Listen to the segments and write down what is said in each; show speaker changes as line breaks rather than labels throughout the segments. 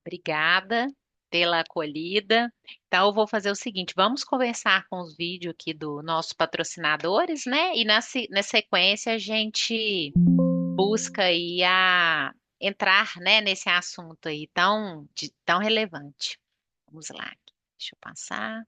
Obrigada pela acolhida. Então, eu vou fazer o seguinte: vamos conversar com os vídeos aqui dos nossos patrocinadores, né? E na sequência a gente busca aí entrar, né, nesse assunto aí tão relevante. Vamos lá. Deixa eu passar.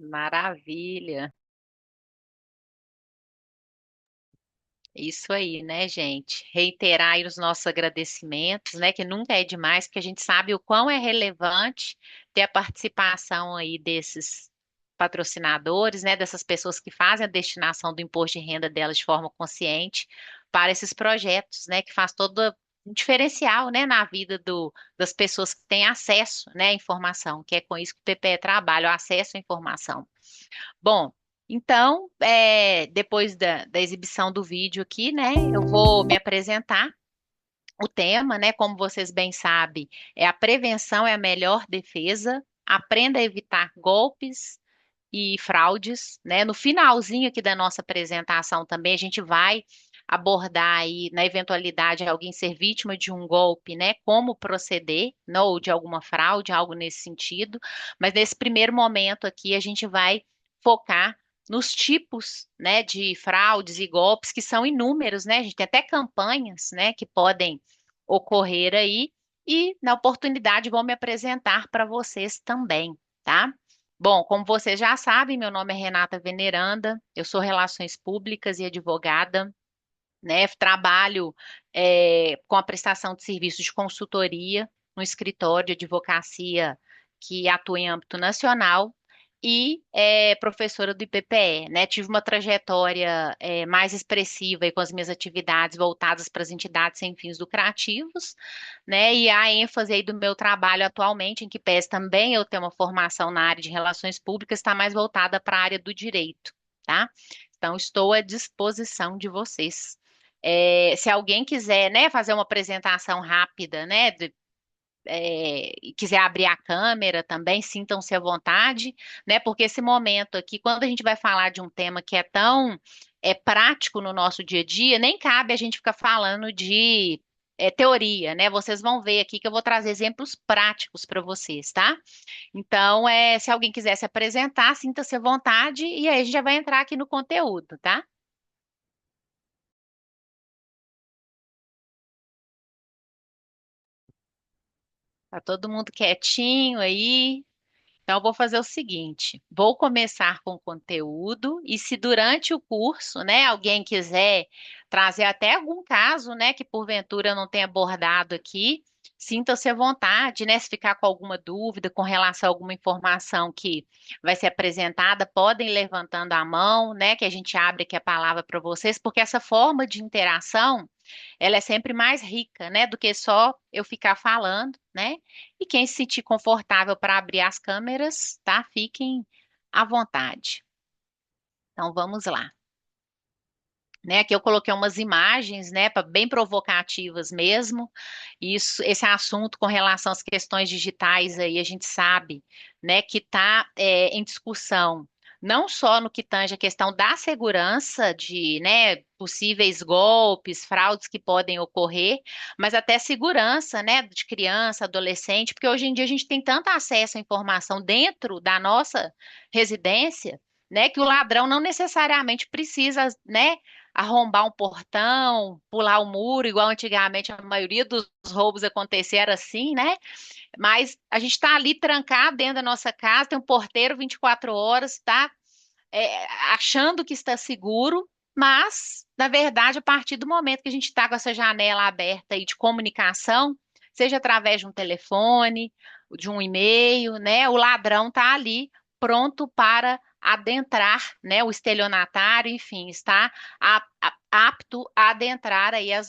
Maravilha. Isso aí, né, gente? Reiterar aí os nossos agradecimentos, né, que nunca é demais, porque a gente sabe o quão é relevante ter a participação aí desses patrocinadores, né, dessas pessoas que fazem a destinação do imposto de renda delas de forma consciente para esses projetos, né, que faz todo um diferencial, né, na vida das pessoas que têm acesso, né, à informação, que é com isso que o PPE trabalha, o acesso à informação. Bom, então, depois da exibição do vídeo aqui, né, eu vou me apresentar. O tema, né, como vocês bem sabem, é a prevenção é a melhor defesa. Aprenda a evitar golpes e fraudes, né? No finalzinho aqui da nossa apresentação também a gente vai abordar aí, na eventualidade de alguém ser vítima de um golpe, né? Como proceder, não, ou de alguma fraude, algo nesse sentido. Mas nesse primeiro momento aqui a gente vai focar nos tipos, né, de fraudes e golpes que são inúmeros, né? A gente tem até campanhas, né, que podem ocorrer aí e na oportunidade vou me apresentar para vocês também, tá? Bom, como vocês já sabem, meu nome é Renata Veneranda, eu sou Relações Públicas e advogada, né? Trabalho com a prestação de serviços de consultoria no escritório de advocacia que atua em âmbito nacional e professora do IPPE, né? Tive uma trajetória mais expressiva aí com as minhas atividades voltadas para as entidades sem fins lucrativos, né? E a ênfase aí do meu trabalho atualmente, em que pese também eu ter uma formação na área de relações públicas, está mais voltada para a área do direito, tá? Então, estou à disposição de vocês. Se alguém quiser, né, fazer uma apresentação rápida, né, e quiser abrir a câmera também, sintam-se à vontade, né, porque esse momento aqui, quando a gente vai falar de um tema que é tão prático no nosso dia a dia, nem cabe a gente ficar falando de teoria, né? Vocês vão ver aqui que eu vou trazer exemplos práticos para vocês, tá? Então, se alguém quiser se apresentar, sinta-se à vontade e aí a gente já vai entrar aqui no conteúdo, tá? Tá todo mundo quietinho aí. Então, eu vou fazer o seguinte: vou começar com o conteúdo, e se durante o curso, né, alguém quiser trazer até algum caso, né, que porventura eu não tenha abordado aqui, sinta-se à vontade, né, se ficar com alguma dúvida com relação a alguma informação que vai ser apresentada, podem ir levantando a mão, né, que a gente abre aqui a palavra para vocês, porque essa forma de interação ela é sempre mais rica, né, do que só eu ficar falando, né? E quem se sentir confortável para abrir as câmeras, tá? Fiquem à vontade. Então vamos lá. Né, aqui eu coloquei umas imagens, né, bem provocativas mesmo. Isso, esse assunto com relação às questões digitais aí, a gente sabe, né, que está em discussão, não só no que tange a questão da segurança de, né, possíveis golpes, fraudes que podem ocorrer, mas até segurança, né, de criança, adolescente, porque hoje em dia a gente tem tanto acesso à informação dentro da nossa residência, né, que o ladrão não necessariamente precisa, né, arrombar um portão, pular o muro, igual antigamente a maioria dos roubos acontecia era assim, né? Mas a gente está ali trancado dentro da nossa casa, tem um porteiro 24 horas, tá? Achando que está seguro, mas, na verdade, a partir do momento que a gente está com essa janela aberta aí de comunicação, seja através de um telefone, de um e-mail, né? O ladrão está ali pronto para adentrar, né? O estelionatário, enfim, está apto a adentrar aí a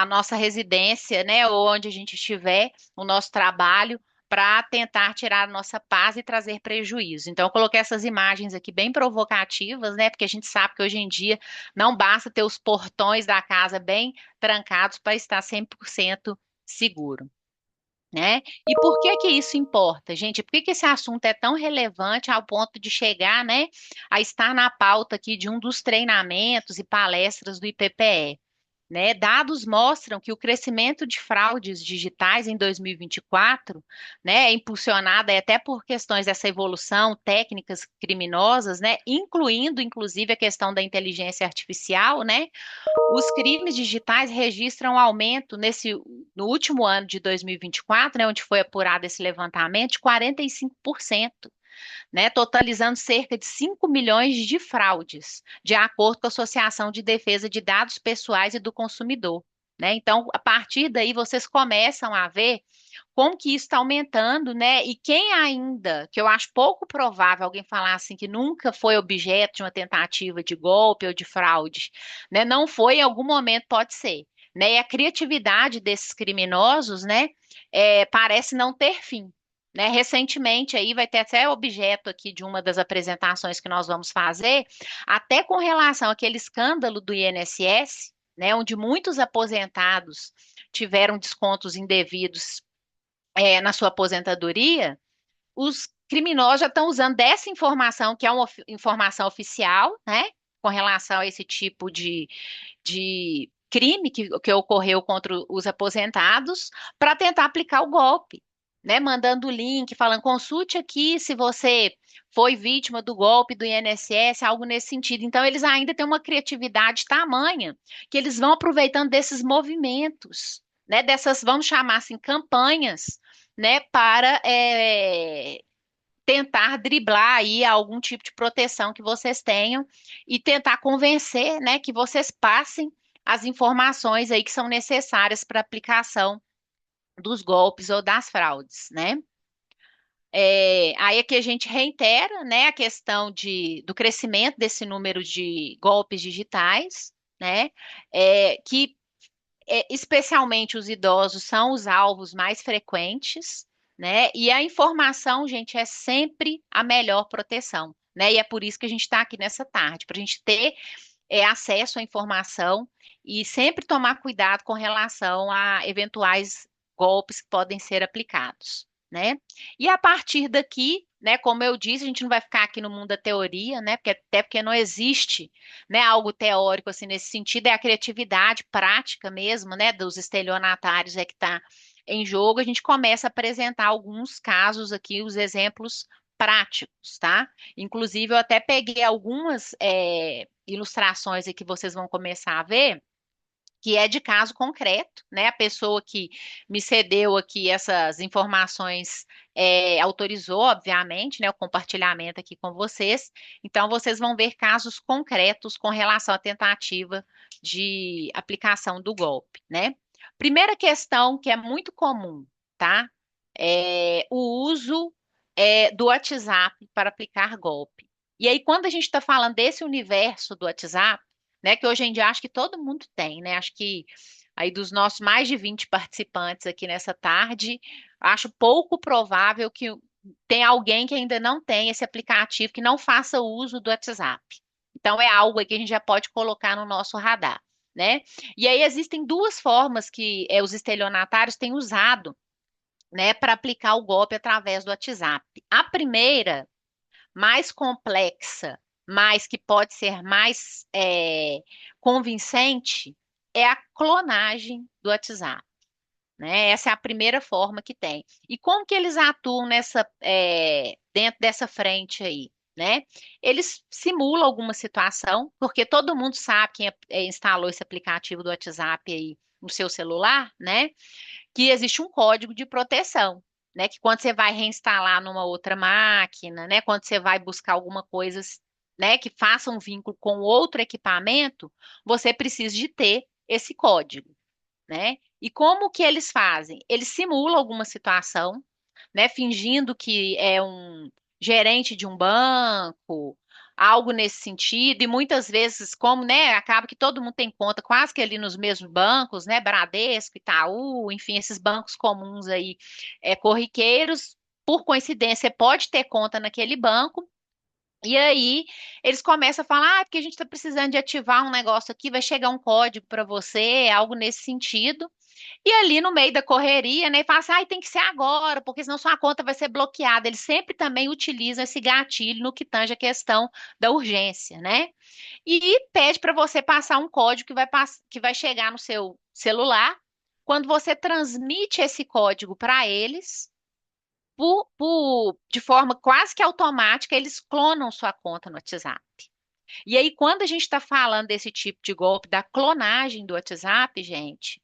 nossa residência, né? Ou onde a gente estiver, o nosso trabalho para tentar tirar a nossa paz e trazer prejuízo. Então, eu coloquei essas imagens aqui bem provocativas, né? Porque a gente sabe que hoje em dia não basta ter os portões da casa bem trancados para estar 100% seguro. Né? E por que que isso importa, gente? Por que que esse assunto é tão relevante ao ponto de chegar, né, a estar na pauta aqui de um dos treinamentos e palestras do IPPE? Né? Dados mostram que o crescimento de fraudes digitais em 2024, né, é impulsionado aí até por questões dessa evolução, técnicas criminosas, né, incluindo inclusive a questão da inteligência artificial, né? Os crimes digitais registram um aumento no último ano de 2024, né, onde foi apurado esse levantamento, de 45%, né, totalizando cerca de 5 milhões de fraudes, de acordo com a Associação de Defesa de Dados Pessoais e do Consumidor. Né? Então, a partir daí, vocês começam a ver como que isso está aumentando, né? E quem ainda, que eu acho pouco provável alguém falar assim que nunca foi objeto de uma tentativa de golpe ou de fraude, né? Não foi, em algum momento pode ser. Né? E a criatividade desses criminosos, né, parece não ter fim. Né? Recentemente aí vai ter até objeto aqui de uma das apresentações que nós vamos fazer, até com relação àquele escândalo do INSS, né, onde muitos aposentados tiveram descontos indevidos na sua aposentadoria, os criminosos já estão usando dessa informação, que é uma informação oficial, né, com relação a esse tipo de crime que ocorreu contra os aposentados, para tentar aplicar o golpe, né, mandando o link, falando, consulte aqui se você foi vítima do golpe do INSS, algo nesse sentido. Então, eles ainda têm uma criatividade tamanha que eles vão aproveitando desses movimentos, né, dessas, vamos chamar assim, campanhas, né, para tentar driblar aí algum tipo de proteção que vocês tenham e tentar convencer, né, que vocês passem as informações aí que são necessárias para aplicação dos golpes ou das fraudes, né? Aí aqui a gente reitera, né, a questão do crescimento desse número de golpes digitais, né, que especialmente os idosos são os alvos mais frequentes, né? E a informação, gente, é sempre a melhor proteção, né? E é por isso que a gente está aqui nessa tarde, para a gente ter acesso à informação e sempre tomar cuidado com relação a eventuais golpes que podem ser aplicados, né? E a partir daqui, né, como eu disse, a gente não vai ficar aqui no mundo da teoria, né? Até porque não existe, né, algo teórico assim nesse sentido, é a criatividade prática mesmo, né, dos estelionatários é que está em jogo. A gente começa a apresentar alguns casos aqui, os exemplos práticos, tá? Inclusive, eu até peguei algumas ilustrações aqui que vocês vão começar a ver, que é de caso concreto, né? A pessoa que me cedeu aqui essas informações autorizou, obviamente, né, o compartilhamento aqui com vocês. Então, vocês vão ver casos concretos com relação à tentativa de aplicação do golpe, né? Primeira questão que é muito comum, tá? É o uso do WhatsApp para aplicar golpe. E aí, quando a gente está falando desse universo do WhatsApp, né? Que hoje em dia acho que todo mundo tem, né? Acho que aí dos nossos mais de 20 participantes aqui nessa tarde, acho pouco provável que tem alguém que ainda não tem esse aplicativo, que não faça uso do WhatsApp. Então é algo aí que a gente já pode colocar no nosso radar, né? E aí existem duas formas que os estelionatários têm usado, né, para aplicar o golpe através do WhatsApp. A primeira, mais complexa, mas que pode ser mais convincente, é a clonagem do WhatsApp, né? Essa é a primeira forma que tem. E como que eles atuam dentro dessa frente aí, né? Eles simulam alguma situação, porque todo mundo sabe quem instalou esse aplicativo do WhatsApp aí no seu celular, né? Que existe um código de proteção, né? Que quando você vai reinstalar numa outra máquina, né? Quando você vai buscar alguma coisa, né? Que faça um vínculo com outro equipamento, você precisa de ter esse código, né? E como que eles fazem? Eles simulam alguma situação, né? Fingindo que é um gerente de um banco, algo nesse sentido, e muitas vezes, como, né, acaba que todo mundo tem conta quase que ali nos mesmos bancos, né? Bradesco, Itaú, enfim, esses bancos comuns aí, corriqueiros. Por coincidência, você pode ter conta naquele banco. E aí, eles começam a falar, porque a gente está precisando de ativar um negócio aqui, vai chegar um código para você, algo nesse sentido. E ali no meio da correria, né, fala assim, ai, tem que ser agora, porque senão sua conta vai ser bloqueada. Eles sempre também utilizam esse gatilho no que tange a questão da urgência, né? E pede para você passar um código que vai chegar no seu celular. Quando você transmite esse código para eles, de forma quase que automática, eles clonam sua conta no WhatsApp. E aí, quando a gente está falando desse tipo de golpe, da clonagem do WhatsApp, gente,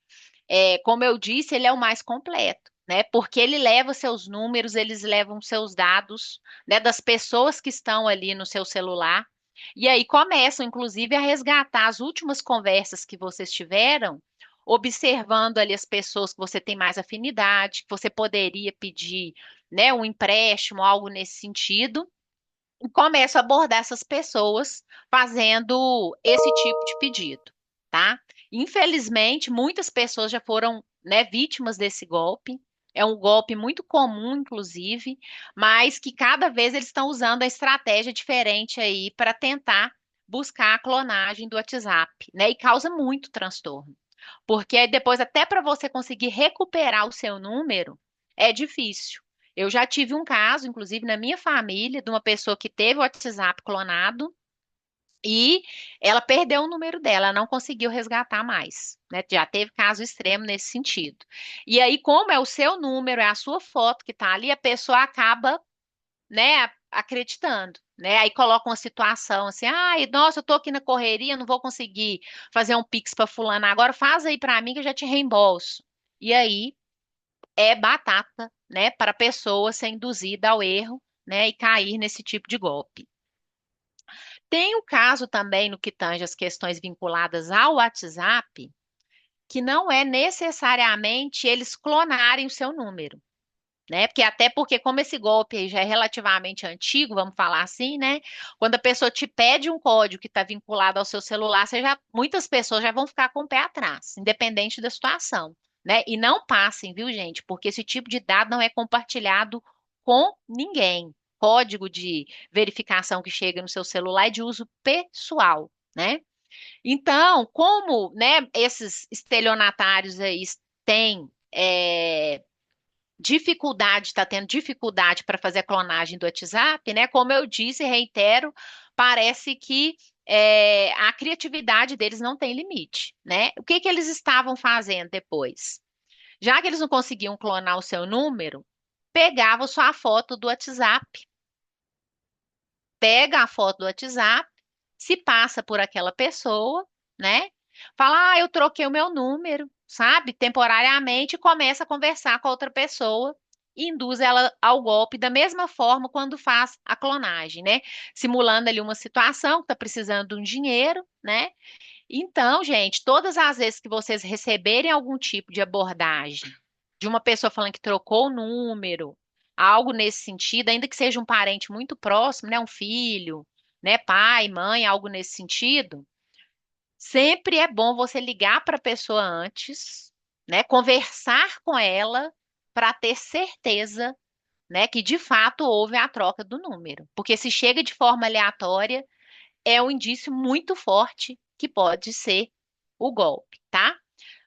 como eu disse, ele é o mais completo, né? Porque ele leva seus números, eles levam seus dados, né, das pessoas que estão ali no seu celular. E aí começam, inclusive, a resgatar as últimas conversas que vocês tiveram, observando ali as pessoas que você tem mais afinidade, que você poderia pedir, né, um empréstimo, algo nesse sentido. E começo a abordar essas pessoas fazendo esse tipo de pedido, tá? Infelizmente, muitas pessoas já foram, né, vítimas desse golpe. É um golpe muito comum, inclusive, mas que cada vez eles estão usando a estratégia diferente aí para tentar buscar a clonagem do WhatsApp, né? E causa muito transtorno. Porque aí depois, até para você conseguir recuperar o seu número, é difícil. Eu já tive um caso, inclusive na minha família, de uma pessoa que teve o WhatsApp clonado e ela perdeu o número dela, ela não conseguiu resgatar mais, né? Já teve caso extremo nesse sentido. E aí, como é o seu número, é a sua foto que está ali, a pessoa acaba, né, acreditando, né? Aí coloca uma situação assim, ai, nossa, eu tô aqui na correria, não vou conseguir fazer um Pix para fulana agora, faz aí para mim que eu já te reembolso. E aí é batata, né, para a pessoa ser induzida ao erro, né, e cair nesse tipo de golpe. Tem o caso também no que tange as questões vinculadas ao WhatsApp, que não é necessariamente eles clonarem o seu número, né? Porque até porque como esse golpe aí já é relativamente antigo, vamos falar assim, né? Quando a pessoa te pede um código que está vinculado ao seu celular, muitas pessoas já vão ficar com o pé atrás, independente da situação, né? E não passem, viu, gente? Porque esse tipo de dado não é compartilhado com ninguém. Código de verificação que chega no seu celular é de uso pessoal, né? Então, como, né, esses estelionatários aí têm dificuldade, está tendo dificuldade para fazer a clonagem do WhatsApp, né? Como eu disse, reitero, parece que a criatividade deles não tem limite, né? O que que eles estavam fazendo depois? Já que eles não conseguiam clonar o seu número, pegavam sua foto do WhatsApp, pega a foto do WhatsApp, se passa por aquela pessoa, né? Fala, eu troquei o meu número, sabe? Temporariamente, e começa a conversar com a outra pessoa e induz ela ao golpe da mesma forma quando faz a clonagem, né? Simulando ali uma situação que está precisando de um dinheiro, né? Então, gente, todas as vezes que vocês receberem algum tipo de abordagem de uma pessoa falando que trocou o número, algo nesse sentido, ainda que seja um parente muito próximo, né, um filho, né, pai, mãe, algo nesse sentido, Sempre é bom você ligar para a pessoa antes, né? Conversar com ela para ter certeza, né, que de fato houve a troca do número. Porque se chega de forma aleatória, é um indício muito forte que pode ser o golpe, tá?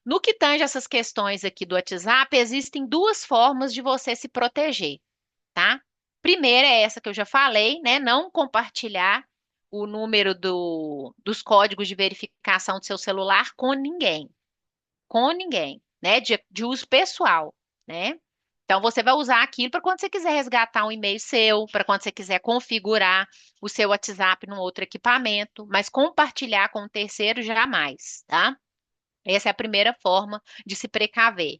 No que tange essas questões aqui do WhatsApp, existem duas formas de você se proteger, tá? Primeira é essa que eu já falei, né? Não compartilhar o número dos códigos de verificação do seu celular com ninguém, né? De uso pessoal, né? Então você vai usar aquilo para quando você quiser resgatar um e-mail seu, para quando você quiser configurar o seu WhatsApp num outro equipamento, mas compartilhar com um terceiro jamais, tá? Essa é a primeira forma de se precaver.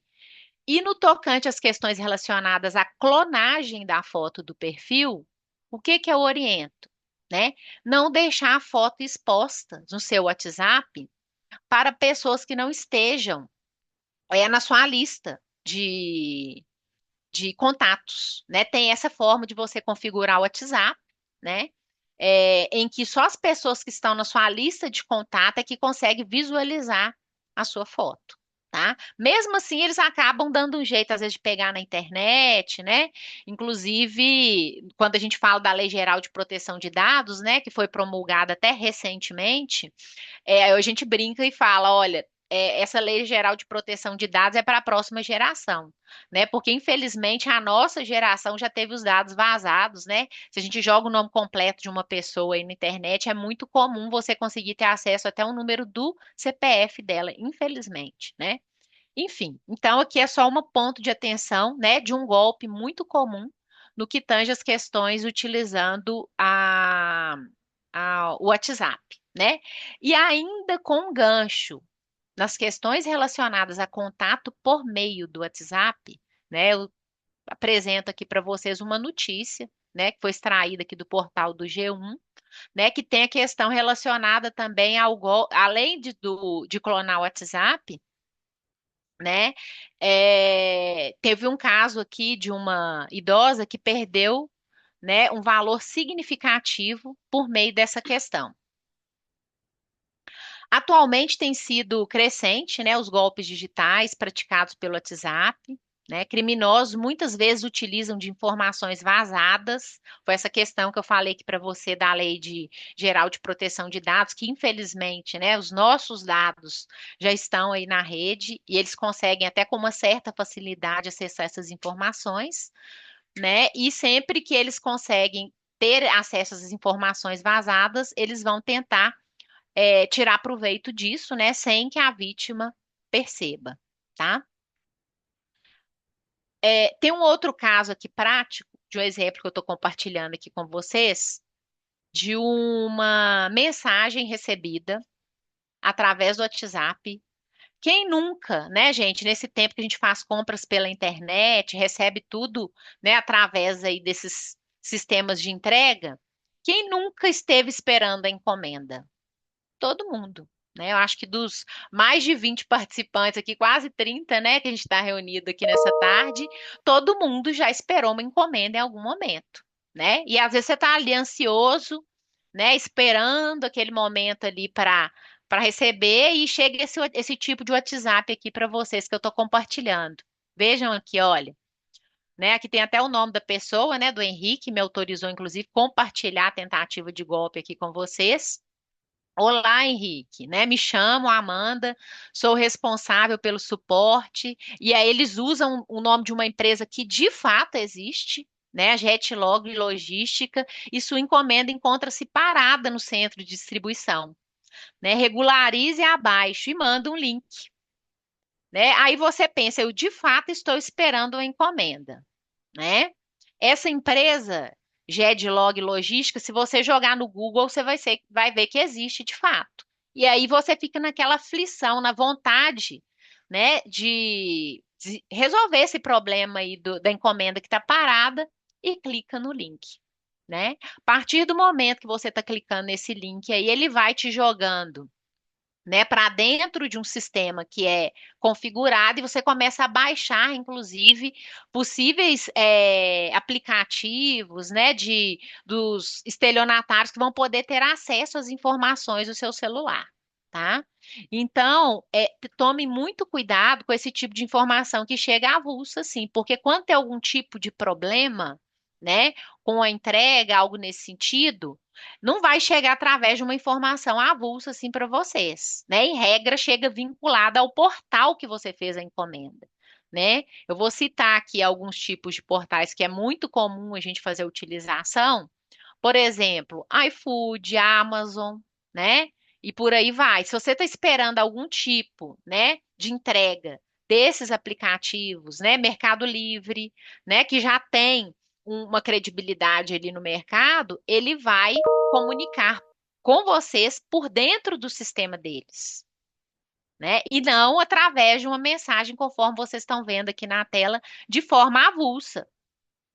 E no tocante às questões relacionadas à clonagem da foto do perfil, o que que eu oriento, né? Não deixar a foto exposta no seu WhatsApp para pessoas que não estejam na sua lista de contatos, né? Tem essa forma de você configurar o WhatsApp, né? Em que só as pessoas que estão na sua lista de contato é que conseguem visualizar a sua foto, tá? Mesmo assim, eles acabam dando um jeito, às vezes, de pegar na internet, né? Inclusive, quando a gente fala da Lei Geral de Proteção de Dados, né, que foi promulgada até recentemente, a gente brinca e fala, olha, essa lei geral de proteção de dados é para a próxima geração, né? Porque infelizmente a nossa geração já teve os dados vazados, né? Se a gente joga o nome completo de uma pessoa aí na internet, é muito comum você conseguir ter acesso até o número do CPF dela, infelizmente, né? Enfim, então aqui é só um ponto de atenção, né, de um golpe muito comum no que tange as questões utilizando o WhatsApp, né? E ainda com um gancho nas questões relacionadas a contato por meio do WhatsApp, né? Eu apresento aqui para vocês uma notícia, né, que foi extraída aqui do portal do G1, né, que tem a questão relacionada também além de clonar o WhatsApp, né? Teve um caso aqui de uma idosa que perdeu, né, um valor significativo por meio dessa questão. Atualmente tem sido crescente, né, os golpes digitais praticados pelo WhatsApp, né? Criminosos muitas vezes utilizam de informações vazadas. Foi essa questão que eu falei aqui para você da Geral de Proteção de Dados, que infelizmente, né, os nossos dados já estão aí na rede e eles conseguem até com uma certa facilidade acessar essas informações, né? E sempre que eles conseguem ter acesso às informações vazadas, eles vão tentar tirar proveito disso, né, sem que a vítima perceba, tá? Tem um outro caso aqui prático, de um exemplo que eu estou compartilhando aqui com vocês, de uma mensagem recebida através do WhatsApp. Quem nunca, né, gente, nesse tempo que a gente faz compras pela internet, recebe tudo, né, através aí desses sistemas de entrega, quem nunca esteve esperando a encomenda? Todo mundo, né? Eu acho que dos mais de 20 participantes aqui, quase 30, né, que a gente está reunido aqui nessa tarde, todo mundo já esperou uma encomenda em algum momento, né? E às vezes você está ali ansioso, né, esperando aquele momento ali para receber e chega esse tipo de WhatsApp aqui para vocês que eu estou compartilhando. Vejam aqui, olha, né? Aqui tem até o nome da pessoa, né, do Henrique, me autorizou inclusive compartilhar a tentativa de golpe aqui com vocês. Olá, Henrique, né? Me chamo Amanda, sou responsável pelo suporte. E aí eles usam o nome de uma empresa que de fato existe, né? A Jetlog Logística, e sua encomenda encontra-se parada no centro de distribuição, né? Regularize abaixo e manda um link, né? Aí você pensa, eu de fato estou esperando uma encomenda, né? Essa empresa, Gedlog Logística, se você jogar no Google, você vai ver que existe de fato. E aí você fica naquela aflição, na vontade, né, de resolver esse problema aí da encomenda que está parada e clica no link, né? A partir do momento que você está clicando nesse link aí, ele vai te jogando, né, para dentro de um sistema que é configurado e você começa a baixar, inclusive, possíveis aplicativos, né, dos estelionatários que vão poder ter acesso às informações do seu celular. tá? Então, tome muito cuidado com esse tipo de informação que chega avulsa, assim, porque quando tem algum tipo de problema, né, com a entrega, algo nesse sentido, não vai chegar através de uma informação avulsa, assim, para vocês, né? Em regra, chega vinculada ao portal que você fez a encomenda. Né? Eu vou citar aqui alguns tipos de portais que é muito comum a gente fazer utilização, por exemplo, iFood, Amazon, né? E por aí vai. Se você está esperando algum tipo, né, de entrega desses aplicativos, né, Mercado Livre, né, que já tem uma credibilidade ali no mercado, ele vai comunicar com vocês por dentro do sistema deles. Né? E não através de uma mensagem, conforme vocês estão vendo aqui na tela, de forma avulsa,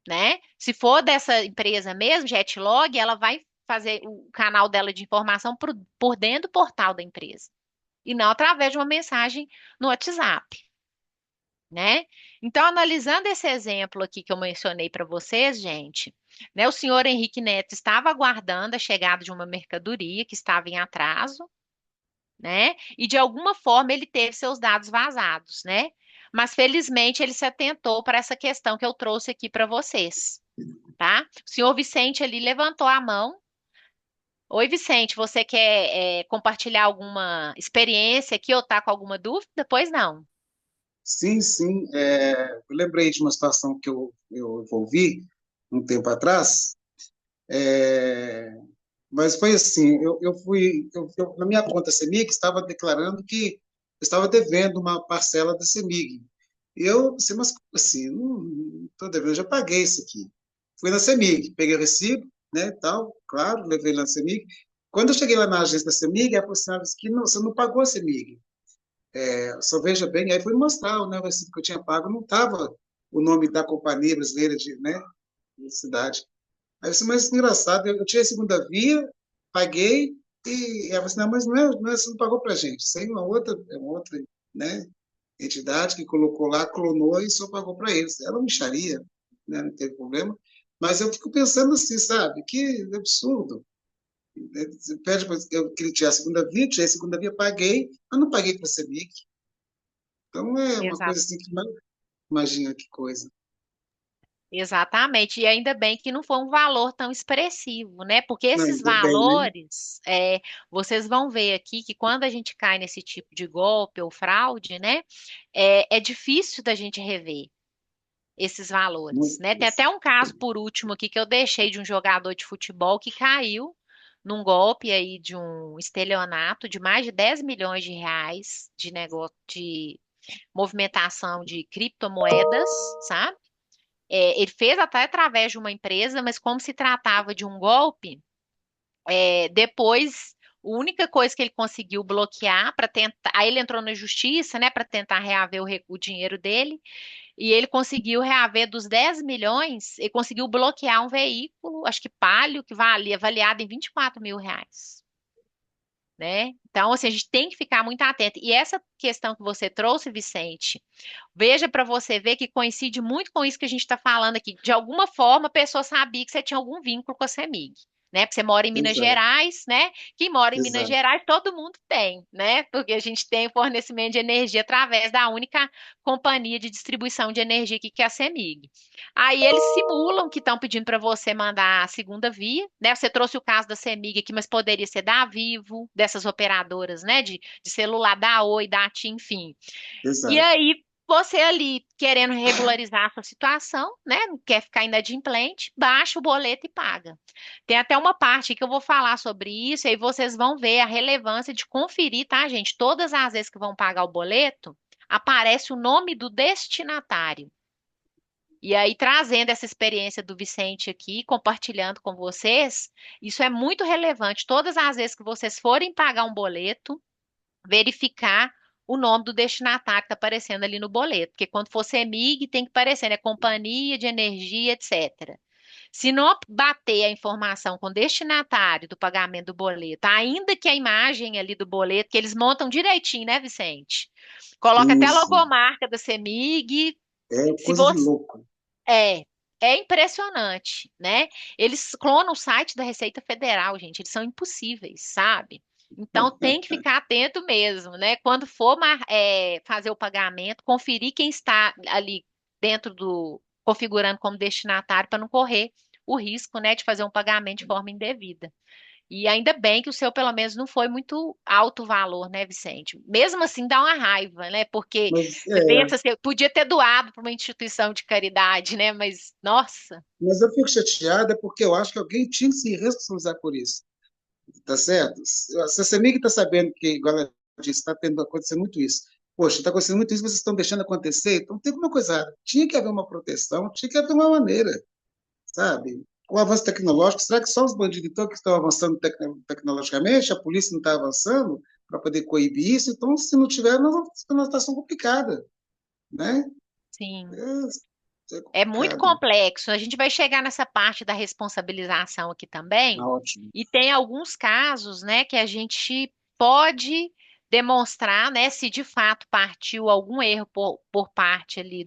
né? Se for dessa empresa mesmo, Jetlog, ela vai fazer o canal dela de informação por dentro do portal da empresa e não através de uma mensagem no WhatsApp, né? Então, analisando esse exemplo aqui que eu mencionei para vocês, gente, né? O senhor Henrique Neto estava aguardando a chegada de uma mercadoria que estava em atraso, né? E de alguma forma ele teve seus dados vazados, né? Mas felizmente ele se atentou para essa questão que eu trouxe aqui para vocês, tá? O senhor Vicente ali levantou a mão. Oi, Vicente, você quer compartilhar alguma experiência aqui ou tá com alguma dúvida? Pois não.
Sim, sim. Eu lembrei de uma situação que eu envolvi um tempo atrás, é, mas foi assim, na minha conta CEMIG estava declarando que eu estava devendo uma parcela da CEMIG. E eu, assim, mas como assim, não estou devendo, eu já paguei isso aqui. Fui na CEMIG, peguei o recibo, né, tal, claro, levei lá na CEMIG. Quando eu cheguei lá na agência da CEMIG, ela falou assim, que não, você não pagou a CEMIG. Só veja bem, aí fui mostrar, né, o recibo que eu tinha pago, não estava o nome da companhia brasileira de, né, de cidade. Aí eu disse, mas engraçado, eu tinha a segunda via, paguei, e ela falou assim, não, mas não é, você não pagou para a gente, isso aí é uma outra, né, entidade que colocou lá, clonou e só pagou para eles. Era uma mixaria, né, não teve problema, mas eu fico pensando assim, sabe, que absurdo. Você pede para eu que ele tinha a segunda via, tinha a segunda via, paguei, mas não paguei para a CEMIG. Então é uma
Exato.
coisa assim que imagina que coisa.
Exatamente, e ainda bem que não foi um valor tão expressivo, né? Porque
Não,
esses
ainda bem, né?
valores, vocês vão ver aqui que quando a gente cai nesse tipo de golpe ou fraude, né, é difícil da gente rever esses valores,
Muito
né? Tem até
isso.
um caso por último aqui que eu deixei de um jogador de futebol que caiu num golpe aí de um estelionato de mais de 10 milhões de reais de negócio de movimentação de criptomoedas, sabe? Ele fez até através de uma empresa, mas como se tratava de um golpe, depois a única coisa que ele conseguiu bloquear para tentar, aí ele entrou na justiça, né, para tentar reaver o dinheiro dele. E ele conseguiu reaver dos 10 milhões, ele conseguiu bloquear um veículo, acho que Palio, que valia avaliado em 24 mil reais, né? Então, assim, a gente tem que ficar muito atento. E essa questão que você trouxe, Vicente, veja para você ver que coincide muito com isso que a gente está falando aqui. De alguma forma, a pessoa sabia que você tinha algum vínculo com a CEMIG. Né? Porque você mora em Minas
Exato,
Gerais, né? Quem mora em Minas
exato,
Gerais, todo mundo tem, né? Porque a gente tem fornecimento de energia através da única companhia de distribuição de energia aqui, que é a CEMIG. Aí eles simulam que estão pedindo para você mandar a segunda via, né? Você trouxe o caso da CEMIG aqui, mas poderia ser da Vivo, dessas operadoras, né? De celular, da Oi, da TIM, enfim. E
exato.
aí, você ali querendo regularizar a sua situação, né? Não quer ficar inadimplente, baixa o boleto e paga. Tem até uma parte que eu vou falar sobre isso, e aí vocês vão ver a relevância de conferir, tá, gente? Todas as vezes que vão pagar o boleto, aparece o nome do destinatário. E aí, trazendo essa experiência do Vicente aqui, compartilhando com vocês, isso é muito relevante. Todas as vezes que vocês forem pagar um boleto, verificar o nome do destinatário que está aparecendo ali no boleto, porque quando for CEMIG tem que aparecer, né? Companhia de Energia, etc. Se não bater a informação com o destinatário do pagamento do boleto, ainda que a imagem ali do boleto, que eles montam direitinho, né, Vicente? Coloca até a
Isso.
logomarca da CEMIG.
É
Se
coisa de
você
louco.
é, é impressionante, né? Eles clonam o site da Receita Federal, gente. Eles são impossíveis, sabe? Então tem que ficar atento mesmo, né? Quando for fazer o pagamento, conferir quem está ali dentro configurando como destinatário para não correr o risco, né, de fazer um pagamento de forma indevida. E ainda bem que o seu, pelo menos, não foi muito alto o valor, né, Vicente? Mesmo assim, dá uma raiva, né? Porque
Mas,
você pensa assim, eu podia ter doado para uma instituição de caridade, né? Mas, nossa,
mas eu fico chateada porque eu acho que alguém tinha que se responsabilizar por isso. Tá certo? Se a CEMIG está sabendo que, igual ela disse, está tendo acontecendo muito isso. Poxa, está acontecendo muito isso, vocês estão deixando acontecer, então tem alguma coisa errada. Tinha que haver uma proteção, tinha que haver uma maneira, sabe? O avanço tecnológico, será que só os bandidos então que estão avançando tecnologicamente, a polícia não está avançando para poder coibir isso? Então, se não tiver, nós vamos ficar numa situação complicada, né?
sim.
É
É muito
complicado.
complexo. A gente vai chegar nessa parte da responsabilização aqui também,
Ah, ótimo.
e tem alguns casos, né, que a gente pode demonstrar, né, se de fato partiu algum erro por parte ali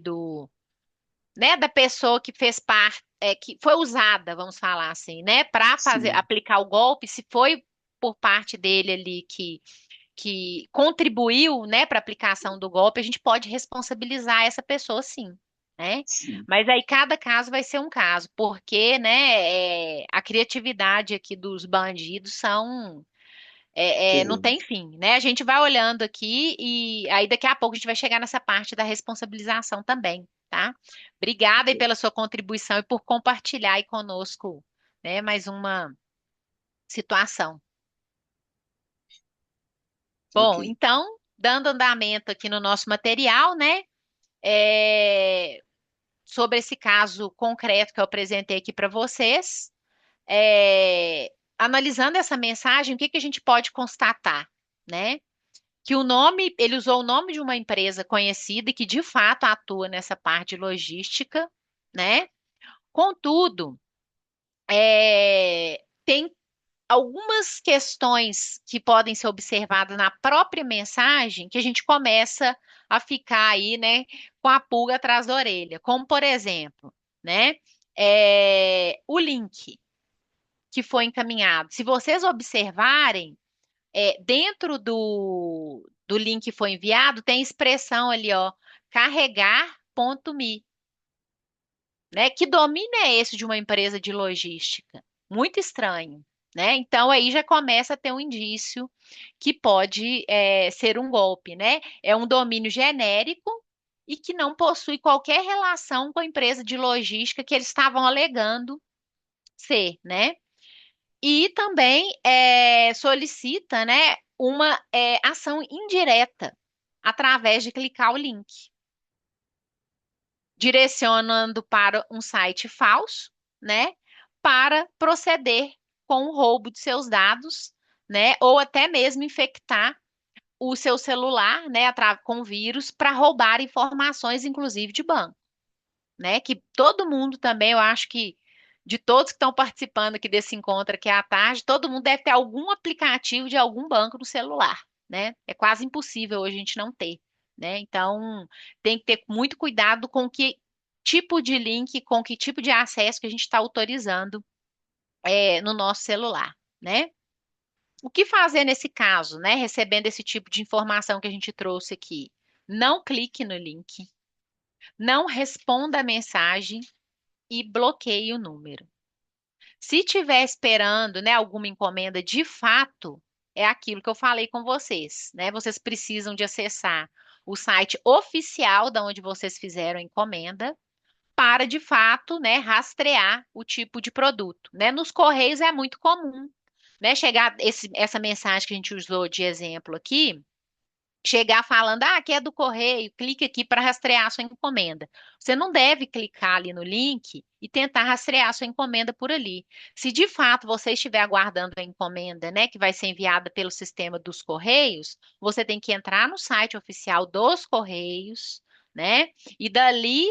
né, da pessoa que fez parte, que foi usada, vamos falar assim, né, para fazer
Sim,
aplicar o golpe, se foi por parte dele ali que contribuiu, né, para a aplicação do golpe, a gente pode responsabilizar essa pessoa, sim, né?
sim.
Mas aí cada caso vai ser um caso, porque, né, a criatividade aqui dos bandidos não
Terrível.
tem fim, né? A gente vai olhando aqui e aí daqui a pouco a gente vai chegar nessa parte da responsabilização também, tá? Obrigada aí
Ok,
pela sua contribuição e por compartilhar aí conosco, né, mais uma situação.
ok.
Bom, então, dando andamento aqui no nosso material, né? é, Sobre esse caso concreto que eu apresentei aqui para vocês, analisando essa mensagem, o que que a gente pode constatar, né? Que o nome, ele usou o nome de uma empresa conhecida e que de fato atua nessa parte de logística, né? Contudo, tem algumas questões que podem ser observadas na própria mensagem que a gente começa a ficar aí, né, com a pulga atrás da orelha. Como, por exemplo, né, o link que foi encaminhado. Se vocês observarem, dentro do link que foi enviado, tem expressão ali, ó, carregar.me, né? Que domínio é esse de uma empresa de logística? Muito estranho, né? Então aí já começa a ter um indício que pode ser um golpe, né? É um domínio genérico e que não possui qualquer relação com a empresa de logística que eles estavam alegando ser, né? E também solicita, né, uma ação indireta através de clicar o link, direcionando para um site falso, né, para proceder com o roubo de seus dados, né, ou até mesmo infectar o seu celular, né, com vírus para roubar informações, inclusive de banco, né? Que todo mundo também, eu acho que de todos que estão participando aqui desse encontro aqui à tarde, todo mundo deve ter algum aplicativo de algum banco no celular, né? É quase impossível hoje a gente não ter, né? Então, tem que ter muito cuidado com que tipo de link, com que tipo de acesso que a gente está autorizando no nosso celular, né? O que fazer nesse caso, né? Recebendo esse tipo de informação que a gente trouxe aqui? Não clique no link, não responda a mensagem e bloqueie o número. Se estiver esperando, né, alguma encomenda de fato, é aquilo que eu falei com vocês, né? Vocês precisam de acessar o site oficial da onde vocês fizeram a encomenda para de fato, né, rastrear o tipo de produto, né? Nos correios é muito comum, né, chegar essa mensagem que a gente usou de exemplo aqui, chegar falando, ah, aqui é do correio, clique aqui para rastrear a sua encomenda. Você não deve clicar ali no link e tentar rastrear a sua encomenda por ali. Se de fato você estiver aguardando a encomenda, né, que vai ser enviada pelo sistema dos correios, você tem que entrar no site oficial dos correios, né, e dali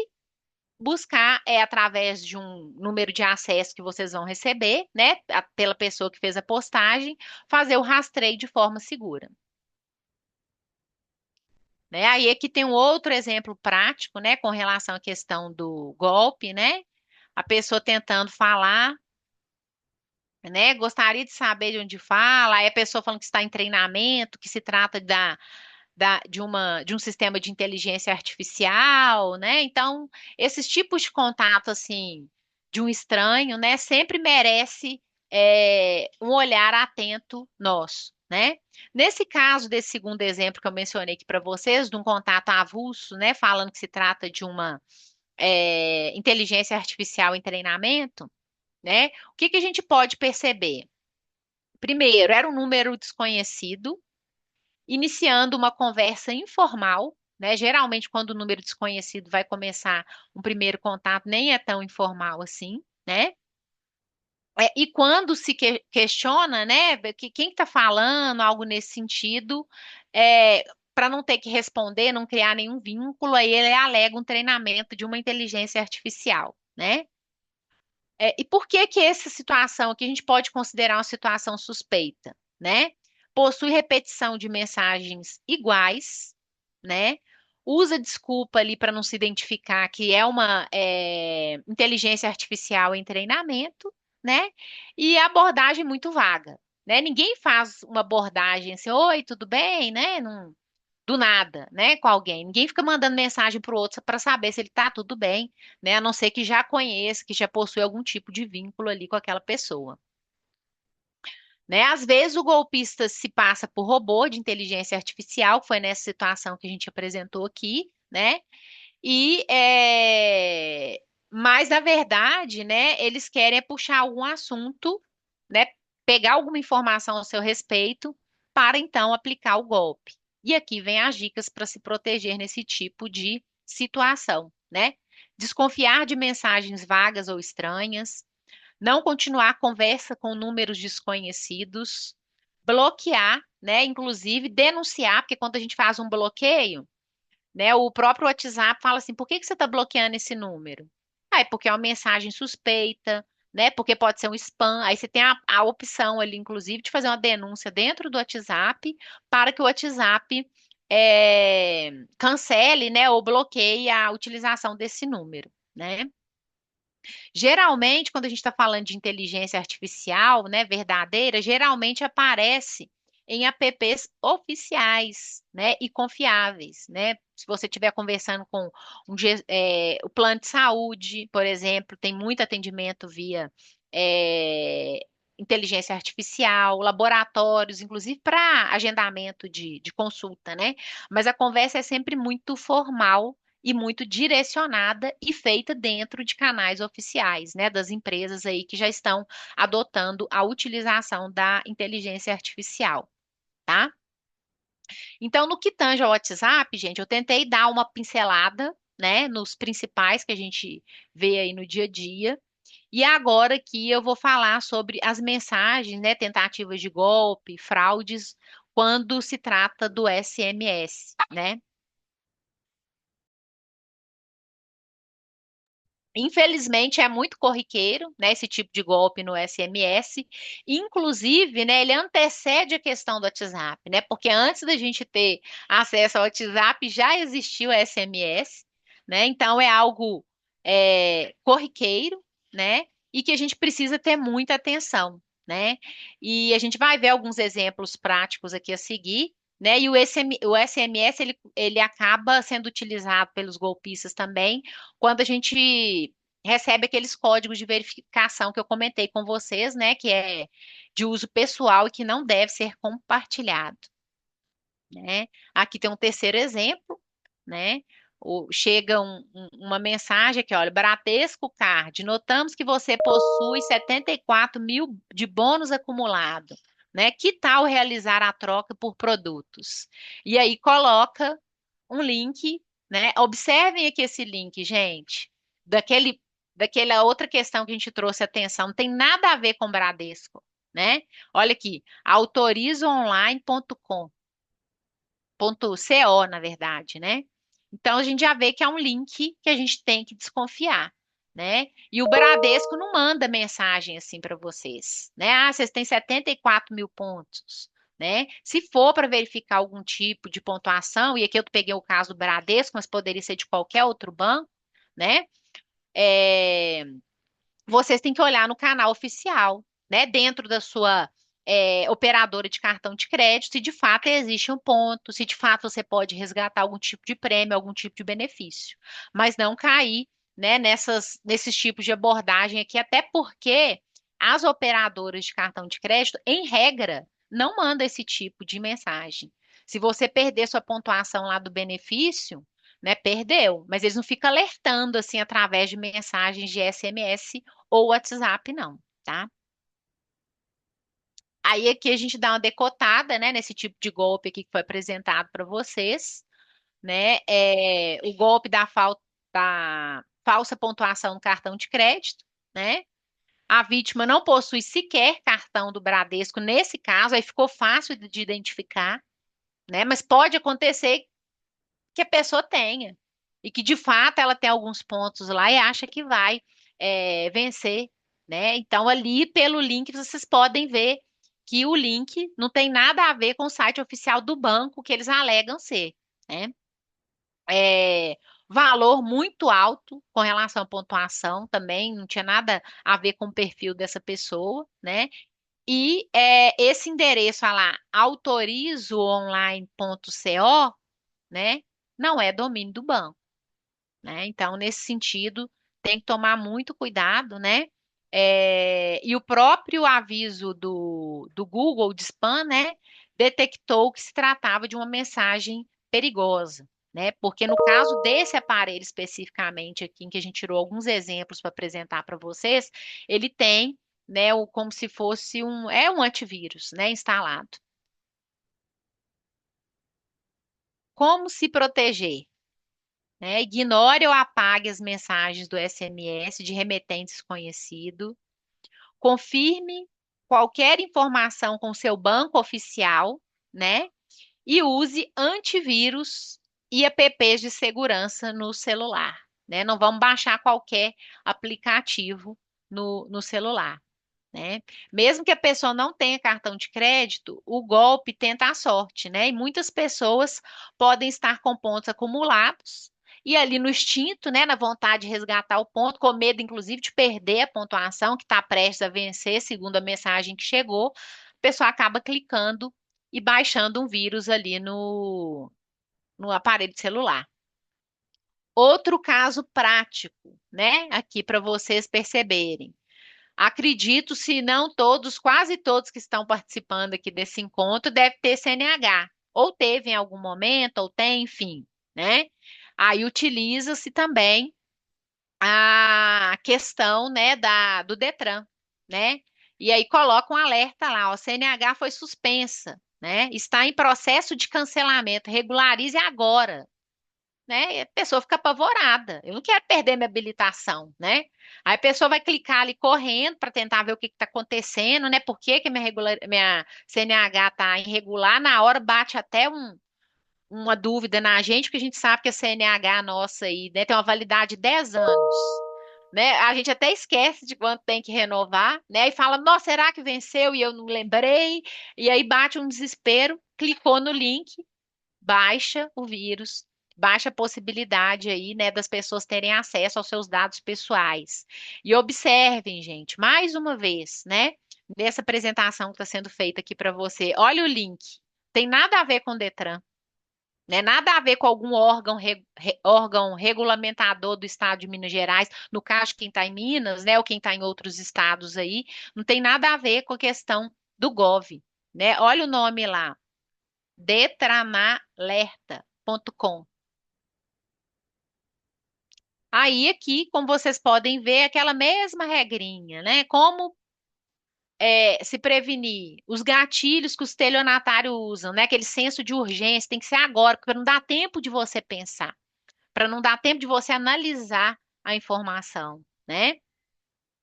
buscar através de um número de acesso que vocês vão receber, né, pela pessoa que fez a postagem, fazer o rastreio de forma segura, né? Aí aqui tem um outro exemplo prático, né, com relação à questão do golpe, né? A pessoa tentando falar né? Gostaria de saber de onde fala. Aí a pessoa falando que está em treinamento, que se trata de um sistema de inteligência artificial, né? Então, esses tipos de contato, assim, de um estranho, né, sempre merece um olhar atento nosso, né? Nesse caso desse segundo exemplo que eu mencionei aqui para vocês, de um contato avulso, né, falando que se trata de uma inteligência artificial em treinamento, né? O que que a gente pode perceber? Primeiro, era um número desconhecido, iniciando uma conversa informal, né? Geralmente, quando o número desconhecido vai começar um primeiro contato, nem é tão informal assim, né? E quando se questiona, né, que quem está falando, algo nesse sentido, para não ter que responder, não criar nenhum vínculo, aí ele alega um treinamento de uma inteligência artificial, né? E por que que essa situação aqui a gente pode considerar uma situação suspeita, né? Possui repetição de mensagens iguais, né? Usa desculpa ali para não se identificar que é uma inteligência artificial em treinamento, né? E abordagem muito vaga, né? Ninguém faz uma abordagem assim, oi, tudo bem, né? Do nada, né, com alguém. Ninguém fica mandando mensagem para o outro para saber se ele tá tudo bem, né? A não ser que já conheça, que já possui algum tipo de vínculo ali com aquela pessoa, né? Às vezes o golpista se passa por robô de inteligência artificial, que foi nessa situação que a gente apresentou aqui, né? E mas na verdade, né, eles querem é puxar algum assunto, né, pegar alguma informação a seu respeito para então aplicar o golpe. E aqui vem as dicas para se proteger nesse tipo de situação, né? Desconfiar de mensagens vagas ou estranhas, não continuar a conversa com números desconhecidos, bloquear, né, inclusive denunciar, porque quando a gente faz um bloqueio, né? O próprio WhatsApp fala assim: por que que você está bloqueando esse número? Ah, é porque é uma mensagem suspeita, né? Porque pode ser um spam. Aí você tem a opção ali, inclusive, de fazer uma denúncia dentro do WhatsApp para que o WhatsApp cancele, né? Ou bloqueie a utilização desse número, né? Geralmente, quando a gente está falando de inteligência artificial, né, verdadeira, geralmente aparece em apps oficiais, né, e confiáveis, né? Se você estiver conversando com o plano de saúde, por exemplo, tem muito atendimento via é, inteligência artificial, laboratórios, inclusive para agendamento de consulta, né? Mas a conversa é sempre muito formal e muito direcionada e feita dentro de canais oficiais, né, das empresas aí que já estão adotando a utilização da inteligência artificial, tá? Então, no que tange ao WhatsApp, gente, eu tentei dar uma pincelada, né, nos principais que a gente vê aí no dia a dia. E agora aqui eu vou falar sobre as mensagens, né, tentativas de golpe, fraudes, quando se trata do SMS, né? Infelizmente é muito corriqueiro, né, esse tipo de golpe no SMS. Inclusive, né, ele antecede a questão do WhatsApp, né? Porque antes da gente ter acesso ao WhatsApp já existia o SMS, né? Então é algo corriqueiro, né? E que a gente precisa ter muita atenção, né? E a gente vai ver alguns exemplos práticos aqui a seguir. Né? E o SMS ele acaba sendo utilizado pelos golpistas também quando a gente recebe aqueles códigos de verificação que eu comentei com vocês, né, que é de uso pessoal e que não deve ser compartilhado, né? Aqui tem um terceiro exemplo, né? Chega uma mensagem aqui, olha, Bradesco Card, notamos que você possui 74 mil de bônus acumulado, né? Que tal realizar a troca por produtos? E aí coloca um link, né? Observem aqui esse link, gente, daquele, daquela outra questão que a gente trouxe atenção, não tem nada a ver com Bradesco, né? Olha aqui, autorizoonline.com ponto .co, na verdade, né? Então a gente já vê que é um link que a gente tem que desconfiar, né? E o Bradesco não manda mensagem assim para vocês, né? Ah, vocês têm 74 mil pontos, né? Se for para verificar algum tipo de pontuação, e aqui eu peguei o caso do Bradesco, mas poderia ser de qualquer outro banco, né? É, vocês têm que olhar no canal oficial, né, dentro da sua operadora de cartão de crédito, se de fato existe um ponto, se de fato você pode resgatar algum tipo de prêmio, algum tipo de benefício, mas não cair, né, nesses tipos de abordagem aqui, até porque as operadoras de cartão de crédito, em regra, não mandam esse tipo de mensagem. Se você perder sua pontuação lá do benefício, né, perdeu, mas eles não ficam alertando assim através de mensagens de SMS ou WhatsApp, não, tá? Aí aqui a gente dá uma decotada, né, nesse tipo de golpe aqui que foi apresentado para vocês, né? O golpe da falsa pontuação no cartão de crédito, né? A vítima não possui sequer cartão do Bradesco nesse caso, aí ficou fácil de identificar, né? Mas pode acontecer que a pessoa tenha. E que de fato ela tem alguns pontos lá e acha que vai vencer, né? Então, ali pelo link vocês podem ver que o link não tem nada a ver com o site oficial do banco que eles alegam ser, né? É, valor muito alto com relação à pontuação também, não tinha nada a ver com o perfil dessa pessoa, né? E esse endereço lá, autorizoonline.co, né? Não é domínio do banco, né? Então, nesse sentido, tem que tomar muito cuidado, né? E o próprio aviso do Google de spam, né? Detectou que se tratava de uma mensagem perigosa, né? Porque no caso desse aparelho especificamente aqui, em que a gente tirou alguns exemplos para apresentar para vocês, ele tem, né, como se fosse um antivírus, né, instalado. Como se proteger? Né? Ignore ou apague as mensagens do SMS de remetente desconhecido. Confirme qualquer informação com seu banco oficial, né? E use antivírus e apps de segurança no celular, né? Não vamos baixar qualquer aplicativo no celular, né? Mesmo que a pessoa não tenha cartão de crédito, o golpe tenta a sorte, né? E muitas pessoas podem estar com pontos acumulados e ali no instinto, né, na vontade de resgatar o ponto, com medo inclusive de perder a pontuação que está prestes a vencer, segundo a mensagem que chegou, a pessoa acaba clicando e baixando um vírus ali no aparelho celular. Outro caso prático, né, aqui para vocês perceberem. Acredito, se não todos, quase todos que estão participando aqui desse encontro deve ter CNH, ou teve em algum momento, ou tem, enfim, né? Aí utiliza-se também a questão, né, do Detran, né? E aí coloca um alerta lá, ó, CNH foi suspensa, né? Está em processo de cancelamento, regularize agora, né? E a pessoa fica apavorada. Eu não quero perder minha habilitação, né? Aí a pessoa vai clicar ali correndo para tentar ver o que está acontecendo, né? Por que que minha CNH está irregular? Na hora bate até uma dúvida na gente, porque a gente sabe que a CNH nossa aí, né, tem uma validade de 10 anos. Né? A gente até esquece de quanto tem que renovar, né? E fala, nossa, será que venceu e eu não lembrei? E aí bate um desespero, clicou no link, baixa o vírus, baixa a possibilidade aí, né, das pessoas terem acesso aos seus dados pessoais. E observem, gente, mais uma vez, né, nessa apresentação que está sendo feita aqui para você, olha o link. Tem nada a ver com o Detran, né? Nada a ver com algum órgão regulamentador do estado de Minas Gerais, no caso, quem está em Minas, né, ou quem está em outros estados aí, não tem nada a ver com a questão do Gov, né? Olha o nome lá, detranalerta.com. Aí aqui, como vocês podem ver, aquela mesma regrinha, né? Como se prevenir, os gatilhos que o estelionatário usam, né? Aquele senso de urgência, tem que ser agora, porque não dá tempo de você pensar, para não dar tempo de você analisar a informação, né?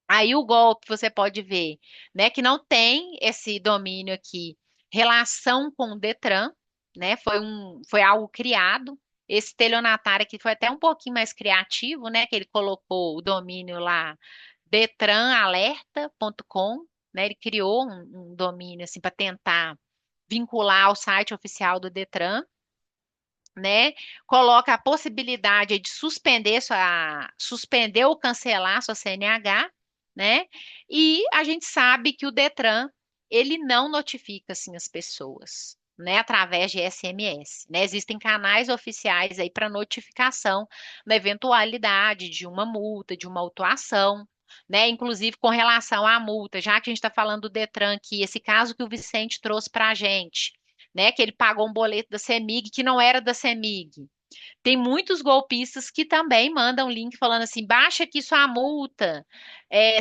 Aí o golpe você pode ver, né, que não tem esse domínio aqui, relação com o Detran, né? Foi algo criado. Esse estelionatário aqui foi até um pouquinho mais criativo, né? Que ele colocou o domínio lá detranalerta.com, né? Ele criou um domínio assim para tentar vincular ao site oficial do Detran, né? Coloca a possibilidade de suspender ou cancelar sua CNH, né? E a gente sabe que o Detran, ele não notifica assim as pessoas, né, através de SMS, né? Existem canais oficiais aí para notificação na eventualidade de uma multa, de uma autuação, né? Inclusive com relação à multa, já que a gente está falando do Detran aqui, esse caso que o Vicente trouxe para a gente, né, que ele pagou um boleto da CEMIG que não era da CEMIG. Tem muitos golpistas que também mandam link falando assim: baixa aqui sua multa.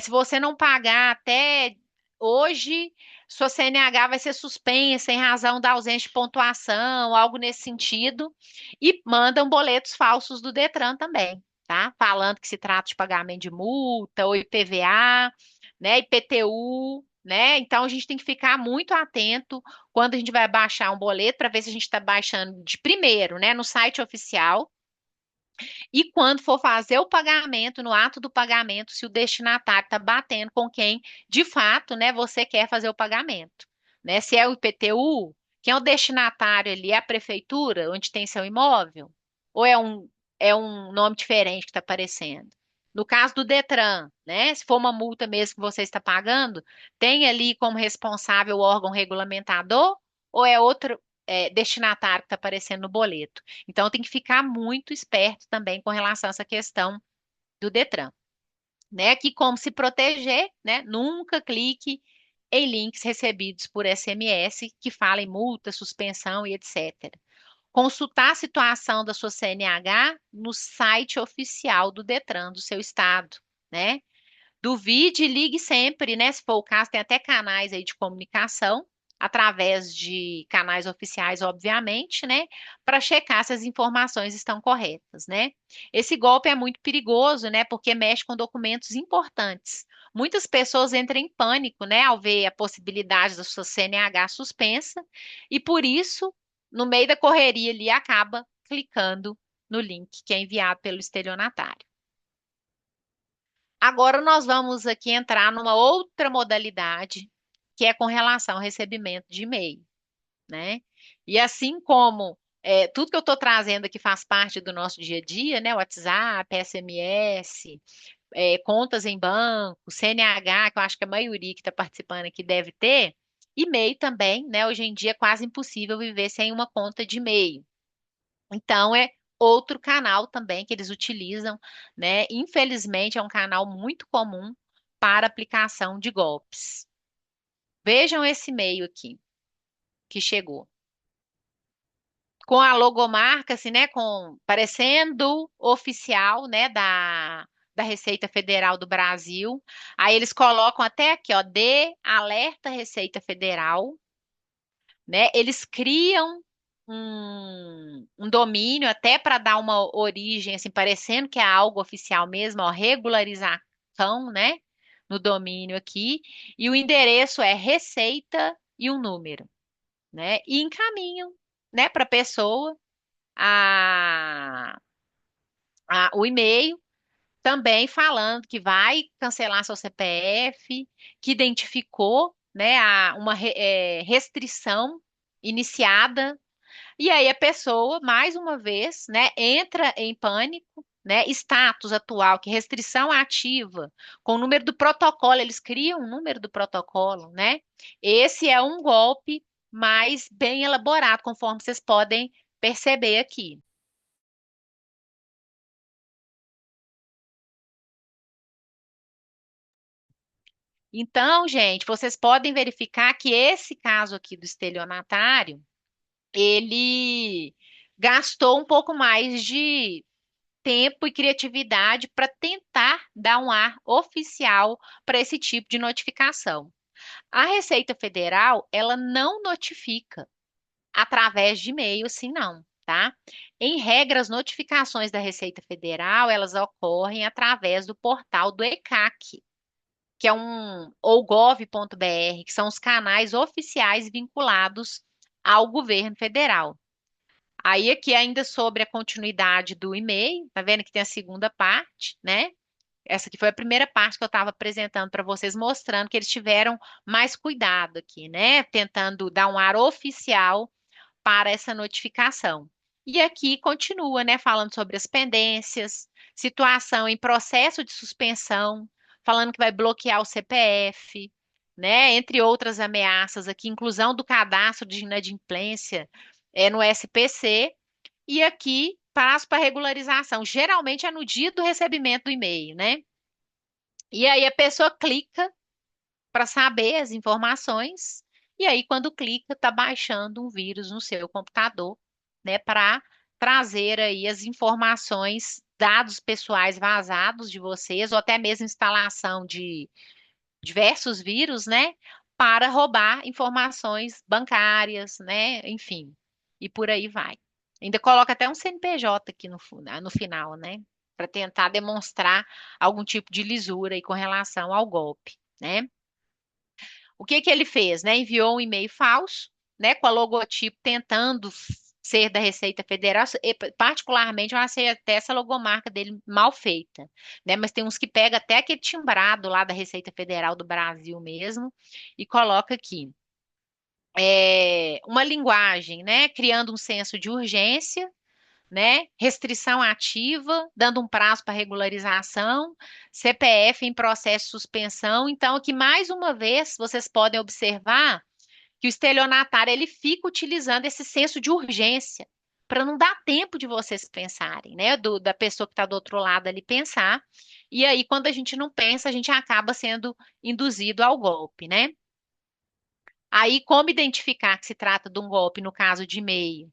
Se você não pagar até hoje, sua CNH vai ser suspensa em razão da ausência de pontuação, algo nesse sentido. E mandam boletos falsos do Detran também, tá? Falando que se trata de pagamento de multa, ou IPVA, né? IPTU. Né? Então a gente tem que ficar muito atento quando a gente vai baixar um boleto para ver se a gente está baixando de primeiro, né, no site oficial, e quando for fazer o pagamento, no ato do pagamento, se o destinatário está batendo com quem, de fato, né, você quer fazer o pagamento, né? Se é o IPTU, quem é o destinatário ali? É a prefeitura, onde tem seu imóvel? Ou é um nome diferente que está aparecendo? No caso do Detran, né? Se for uma multa mesmo que você está pagando, tem ali como responsável o órgão regulamentador ou é outro destinatário que está aparecendo no boleto? Então, tem que ficar muito esperto também com relação a essa questão do Detran, né? Que como se proteger, né? Nunca clique em links recebidos por SMS que falem multa, suspensão e etc. Consultar a situação da sua CNH no site oficial do Detran do seu estado, né? Duvide e ligue sempre, né? Se for o caso, tem até canais aí de comunicação, através de canais oficiais, obviamente, né? Para checar se as informações estão corretas, né? Esse golpe é muito perigoso, né? Porque mexe com documentos importantes. Muitas pessoas entram em pânico, né? Ao ver a possibilidade da sua CNH suspensa, e por isso, no meio da correria ali, acaba clicando no link que é enviado pelo estelionatário. Agora nós vamos aqui entrar numa outra modalidade, que é com relação ao recebimento de e-mail, né? E assim como tudo que eu estou trazendo aqui faz parte do nosso dia a dia, né? WhatsApp, SMS, contas em banco, CNH, que eu acho que a maioria que está participando aqui deve ter, e-mail também, né? Hoje em dia é quase impossível viver sem uma conta de e-mail. Então, é outro canal também que eles utilizam, né? Infelizmente, é um canal muito comum para aplicação de golpes. Vejam esse e-mail aqui que chegou. Com a logomarca, assim, né? Parecendo oficial, né? Da Receita Federal do Brasil. Aí eles colocam até aqui, ó, de alerta Receita Federal, né? Eles criam um domínio até para dar uma origem, assim, parecendo que é algo oficial mesmo, ó, regularização, né? No domínio aqui, e o endereço é receita e um número, né? E encaminham, né, para a pessoa a, o e-mail também falando que vai cancelar seu CPF, que identificou, né, restrição iniciada. E aí a pessoa, mais uma vez, né, entra em pânico, né? Status atual, que restrição ativa, com o número do protocolo, eles criam um número do protocolo, né? Esse é um golpe mais bem elaborado, conforme vocês podem perceber aqui. Então, gente, vocês podem verificar que esse caso aqui do estelionatário, ele gastou um pouco mais de tempo e criatividade para tentar dar um ar oficial para esse tipo de notificação. A Receita Federal, ela não notifica através de e-mail, assim não, tá? Em regra, as notificações da Receita Federal, elas ocorrem através do portal do ECAC, que é ou gov.br, que são os canais oficiais vinculados ao governo federal. Aí aqui ainda sobre a continuidade do e-mail, tá vendo que tem a segunda parte, né? Essa aqui foi a primeira parte que eu estava apresentando para vocês, mostrando que eles tiveram mais cuidado aqui, né? Tentando dar um ar oficial para essa notificação. E aqui continua, né? Falando sobre as pendências, situação em processo de suspensão, falando que vai bloquear o CPF, né? Entre outras ameaças aqui, inclusão do cadastro de inadimplência no SPC e aqui prazo para regularização. Geralmente é no dia do recebimento do e-mail, né? E aí a pessoa clica para saber as informações, e aí quando clica, está baixando um vírus no seu computador, né, para trazer aí as informações, dados pessoais vazados de vocês, ou até mesmo instalação de diversos vírus, né, para roubar informações bancárias, né, enfim, e por aí vai. Ainda coloca até um CNPJ aqui no final, né, para tentar demonstrar algum tipo de lisura aí com relação ao golpe, né? O que que ele fez, né? Enviou um e-mail falso, né, com a logotipo tentando ser da Receita Federal, e, particularmente eu achei até essa logomarca dele mal feita, né? Mas tem uns que pega até aquele timbrado lá da Receita Federal do Brasil mesmo e coloca aqui uma linguagem, né, criando um senso de urgência, né? Restrição ativa, dando um prazo para regularização, CPF em processo de suspensão. Então, aqui mais uma vez vocês podem observar que o estelionatário ele fica utilizando esse senso de urgência para não dar tempo de vocês pensarem, né? Da pessoa que está do outro lado ali pensar. E aí, quando a gente não pensa, a gente acaba sendo induzido ao golpe, né? Aí, como identificar que se trata de um golpe no caso de e-mail?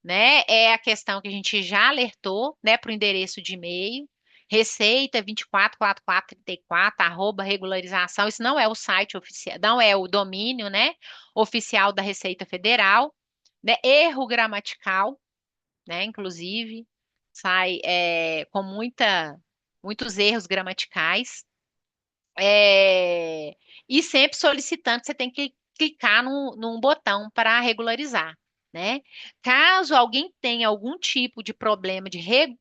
Né? É a questão que a gente já alertou, né, para o endereço de e-mail, receita 244434, @regularização. Isso não é o site oficial, não é o domínio, né, oficial da Receita Federal, né? Erro gramatical, né, inclusive, sai com muitos erros gramaticais. E sempre solicitando, você tem que clicar num botão para regularizar, né? Caso alguém tenha algum tipo de problema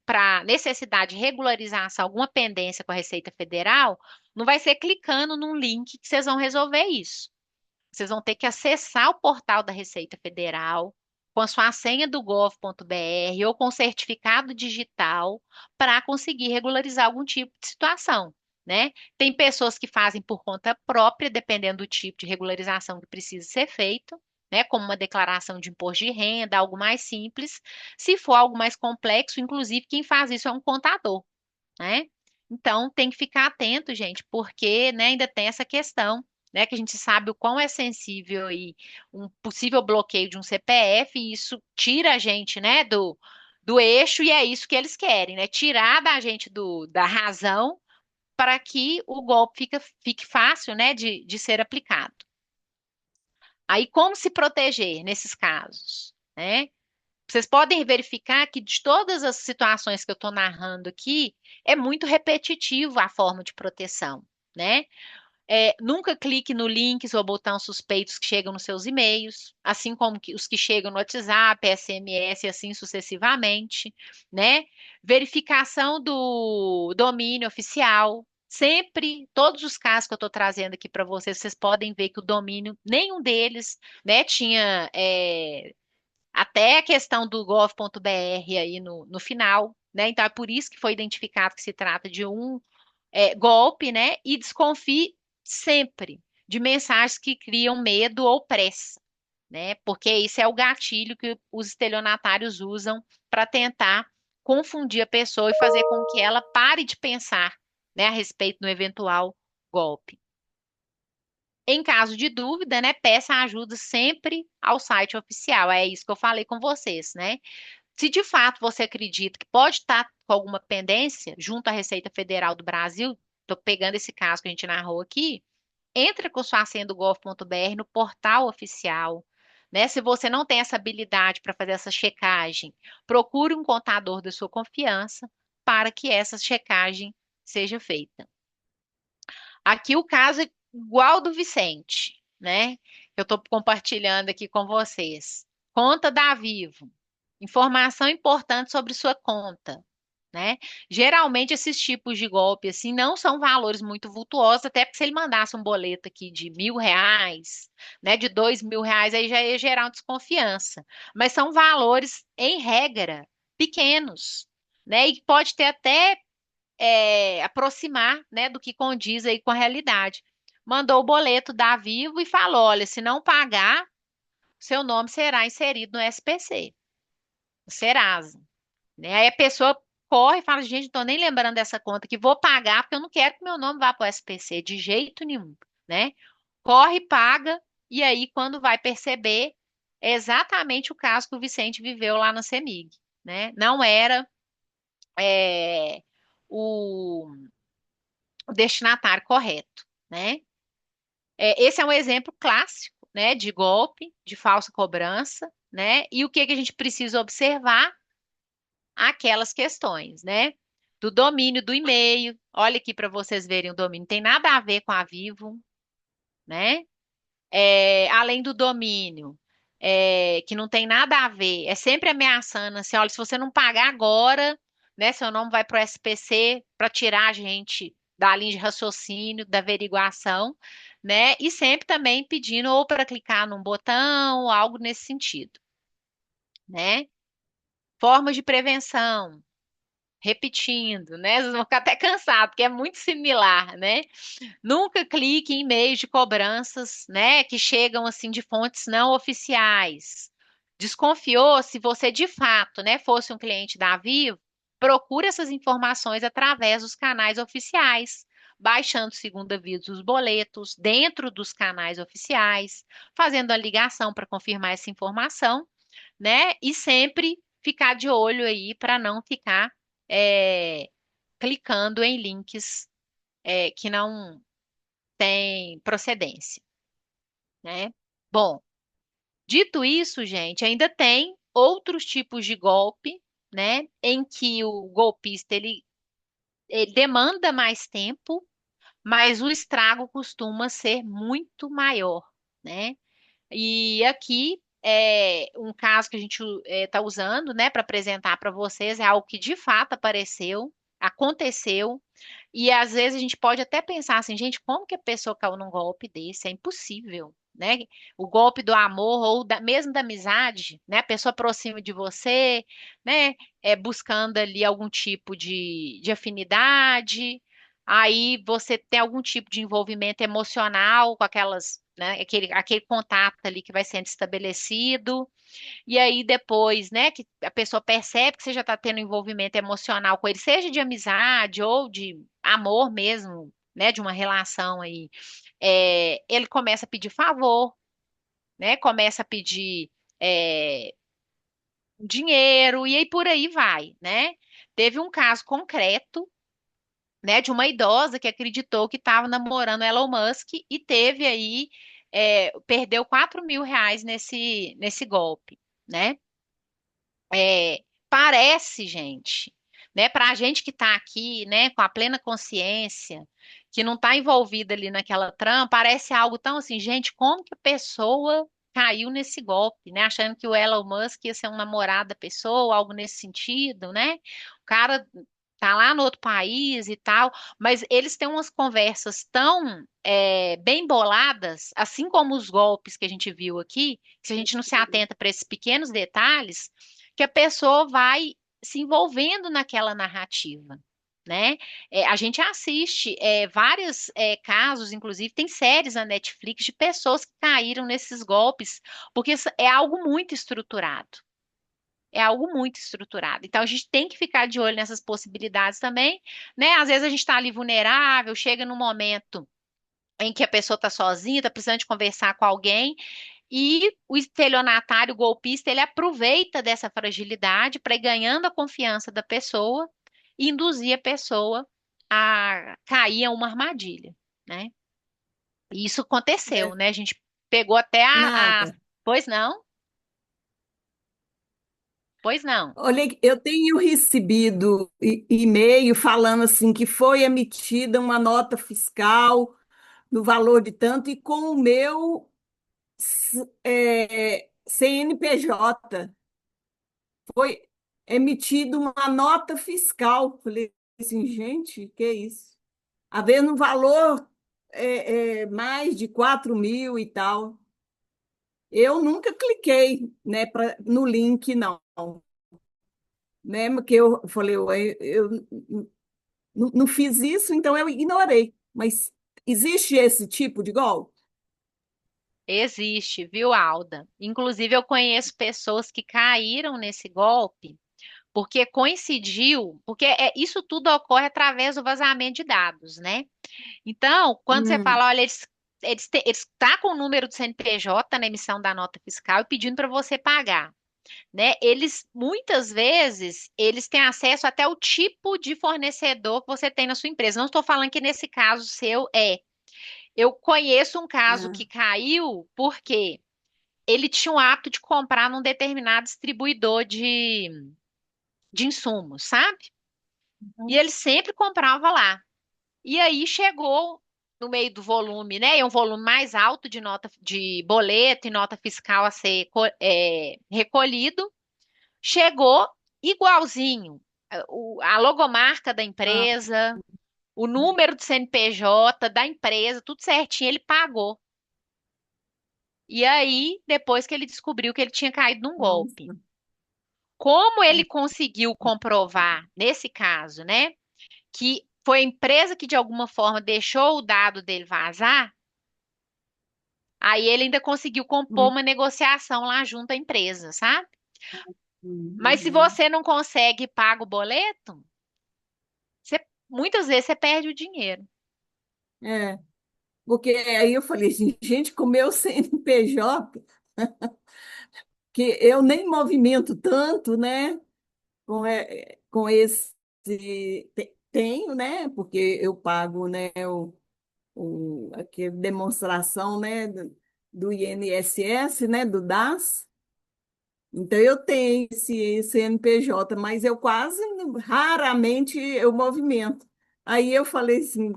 para necessidade de regularização, alguma pendência com a Receita Federal, não vai ser clicando num link que vocês vão resolver isso. Vocês vão ter que acessar o portal da Receita Federal com a sua senha do gov.br ou com certificado digital para conseguir regularizar algum tipo de situação, né? Tem pessoas que fazem por conta própria, dependendo do tipo de regularização que precisa ser feito, né? Como uma declaração de imposto de renda, algo mais simples. Se for algo mais complexo, inclusive quem faz isso é um contador, né? Então, tem que ficar atento, gente, porque, né, ainda tem essa questão, né, que a gente sabe o quão é sensível e um possível bloqueio de um CPF, e isso tira a gente, né, do eixo, e é isso que eles querem, né, tirar da gente da razão para que o golpe fique fácil, né, de ser aplicado. Aí, como se proteger nesses casos, né? Vocês podem verificar que de todas as situações que eu estou narrando aqui, é muito repetitivo a forma de proteção, né? Nunca clique no links ou botão suspeitos que chegam nos seus e-mails, assim como os que chegam no WhatsApp, SMS e assim sucessivamente, né? Verificação do domínio oficial. Sempre, todos os casos que eu estou trazendo aqui para vocês, vocês podem ver que o domínio, nenhum deles, né, tinha até a questão do gov.br aí no final, né? Então é por isso que foi identificado que se trata de um golpe, né? E desconfie sempre de mensagens que criam medo ou pressa, né? Porque isso é o gatilho que os estelionatários usam para tentar confundir a pessoa e fazer com que ela pare de pensar, né, a respeito do eventual golpe. Em caso de dúvida, né, peça ajuda sempre ao site oficial. É isso que eu falei com vocês, né? Se de fato você acredita que pode estar com alguma pendência junto à Receita Federal do Brasil, estou pegando esse caso que a gente narrou aqui, entra com sua senha do gov.br no portal oficial, né? Se você não tem essa habilidade para fazer essa checagem, procure um contador da sua confiança para que essa checagem seja feita. Aqui o caso é igual do Vicente, né? Eu estou compartilhando aqui com vocês. Conta da Vivo. Informação importante sobre sua conta, né? Geralmente esses tipos de golpe assim não são valores muito vultuosos, até porque se ele mandasse um boleto aqui de R$ 1.000, né, de R$ 2.000, aí já ia gerar uma desconfiança. Mas são valores, em regra, pequenos, né? E pode ter até aproximar, né, do que condiz aí com a realidade. Mandou o boleto da Vivo e falou: olha, se não pagar, seu nome será inserido no SPC, no Serasa, né? Aí a pessoa corre e fala: gente, não estou nem lembrando dessa conta que vou pagar porque eu não quero que meu nome vá para o SPC de jeito nenhum, né? Corre, paga e aí quando vai perceber é exatamente o caso que o Vicente viveu lá na CEMIG, né? Não era é, o, o destinatário correto, né? Esse é um exemplo clássico, né, de golpe, de falsa cobrança, né? E o que que a gente precisa observar? Aquelas questões, né? Do domínio do e-mail. Olha aqui para vocês verem o domínio. Tem nada a ver com a Vivo, né? Além do domínio, que não tem nada a ver, é sempre ameaçando assim, olha, se você não pagar agora, né, seu nome vai para o SPC para tirar a gente da linha de raciocínio, da averiguação, né? E sempre também pedindo ou para clicar num botão, ou algo nesse sentido, né? Formas de prevenção, repetindo, né? Vocês vão ficar até cansados, porque é muito similar, né? Nunca clique em e-mails de cobranças, né, que chegam assim de fontes não oficiais. Desconfiou se você de fato, né, fosse um cliente da Vivo, procure essas informações através dos canais oficiais, baixando segundo aviso os boletos dentro dos canais oficiais, fazendo a ligação para confirmar essa informação, né, e sempre ficar de olho aí para não ficar é, clicando em links que não tem procedência, né? Bom, dito isso, gente, ainda tem outros tipos de golpe, né? Em que o golpista ele demanda mais tempo, mas o estrago costuma ser muito maior, né? E aqui é um caso que a gente está usando, né, para apresentar para vocês, é algo que de fato apareceu, aconteceu, e às vezes a gente pode até pensar assim, gente, como que a pessoa caiu num golpe desse? É impossível, né? O golpe do amor ou mesmo da amizade, né? A pessoa aproxima de você, né? Buscando ali algum tipo de afinidade, aí você tem algum tipo de envolvimento emocional com aquelas, né? Aquele contato ali que vai sendo estabelecido. E aí depois, né, que a pessoa percebe que você já está tendo envolvimento emocional com ele, seja de amizade ou de amor mesmo, né, de uma relação aí, ele começa a pedir favor, né, começa a pedir é, dinheiro e aí por aí vai, né? Teve um caso concreto, né, de uma idosa que acreditou que estava namorando Elon Musk e teve aí, perdeu R$ 4.000 nesse golpe, né? Parece, gente, né, para a gente que está aqui, né, com a plena consciência, que não está envolvida ali naquela trama, parece algo tão assim, gente, como que a pessoa caiu nesse golpe, né, achando que o Elon Musk ia ser um namorado da pessoa, algo nesse sentido, né? O cara tá lá no outro país e tal, mas eles têm umas conversas tão bem boladas, assim como os golpes que a gente viu aqui, que se a gente não se atenta para esses pequenos detalhes que a pessoa vai se envolvendo naquela narrativa, né? A gente assiste vários casos, inclusive tem séries na Netflix de pessoas que caíram nesses golpes, porque isso é algo muito estruturado. É algo muito estruturado. Então, a gente tem que ficar de olho nessas possibilidades também, né? Às vezes a gente está ali vulnerável, chega num momento em que a pessoa está sozinha, está precisando de conversar com alguém, e o estelionatário, o golpista, ele aproveita dessa fragilidade para ir ganhando a confiança da pessoa e induzir a pessoa a cair em uma armadilha, né? E isso aconteceu,
É,
né? A gente pegou até
nada.
Pois não? Pois não.
Olha, eu tenho recebido e-mail falando assim que foi emitida uma nota fiscal no valor de tanto e com o meu CNPJ foi emitida uma nota fiscal. Falei assim, gente, que é isso? Havendo um valor mais de 4.000 e tal. Eu nunca cliquei, né, no link, não. Né? Porque eu falei, ué, eu Não, não fiz isso, então eu ignorei. Mas existe esse tipo de golpe?
Existe, viu, Alda? Inclusive, eu conheço pessoas que caíram nesse golpe porque coincidiu, porque isso tudo ocorre através do vazamento de dados, né? Então, quando você
Hum,
fala, olha, eles tá com o número do CNPJ na emissão da nota fiscal e pedindo para você pagar, né? Eles muitas vezes eles têm acesso até o tipo de fornecedor que você tem na sua empresa. Não estou falando que nesse caso seu é. Eu conheço um caso
ah,
que caiu porque ele tinha o hábito de comprar num determinado distribuidor de insumos, sabe? E ele sempre comprava lá. E aí chegou no meio do volume, né? É um volume mais alto de nota de boleto e nota fiscal a ser recolhido. Chegou igualzinho. A logomarca da
ah,
empresa, o número do CNPJ da empresa, tudo certinho, ele pagou. E aí, depois que ele descobriu que ele tinha caído num golpe.
nossa.
Como ele conseguiu comprovar, nesse caso, né, que foi a empresa que de alguma forma deixou o dado dele vazar, aí ele ainda conseguiu compor
Hum,
uma negociação lá junto à empresa, sabe? Mas se
uhum.
você não consegue pagar o boleto, muitas vezes você perde o dinheiro.
É, porque aí eu falei assim, gente, com o meu CNPJ, que eu nem movimento tanto, né? Com esse tenho, né? Porque eu pago, né? Aquele demonstração, né? Do INSS, né? Do DAS. Então eu tenho esse CNPJ, mas eu quase, raramente eu movimento. Aí eu falei assim,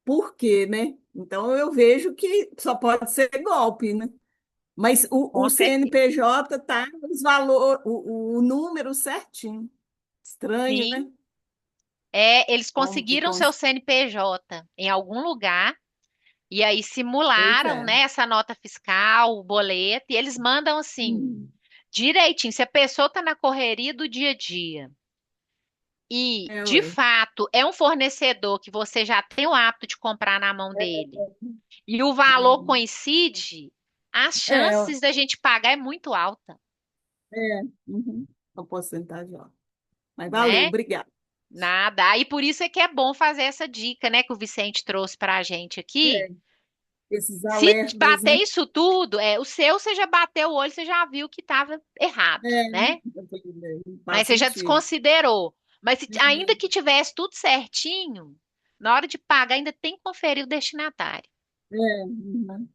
por quê, né? Então eu vejo que só pode ser golpe, né? Mas o
Com certeza.
CNPJ tá os valor, o número certinho. Estranho, né?
Sim. É, eles
Como que
conseguiram seu CNPJ em algum lugar e aí
pois
simularam,
é.
né, essa nota fiscal, o boleto, e eles mandam assim,
Hum,
direitinho. Se a pessoa está na correria do dia a dia e, de
ué.
fato, é um fornecedor que você já tem o hábito de comprar na mão dele e o valor
Uhum.
coincide, as
É,
chances da gente pagar é muito alta,
uhum. A porcentagem, ó. Mas valeu,
né?
obrigada.
Nada. Aí por isso é que é bom fazer essa dica, né, que o Vicente trouxe para a gente aqui.
É, esses
Se
alertas,
bater
né?
isso tudo, o seu você já bateu o olho, você já viu que estava errado,
É,
né? Mas
faz
você já
sentido.
desconsiderou. Mas ainda
Uhum.
que tivesse tudo certinho, na hora de pagar ainda tem que conferir o destinatário.
Uhum.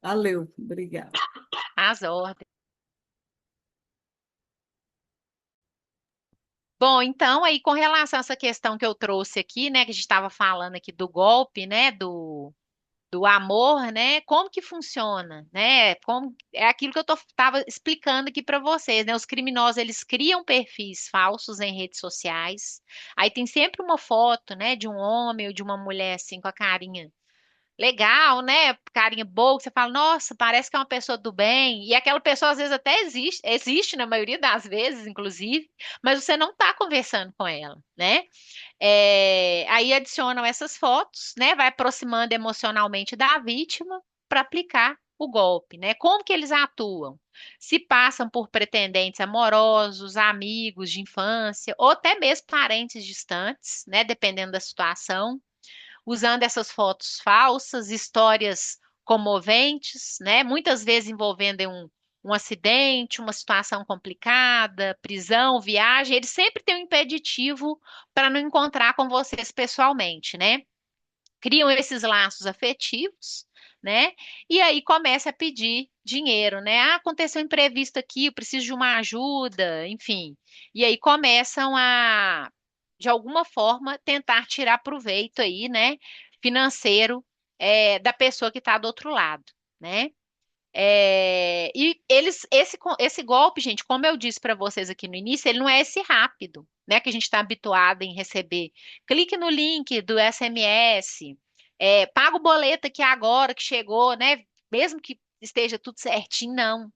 Valeu, obrigada.
As ordens. Bom, então aí com relação a essa questão que eu trouxe aqui, né, que a gente estava falando aqui do golpe, né, do amor, né? Como que funciona, né? Como é aquilo que eu estava explicando aqui para vocês, né? Os criminosos eles criam perfis falsos em redes sociais. Aí tem sempre uma foto, né, de um homem ou de uma mulher assim com a carinha legal, né? Carinha boa, que você fala, nossa, parece que é uma pessoa do bem. E aquela pessoa às vezes até existe na maioria das vezes, inclusive, mas você não está conversando com ela, né? Aí adicionam essas fotos, né? Vai aproximando emocionalmente da vítima para aplicar o golpe, né? Como que eles atuam? Se passam por pretendentes amorosos, amigos de infância, ou até mesmo parentes distantes, né? Dependendo da situação, usando essas fotos falsas, histórias comoventes, né? Muitas vezes envolvendo um acidente, uma situação complicada, prisão, viagem, eles sempre têm um impeditivo para não encontrar com vocês pessoalmente, né? Criam esses laços afetivos, né? E aí começa a pedir dinheiro, né? Ah, aconteceu um imprevisto aqui, eu preciso de uma ajuda, enfim. E aí começam a, de alguma forma, tentar tirar proveito aí, né? Financeiro, da pessoa que está do outro lado, né? E esse golpe, gente, como eu disse para vocês aqui no início, ele não é esse rápido, né? Que a gente está habituado em receber. Clique no link do SMS, paga o boleto aqui agora que chegou, né? Mesmo que esteja tudo certinho, não.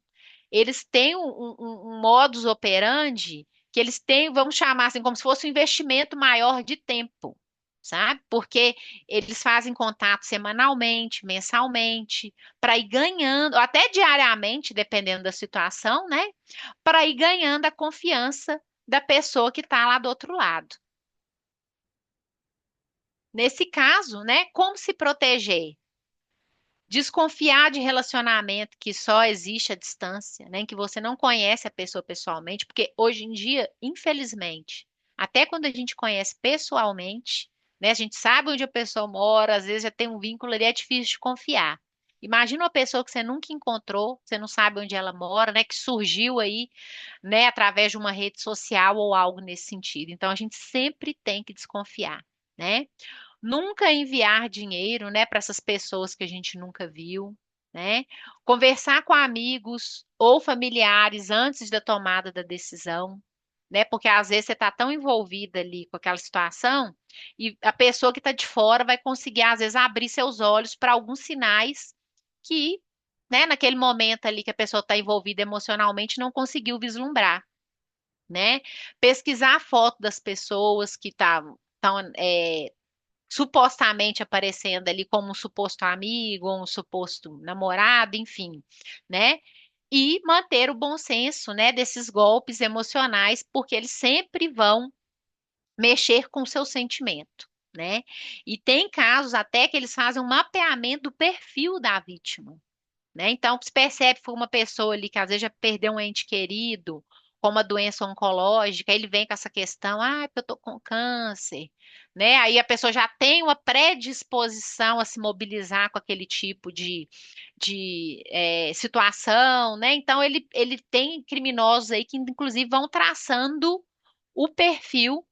Eles têm um modus operandi que eles têm, vamos chamar assim, como se fosse um investimento maior de tempo, sabe? Porque eles fazem contato semanalmente, mensalmente, para ir ganhando, ou até diariamente, dependendo da situação, né? Para ir ganhando a confiança da pessoa que está lá do outro lado. Nesse caso, né? Como se proteger? Desconfiar de relacionamento que só existe à distância, né? Em que você não conhece a pessoa pessoalmente, porque hoje em dia, infelizmente, até quando a gente conhece pessoalmente, né? A gente sabe onde a pessoa mora, às vezes já tem um vínculo ali, é difícil de confiar. Imagina uma pessoa que você nunca encontrou, você não sabe onde ela mora, né? Que surgiu aí, né? Através de uma rede social ou algo nesse sentido. Então, a gente sempre tem que desconfiar, né? Nunca enviar dinheiro, né, para essas pessoas que a gente nunca viu, né? Conversar com amigos ou familiares antes da tomada da decisão, né? Porque às vezes você está tão envolvida ali com aquela situação e a pessoa que está de fora vai conseguir, às vezes, abrir seus olhos para alguns sinais que, né, naquele momento ali que a pessoa está envolvida emocionalmente não conseguiu vislumbrar, né? Pesquisar a foto das pessoas que estavam supostamente aparecendo ali como um suposto amigo ou um suposto namorado, enfim, né? E manter o bom senso, né, desses golpes emocionais, porque eles sempre vão mexer com o seu sentimento, né? E tem casos até que eles fazem um mapeamento do perfil da vítima, né? Então, se percebe que foi uma pessoa ali que às vezes já perdeu um ente querido, com uma doença oncológica, aí ele vem com essa questão, porque eu tô com câncer, né? Aí a pessoa já tem uma predisposição a se mobilizar com aquele tipo de situação, né? Então, ele tem criminosos aí que, inclusive, vão traçando o perfil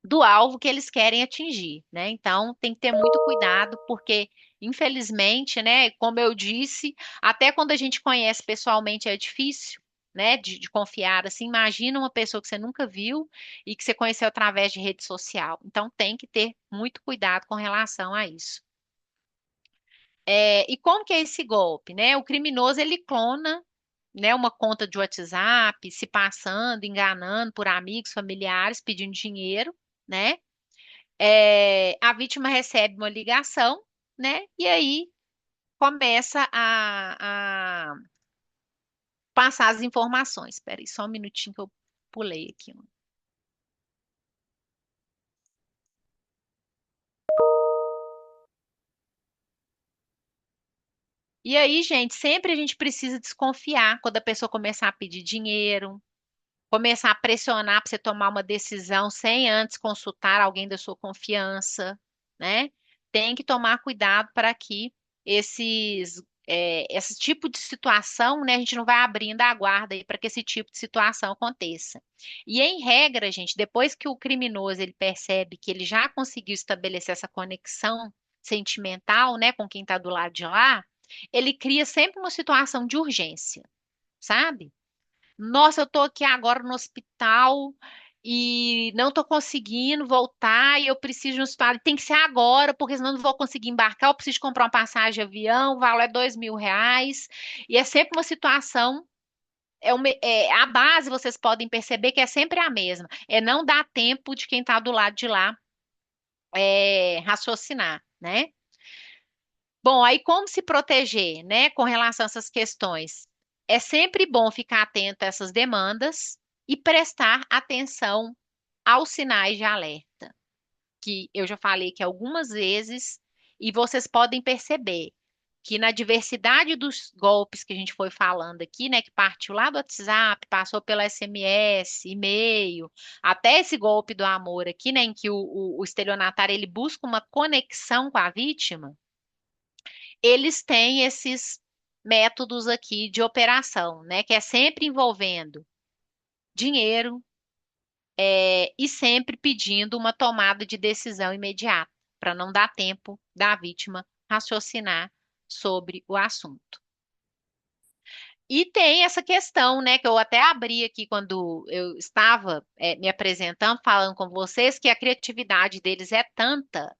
do alvo que eles querem atingir, né? Então, tem que ter muito cuidado, porque, infelizmente, né, como eu disse, até quando a gente conhece pessoalmente é difícil, né, de confiar, assim, imagina uma pessoa que você nunca viu e que você conheceu através de rede social. Então, tem que ter muito cuidado com relação a isso. E como que é esse golpe, né? O criminoso, ele clona, né, uma conta de WhatsApp, se passando, enganando por amigos, familiares, pedindo dinheiro, né? A vítima recebe uma ligação, né? E aí começa a passar as informações. Espera aí, só um minutinho que eu pulei aqui. E aí, gente, sempre a gente precisa desconfiar quando a pessoa começar a pedir dinheiro, começar a pressionar para você tomar uma decisão sem antes consultar alguém da sua confiança, né? Tem que tomar cuidado para que esse tipo de situação, né, a gente não vai abrindo a guarda aí para que esse tipo de situação aconteça. E em regra, gente, depois que o criminoso ele percebe que ele já conseguiu estabelecer essa conexão sentimental, né, com quem está do lado de lá, ele cria sempre uma situação de urgência, sabe? Nossa, eu tô aqui agora no hospital e não tô conseguindo voltar e eu preciso de um hospital. Tem que ser agora, porque senão eu não vou conseguir embarcar. Eu preciso comprar uma passagem de avião, o valor é R$ 2.000. E é sempre uma situação, a base vocês podem perceber que é sempre a mesma. É não dar tempo de quem está do lado de lá raciocinar, né? Bom, aí como se proteger, né, com relação a essas questões? É sempre bom ficar atento a essas demandas e prestar atenção aos sinais de alerta, que eu já falei que algumas vezes, e vocês podem perceber que na diversidade dos golpes que a gente foi falando aqui, né, que partiu lá do WhatsApp, passou pelo SMS, e-mail, até esse golpe do amor aqui, né, em que o estelionatário ele busca uma conexão com a vítima, eles têm esses métodos aqui de operação, né? Que é sempre envolvendo dinheiro, e sempre pedindo uma tomada de decisão imediata, para não dar tempo da vítima raciocinar sobre o assunto. E tem essa questão, né, que eu até abri aqui quando eu estava, me apresentando, falando com vocês, que a criatividade deles é tanta,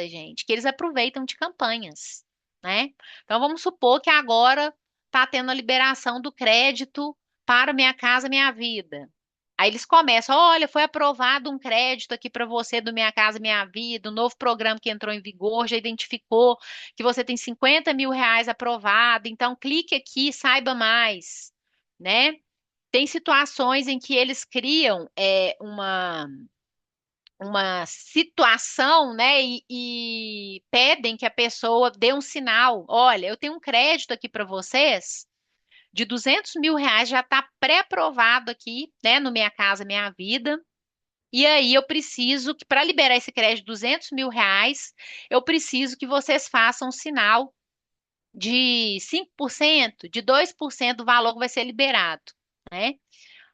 gente, que eles aproveitam de campanhas, né? Então vamos supor que agora está tendo a liberação do crédito para Minha Casa Minha Vida. Aí eles começam, olha, foi aprovado um crédito aqui para você do Minha Casa Minha Vida, um novo programa que entrou em vigor, já identificou que você tem 50 mil reais aprovado, então clique aqui, saiba mais, né? Tem situações em que eles criam uma situação, né, e pedem que a pessoa dê um sinal. Olha, eu tenho um crédito aqui para vocês de 200 mil reais, já está pré-aprovado aqui, né, no Minha Casa Minha Vida. E aí eu preciso que, para liberar esse crédito de 200 mil reais, eu preciso que vocês façam um sinal de 5%, de 2% do valor que vai ser liberado, né?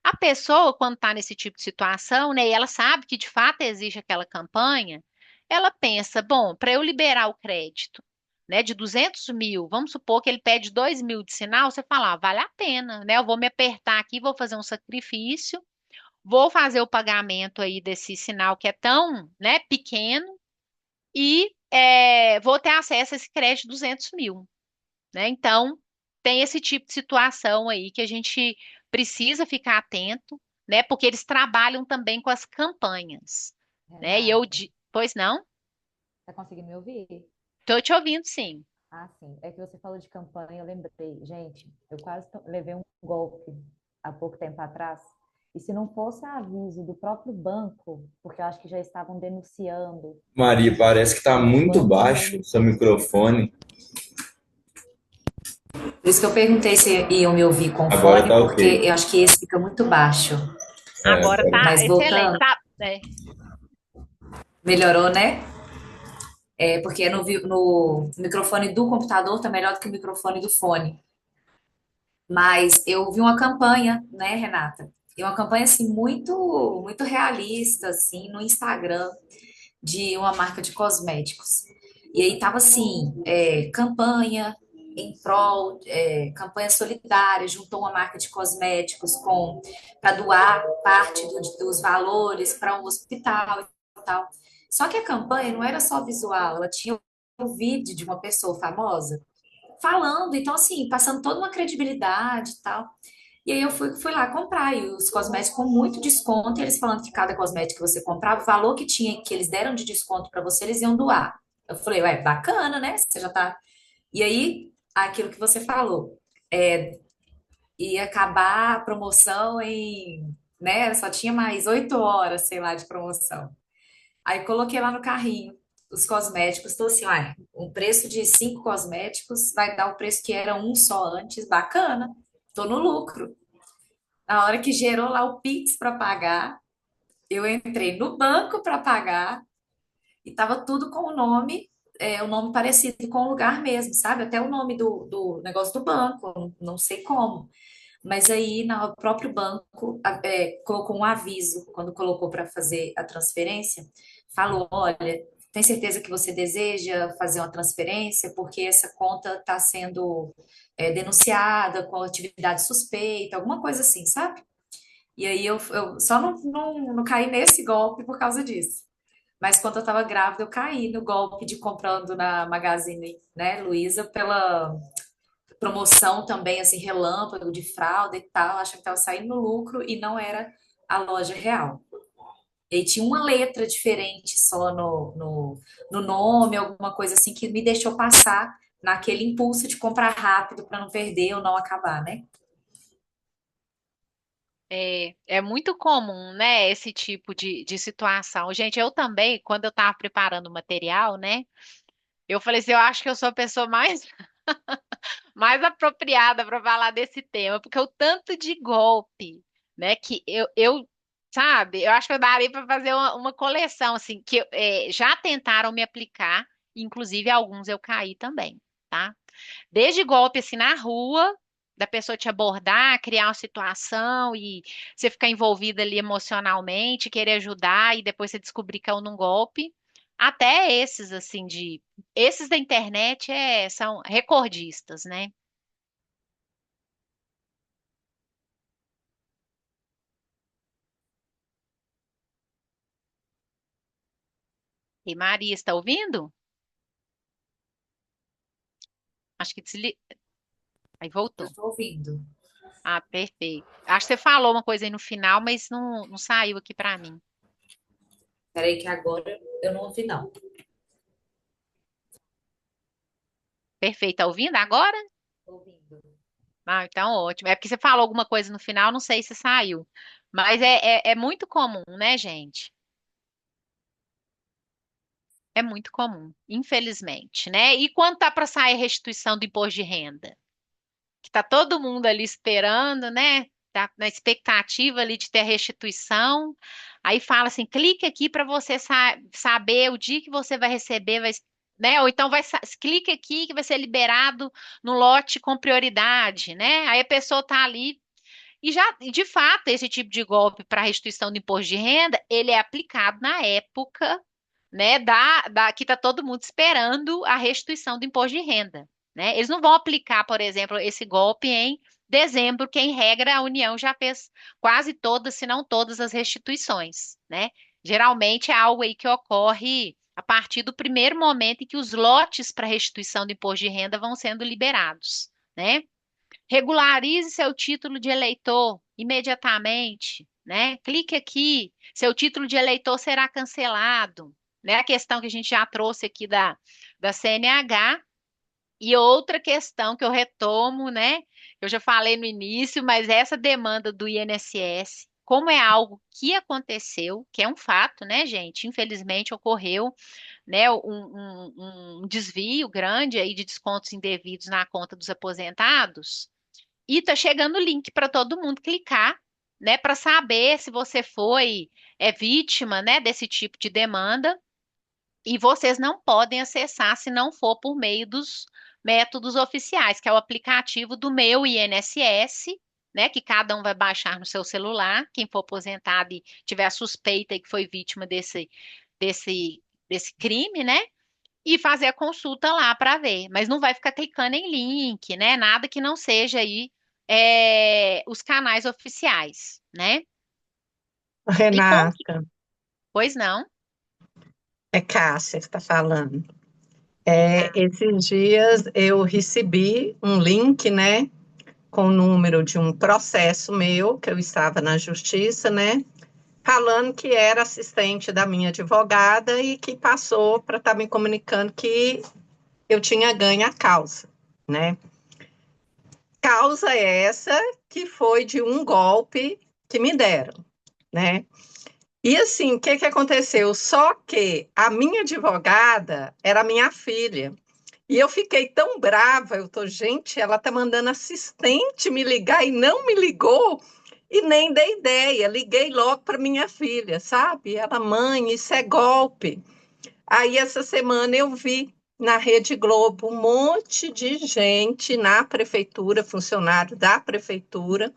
A pessoa, quando está nesse tipo de situação, né, e ela sabe que de fato existe aquela campanha, ela pensa, bom, para eu liberar o crédito, né, de 200 mil, vamos supor que ele pede 2 mil de sinal, você fala, ah, vale a pena, né, eu vou me apertar aqui, vou fazer um sacrifício, vou fazer o pagamento aí desse sinal que é tão, né, pequeno e vou ter acesso a esse crédito de 200 mil, né? Então, tem esse tipo de situação aí que a gente precisa ficar atento, né? Porque eles trabalham também com as campanhas, né?
Renata,
Pois não?
tá conseguindo me ouvir?
Tô te ouvindo, sim.
Ah, sim. É que você falou de campanha, eu lembrei. Gente, eu quase levei um golpe há pouco tempo atrás. E se não fosse aviso do próprio banco, porque eu acho que já estavam denunciando
Maria, parece que está
o
muito
banco
baixo o seu microfone.
Por isso que eu perguntei se iam me ouvir com
Agora
fone,
tá
porque
ok.
eu acho que esse fica muito baixo.
É,
Agora
agora.
tá
Mas
excelente,
voltando,
tá? É.
melhorou, né? É porque no microfone do computador tá melhor do que o microfone do fone. Mas eu vi uma campanha, né, Renata? E uma campanha assim muito realista assim no Instagram de uma marca de cosméticos. E aí tava assim, campanha em prol, campanha solidária, juntou uma marca de cosméticos com para doar parte dos valores para um hospital e tal. Só que a campanha não era só visual, ela tinha um vídeo de uma pessoa famosa falando, então assim, passando toda uma credibilidade e tal. E aí eu fui lá comprar, e os cosméticos com muito desconto, e eles falando que cada cosmético que você comprava, o valor que tinha, que eles deram de desconto para você, eles iam doar. Eu falei, ué, bacana, né? Você já tá. E aí, aquilo que você falou, ia acabar a promoção em, né? Só tinha mais 8 horas, sei lá, de promoção. Aí coloquei lá no carrinho os cosméticos, tô assim, ué, um preço de 5 cosméticos vai dar o preço que era um só antes, bacana, tô no lucro. Na hora que gerou lá o Pix para pagar, eu entrei no banco para pagar e tava tudo com o nome parecido com o lugar mesmo, sabe? Até o nome do negócio do banco, não sei como. Mas aí no próprio banco colocou um aviso quando colocou para fazer a transferência, falou, olha, tem certeza que você deseja fazer uma transferência porque essa conta está sendo denunciada com atividade suspeita, alguma coisa assim, sabe? E aí eu só não caí nesse golpe por causa disso. Mas quando eu estava grávida, eu caí no golpe de comprando na Magazine, né, Luiza, pela promoção também, assim, relâmpago de fralda e tal. Achei que estava saindo no lucro e não era a loja real. E tinha uma letra diferente só no nome, alguma coisa assim, que me deixou passar naquele impulso de comprar rápido para não perder ou não acabar, né?
É muito comum, né, esse tipo de situação. Gente, eu também, quando eu estava preparando o material, né, eu falei assim, eu acho que eu sou a pessoa mais apropriada para falar desse tema, porque o tanto de golpe, né, que sabe, eu acho que eu daria para fazer uma coleção, assim, que já tentaram me aplicar, inclusive alguns eu caí também, tá? Desde golpe, assim, na rua, da pessoa te abordar, criar uma situação e você ficar envolvida ali emocionalmente, querer ajudar e depois você descobrir que é um golpe, até esses, assim, esses da internet são recordistas, né? E Maria, está ouvindo? Acho que desli... Aí
Eu
voltou.
estou ouvindo.
Ah, perfeito. Acho que você falou uma coisa aí no final, mas não saiu aqui para mim.
Peraí que agora eu não ouvi, não.
Perfeito. Tá ouvindo agora?
Ouvindo.
Ah, então ótimo. É porque você falou alguma coisa no final, não sei se saiu. Mas é muito comum, né, gente? É muito comum, infelizmente, né? E quando tá para sair a restituição do imposto de renda? Que tá todo mundo ali esperando, né? Tá na expectativa ali de ter a restituição. Aí fala assim, clique aqui para você saber o dia que você vai receber, né? Ou então clique aqui que vai ser liberado no lote com prioridade, né? Aí a pessoa tá ali e já, de fato, esse tipo de golpe para restituição do imposto de renda, ele é aplicado na época, né, que está todo mundo esperando a restituição do imposto de renda, né? Eles não vão aplicar, por exemplo, esse golpe em dezembro, que em regra a União já fez quase todas, se não todas as restituições, né? Geralmente é algo aí que ocorre a partir do primeiro momento em que os lotes para restituição do imposto de renda vão sendo liberados, né? Regularize seu título de eleitor imediatamente, né? Clique aqui, seu título de eleitor será cancelado, né? A questão que a gente já trouxe aqui da CNH. E outra questão que eu retomo, né? Eu já falei no início, mas essa demanda do INSS, como é algo que aconteceu, que é um fato, né, gente? Infelizmente ocorreu, né, um desvio grande aí de descontos indevidos na conta dos aposentados. E tá chegando o link para todo mundo clicar, né, para saber se você foi vítima, né, desse tipo de demanda. E vocês não podem acessar se não for por meio dos métodos oficiais, que é o aplicativo do Meu INSS, né, que cada um vai baixar no seu celular. Quem for aposentado e tiver a suspeita e que foi vítima desse crime, né? E fazer a consulta lá para ver. Mas não vai ficar clicando em link, né? Nada que não seja aí os canais oficiais, né? E como que...
Renata,
Pois não,
é Cássia que está falando.
oi,
Esses dias eu recebi um link, né, com o número de um processo meu, que eu estava na justiça, né, falando que era assistente da minha advogada e que passou para estar me comunicando que eu tinha ganho a causa, né. Causa essa que foi de um golpe que me deram, né. E assim, o que que aconteceu? Só que a minha advogada era minha filha. E eu fiquei tão brava, gente, ela tá mandando assistente me ligar e não me ligou e nem dei ideia. Liguei logo para minha filha, sabe? Ela, mãe, isso é golpe. Aí essa semana eu vi na Rede Globo um monte de gente na prefeitura, funcionário da prefeitura,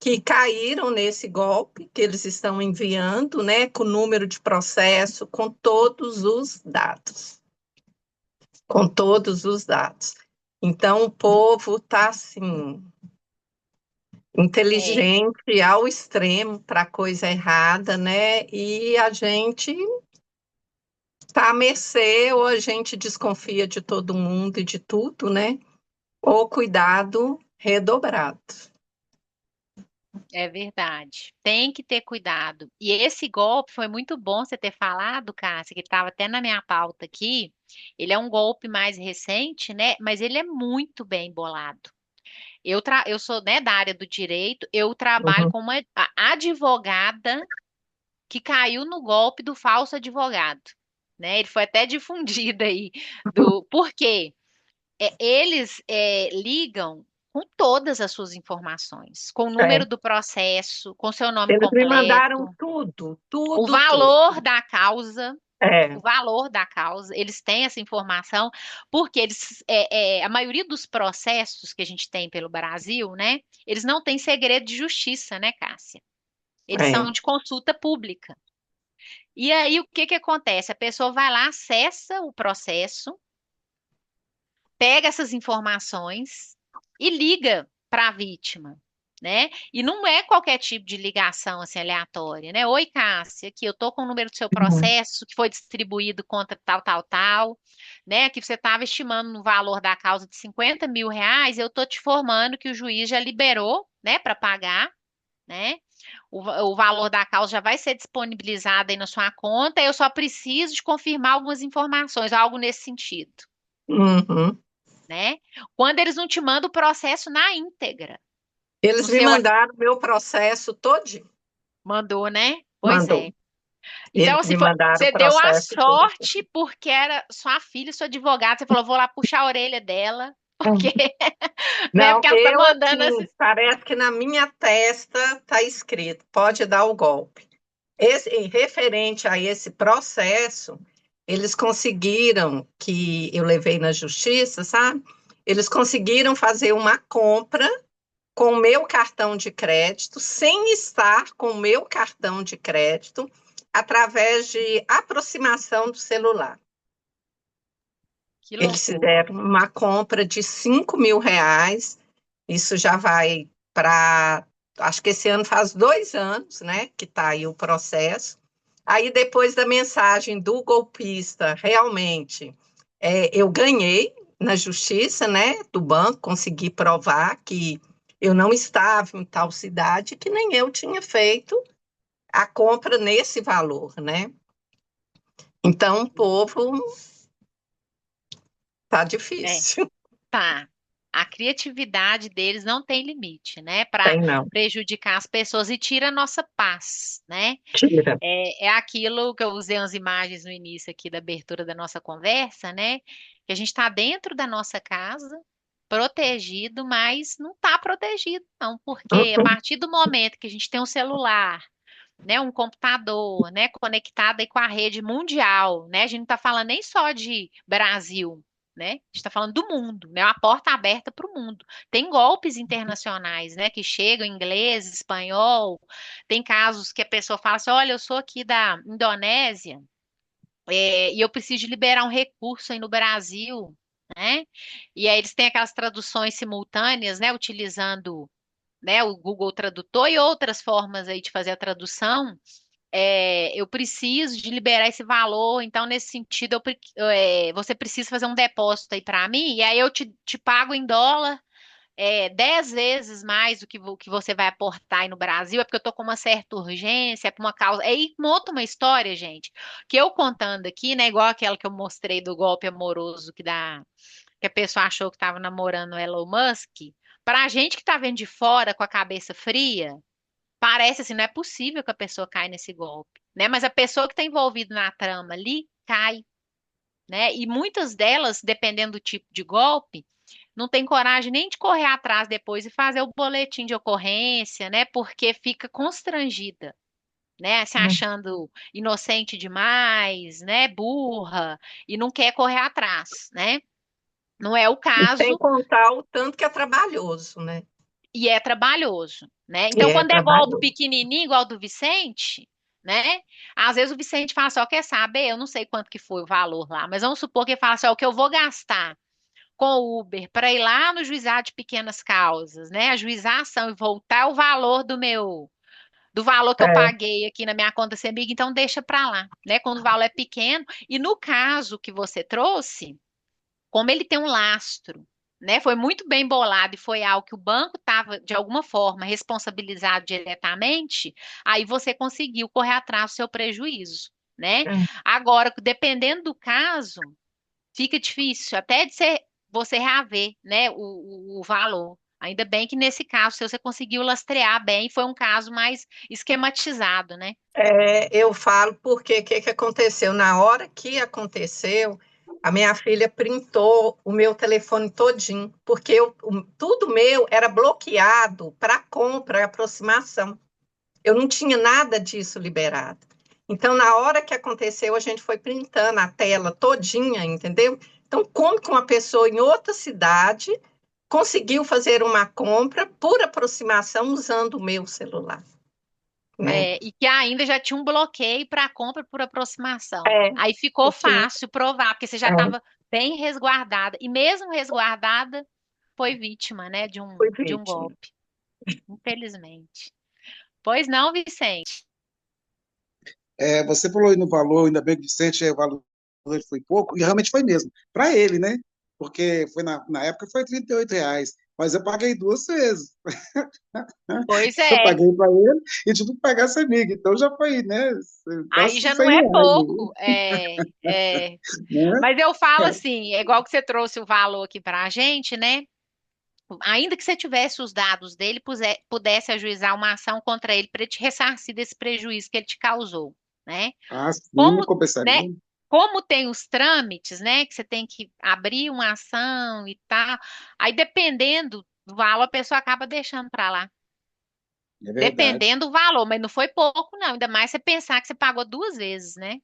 que caíram nesse golpe que eles estão enviando, né, com o número de processo, com todos os dados. Com todos os dados. Então, o povo está assim,
é,
inteligente ao extremo para a coisa errada, né? E a gente está à mercê, ou a gente desconfia de todo mundo e de tudo, né? Ou cuidado redobrado.
é verdade. Tem que ter cuidado. E esse golpe foi muito bom você ter falado, Cássia, que estava até na minha pauta aqui. Ele é um golpe mais recente, né? Mas ele é muito bem bolado. Eu sou, né, da área do direito, eu trabalho
Uhum.
com uma advogada que caiu no golpe do falso advogado, né? Ele foi até difundido aí por quê? Eles ligam com todas as suas informações, com o
É.
número do processo, com seu nome
Eles me mandaram
completo,
tudo,
o
tudo, tudo.
valor da causa.
É.
O valor da causa, eles têm essa informação, porque a maioria dos processos que a gente tem pelo Brasil, né, eles não têm segredo de justiça, né, Cássia? Eles
É.
são de consulta pública. E aí, o que que acontece? A pessoa vai lá, acessa o processo, pega essas informações e liga para a vítima, né? E não é qualquer tipo de ligação assim aleatória, né? Oi, Cássia, aqui eu tô com o número do seu
Uhum.
processo que foi distribuído contra tal, tal, tal, né? Que você estava estimando no valor da causa de R$ 50.000, eu tô te informando que o juiz já liberou, né, para pagar, né? O valor da causa já vai ser disponibilizado aí na sua conta, eu só preciso de confirmar algumas informações, algo nesse sentido,
Uhum.
né? Quando eles não te mandam o processo na íntegra, no
Eles me
seu
mandaram o meu processo todinho.
mandou, né? Pois
Mandou.
é. Então,
Eles
assim,
me mandaram o
você deu a
processo todo.
sorte porque era sua filha, sua advogada. Você falou, vou lá puxar a orelha dela, porque, né?
Não,
Porque ela tá
eu
mandando
assim,
esses.
parece que na minha testa está escrito, pode dar o golpe. Referente a esse processo, eles conseguiram, que eu levei na justiça, sabe? Eles conseguiram fazer uma compra com o meu cartão de crédito, sem estar com o meu cartão de crédito, através de aproximação do celular.
Que
Eles
loucura.
fizeram uma compra de R$ 5.000, isso já vai para, acho que esse ano faz 2 anos, né, que está aí o processo. Aí, depois da mensagem do golpista, realmente, eu ganhei na justiça, né, do banco, consegui provar que eu não estava em tal cidade, que nem eu tinha feito a compra nesse valor, né? Então, o povo tá
É,
difícil.
tá. A criatividade deles não tem limite, né? Para
Tem não.
prejudicar as pessoas e tira a nossa paz, né?
Tira.
É aquilo que eu usei as imagens no início aqui da abertura da nossa conversa, né? Que a gente está dentro da nossa casa, protegido, mas não está protegido, não, porque a
Uhum.
partir do momento que a gente tem um celular, né, um computador, né, conectado aí com a rede mundial, né? A gente não está falando nem só de Brasil. Né? A gente está falando do mundo, né? Uma porta aberta para o mundo. Tem golpes internacionais, né? Que chegam em inglês, espanhol. Tem casos que a pessoa fala assim: olha, eu sou aqui da Indonésia, e eu preciso de liberar um recurso aí no Brasil, né? E aí eles têm aquelas traduções simultâneas, né? Utilizando, né, o Google Tradutor e outras formas aí de fazer a tradução. Eu preciso de liberar esse valor, então nesse sentido você precisa fazer um depósito aí para mim, e aí eu te pago em dólar 10 vezes mais do que, que você vai aportar aí no Brasil, é porque eu tô com uma certa urgência, é por uma causa. Aí monta uma história, gente, que eu contando aqui, né, igual aquela que eu mostrei do golpe amoroso que a pessoa achou que estava namorando o Elon Musk. Pra gente que tá vendo de fora com a cabeça fria, parece assim, não é possível que a pessoa caia nesse golpe, né? Mas a pessoa que está envolvida na trama ali cai, né? E muitas delas, dependendo do tipo de golpe, não tem coragem nem de correr atrás depois e fazer o boletim de ocorrência, né? Porque fica constrangida, né? Se achando inocente demais, né? Burra e não quer correr atrás, né? Não é o
E sem
caso
contar o tanto que é trabalhoso, né?
e é trabalhoso, né?
E
Então,
é
quando é golpe
trabalhoso.
pequenininho, igual do Vicente, né? Às vezes o Vicente fala só, quer saber? Eu não sei quanto que foi o valor lá, mas vamos supor que ele fala assim, ó, o que eu vou gastar com o Uber para ir lá no juizado de pequenas causas, né? Ajuizar a ação e voltar o valor do valor que eu
É,
paguei aqui na minha conta Semig, então deixa para lá, né? Quando o valor é pequeno. E no caso que você trouxe, como ele tem um lastro, né? Foi muito bem bolado e foi algo que o banco estava, de alguma forma, responsabilizado diretamente, aí você conseguiu correr atrás do seu prejuízo, né?
é.
Agora, dependendo do caso, fica difícil até de você reaver, né, o valor. Ainda bem que nesse caso seu, você conseguiu lastrear bem, foi um caso mais esquematizado, né?
Eu falo porque o que que aconteceu? Na hora que aconteceu, a minha filha printou o meu telefone todinho, porque tudo meu era bloqueado para compra e aproximação. Eu não tinha nada disso liberado. Então, na hora que aconteceu, a gente foi printando a tela todinha, entendeu? Então, como que uma pessoa em outra cidade conseguiu fazer uma compra por aproximação usando o meu celular, né?
E que ainda já tinha um bloqueio para compra por aproximação.
É,
Aí ficou
eu tinha,
fácil provar, porque você já
é,
estava bem resguardada. E mesmo resguardada, foi vítima, né,
fui
de um
vítima.
golpe, infelizmente. Pois não, Vicente?
Você falou aí no valor, ainda bem que o Vicente, o valor dele foi pouco, e realmente foi mesmo, para ele, né? Porque foi na época foi R$ 38, mas eu paguei duas vezes.
Pois
Eu
é,
paguei para ele e tive que pagar essa amiga. Então já foi, né?
aí
Quase
já não
100
é
reais,
pouco. É.
né?
Mas eu falo assim, é igual que você trouxe o valor aqui para a gente, né? Ainda que você tivesse os dados dele, pudesse ajuizar uma ação contra ele para te ressarcir desse prejuízo que ele te causou, né?
Ah, sim, eu
Como, né?
compensaria.
Como tem os trâmites, né? Que você tem que abrir uma ação e tal. Aí, dependendo do valor, a pessoa acaba deixando para lá.
É verdade.
Dependendo do valor, mas não foi pouco, não. Ainda mais você pensar que você pagou duas vezes, né?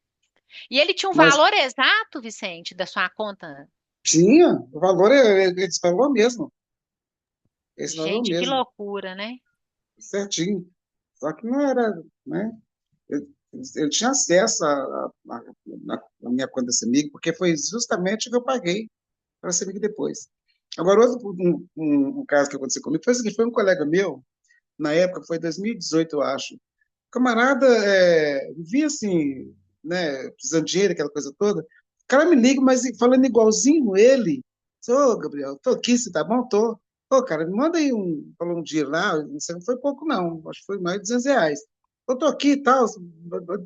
E ele tinha um
Mas
valor exato, Vicente, da sua conta.
tinha, o valor é esse valor mesmo. Esse valor
Gente, que
mesmo,
loucura, né?
certinho. Só que não era, né? Eu tinha acesso à minha conta desse amigo, porque foi justamente o que eu paguei para esse amigo depois. Agora, outro um caso que aconteceu comigo foi o seguinte: foi um colega meu, na época, foi 2018, eu acho. O camarada vivia assim, né, precisando de dinheiro, aquela coisa toda. O cara me liga, mas falando igualzinho ele. Ô, Gabriel, tô aqui, você tá bom? Tô. Ô, cara, me manda aí falou um dinheiro lá, não sei, não foi pouco não, acho que foi mais de R$ 200. Eu tô aqui e tal,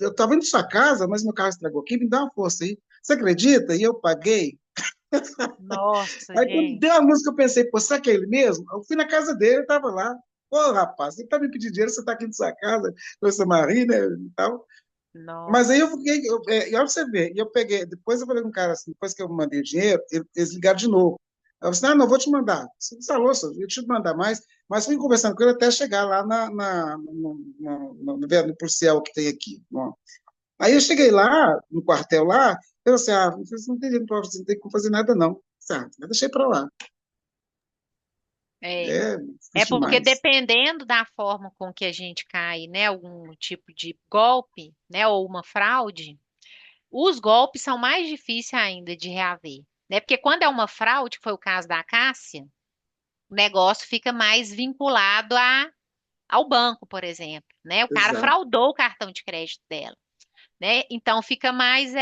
eu tava indo pra sua casa, mas meu carro estragou aqui, me dá uma força aí. Você acredita? E eu paguei.
Nossa,
Aí quando deu
gente.
a música, eu pensei, pô, será que é ele mesmo? Eu fui na casa dele, ele tava lá. Pô, rapaz, você tá me pedindo dinheiro, você tá aqui na sua casa, com essa Maria, né, e tal. Mas aí eu
Nossa.
fiquei, e olha pra você ver, e eu peguei, depois eu falei com o cara assim, depois que eu mandei o dinheiro, eles ligaram de novo. Aí eu falei, não, vou te mandar. Você falou, eu te mandar mais, mas fui conversando com ele até chegar lá no policial que tem aqui. Bom, aí eu cheguei lá, no quartel lá, eu assim, vocês não tem, não tem como fazer nada não. Certo, eu deixei para lá.
É.
É
É
difícil
porque
demais.
dependendo da forma com que a gente cai, né, algum tipo de golpe, né, ou uma fraude, os golpes são mais difíceis ainda de reaver, né? Porque quando é uma fraude, que foi o caso da Cássia, o negócio fica mais vinculado ao banco, por exemplo, né? O cara
Exato.
fraudou o cartão de crédito dela, né? Então fica mais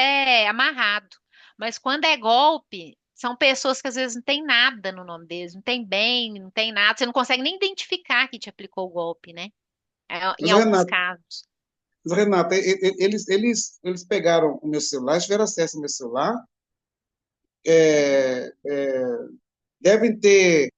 amarrado. Mas quando é golpe, são pessoas que às vezes não tem nada no nome deles, não tem bem, não tem nada, você não consegue nem identificar que te aplicou o golpe, né? Em
Mas,
alguns
Renato,
casos.
eles pegaram o meu celular, eles tiveram acesso ao meu celular, é, devem ter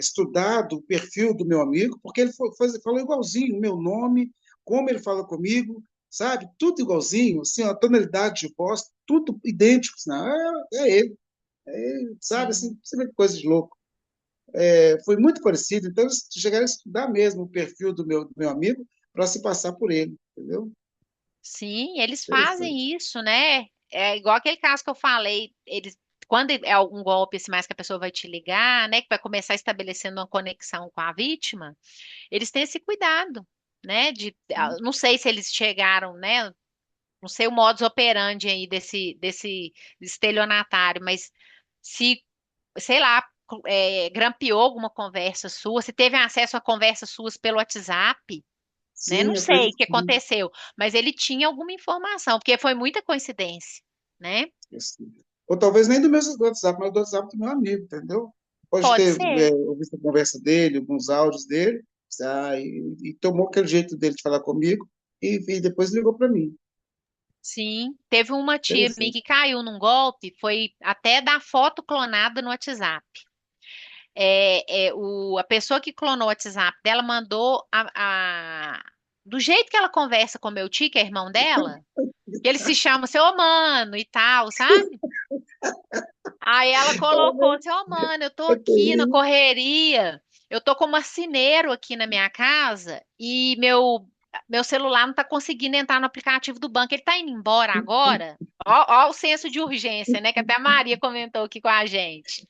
estudado o perfil do meu amigo, porque ele falou igualzinho, o meu nome, como ele fala comigo, sabe? Tudo igualzinho, assim, a tonalidade de voz, tudo idêntico. Assim, ele, sabe? Assim,
Sim.
você vê que coisa de louco. Foi muito parecido, então eles chegaram a estudar mesmo o perfil do meu amigo para se passar por ele, entendeu?
Sim, eles
Interessante.
fazem isso, né? É igual aquele caso que eu falei, eles quando é algum golpe assim, mais que a pessoa vai te ligar, né, que vai começar estabelecendo uma conexão com a vítima, eles têm esse cuidado, né, não sei se eles chegaram, né, não sei o modus operandi aí desse estelionatário, mas se, sei lá, grampeou alguma conversa sua, se teve acesso a conversas suas pelo WhatsApp, né? Não
Sim,
sei o
acredito
que
que sim.
aconteceu, mas ele tinha alguma informação, porque foi muita coincidência, né?
Assim. Ou talvez nem do WhatsApp, mas do WhatsApp do meu amigo, entendeu? Pode
Pode
ter
ser.
ouvido a conversa dele, alguns áudios dele, e tomou aquele jeito dele de falar comigo e depois ligou para mim.
Sim, teve uma tia minha
Interessante.
que caiu num golpe, foi até dar foto clonada no WhatsApp. A pessoa que clonou o WhatsApp dela mandou do jeito que ela conversa com meu tio, que é irmão dela, que ele se chama seu mano e tal, sabe? Aí ela colocou assim, ó, mano, eu tô
É
aqui na
terrível.
correria, eu tô com um marceneiro aqui na minha casa e meu celular não tá conseguindo entrar no aplicativo do banco, ele tá indo embora agora? Ó o senso de urgência, né, que até a Maria comentou aqui com a gente.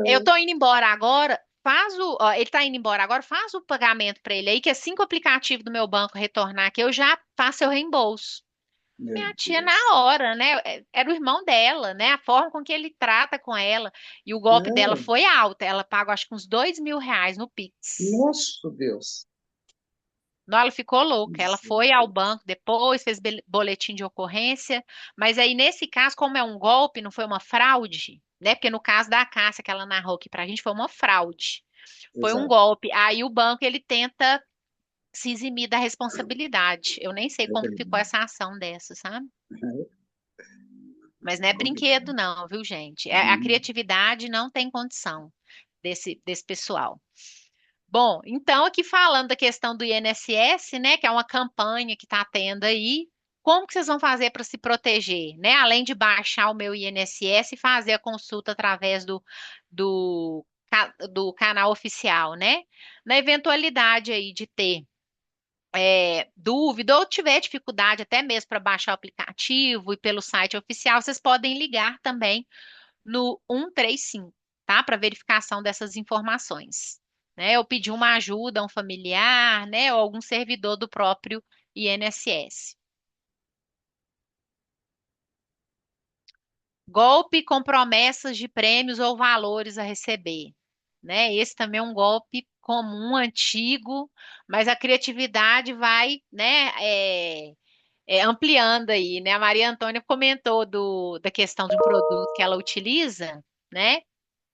Eu tô indo embora agora, ele tá indo embora agora, faz o pagamento pra ele aí, que assim que o aplicativo do meu banco retornar aqui, eu já faço seu reembolso.
Meu
Minha tia na
Deus.
hora, né? Era o irmão dela, né? A forma com que ele trata com ela. E o golpe dela
É,
foi alto. Ela pagou acho que uns R$ 2.000 no Pix.
nosso Deus.
Não, ela ficou louca. Ela foi ao
Jesus.
banco depois, fez boletim de ocorrência. Mas aí, nesse caso, como é um golpe, não foi uma fraude, né? Porque no caso da Cássia que ela narrou aqui pra gente foi uma fraude, foi um
Exato.
golpe. Aí o banco ele tenta se eximir da responsabilidade. Eu nem sei
É
como ficou
verdade.
essa ação dessa, sabe?
É
Mas não é brinquedo,
complicado.
não, viu, gente? A
Uhum.
criatividade não tem condição desse pessoal. Bom, então aqui falando da questão do INSS, né, que é uma campanha que está tendo aí, como que vocês vão fazer para se proteger, né? Além de baixar o meu INSS e fazer a consulta através do canal oficial, né? Na eventualidade aí de ter dúvida ou tiver dificuldade até mesmo para baixar o aplicativo e pelo site oficial, vocês podem ligar também no 135, tá? Para verificação dessas informações, né? Ou pedir uma ajuda a um familiar, né? Ou algum servidor do próprio INSS. Golpe com promessas de prêmios ou valores a receber, né? Esse também é um golpe comum, antigo, mas a criatividade vai, né? Ampliando aí, né? A Maria Antônia comentou da questão de um produto que ela utiliza, né?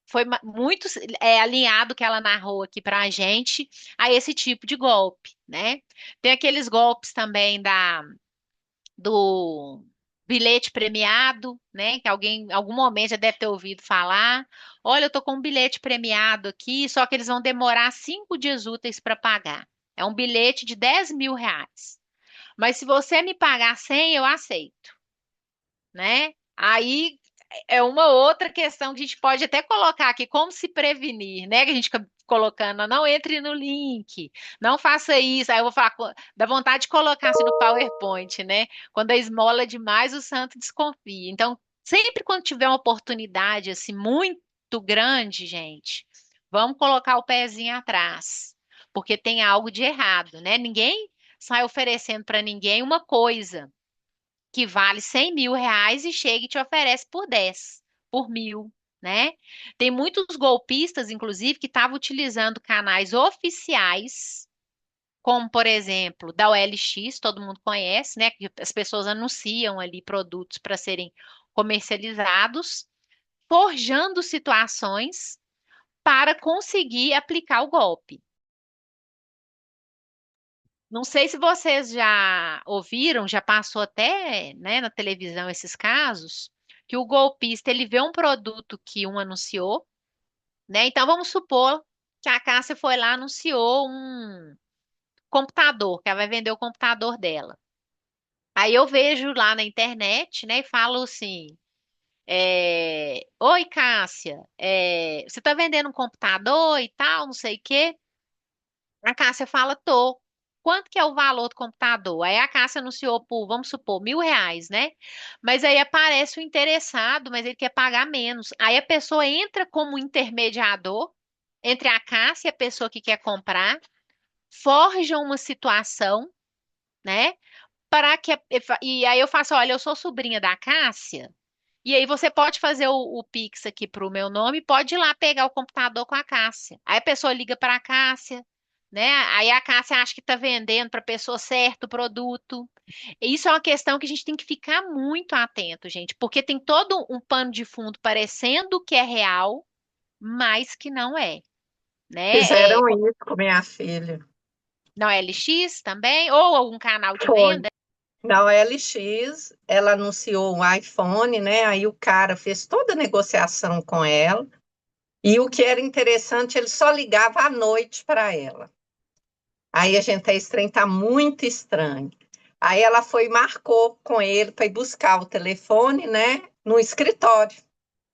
Foi muito alinhado que ela narrou aqui para a gente a esse tipo de golpe, né? Tem aqueles golpes também do bilhete premiado, né? Que alguém, em algum momento já deve ter ouvido falar. Olha, eu tô com um bilhete premiado aqui, só que eles vão demorar 5 dias úteis para pagar. É um bilhete de R$ 10.000. Mas se você me pagar 100, eu aceito, né? Aí é uma outra questão que a gente pode até colocar aqui, como se prevenir, né? Que a gente fica colocando, não entre no link, não faça isso. Aí eu vou falar, dá vontade de colocar assim no PowerPoint, né? Quando a esmola é demais, o santo desconfia. Então, sempre quando tiver uma oportunidade assim muito grande, gente, vamos colocar o pezinho atrás, porque tem algo de errado, né? Ninguém sai oferecendo para ninguém uma coisa que vale R$ 100.000 e chega e te oferece por 10, por 1.000, né? Tem muitos golpistas, inclusive, que estavam utilizando canais oficiais, como, por exemplo, da OLX, todo mundo conhece, né? Que as pessoas anunciam ali produtos para serem comercializados, forjando situações para conseguir aplicar o golpe. Não sei se vocês já ouviram, já passou até, né, na televisão esses casos, que o golpista ele vê um produto que um anunciou, né? Então vamos supor que a Cássia foi lá e anunciou um computador, que ela vai vender o computador dela. Aí eu vejo lá na internet, né, e falo assim: Oi, Cássia, você está vendendo um computador e tal, não sei o quê. A Cássia fala, tô. Quanto que é o valor do computador? Aí a Cássia anunciou por, vamos supor, R$ 1.000, né? Mas aí aparece o interessado, mas ele quer pagar menos. Aí a pessoa entra como intermediador entre a Cássia e a pessoa que quer comprar, forja uma situação, né? Para que e aí eu faço, olha, eu sou sobrinha da Cássia, e aí você pode fazer o Pix aqui para o meu nome, pode ir lá pegar o computador com a Cássia. Aí a pessoa liga para a Cássia, né? Aí a Cássia acha que está vendendo para a pessoa certa o produto. E isso é uma questão que a gente tem que ficar muito atento, gente, porque tem todo um pano de fundo parecendo que é real, mas que não é, né?
Fizeram isso com minha filha.
Na OLX também, ou algum canal de
Foi.
venda.
Na OLX, ela anunciou um iPhone, né? Aí o cara fez toda a negociação com ela. E o que era interessante, ele só ligava à noite para ela. Aí a gente, esse trem tá muito estranho. Aí ela foi e marcou com ele para ir buscar o telefone, né? No escritório,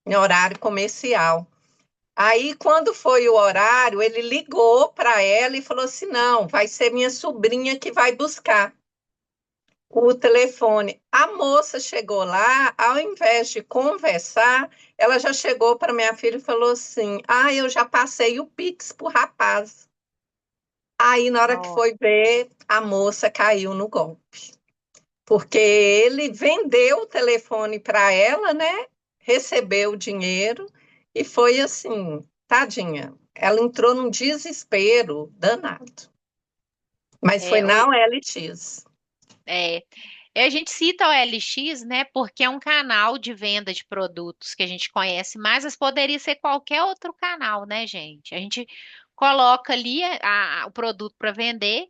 em horário comercial. Aí, quando foi o horário, ele ligou para ela e falou assim: não, vai ser minha sobrinha que vai buscar o telefone. A moça chegou lá, ao invés de conversar, ela já chegou para minha filha e falou assim: ah, eu já passei o Pix pro rapaz. Aí, na hora que
Nossa,
foi ver, a moça caiu no golpe. Porque ele vendeu o telefone para ela, né? Recebeu o dinheiro e foi assim, tadinha. Ela entrou num desespero danado. Mas foi
é,
na OLX.
é, E a gente cita o LX, né, porque é um canal de venda de produtos que a gente conhece mais, mas poderia ser qualquer outro canal, né, gente? A gente coloca ali o produto para vender,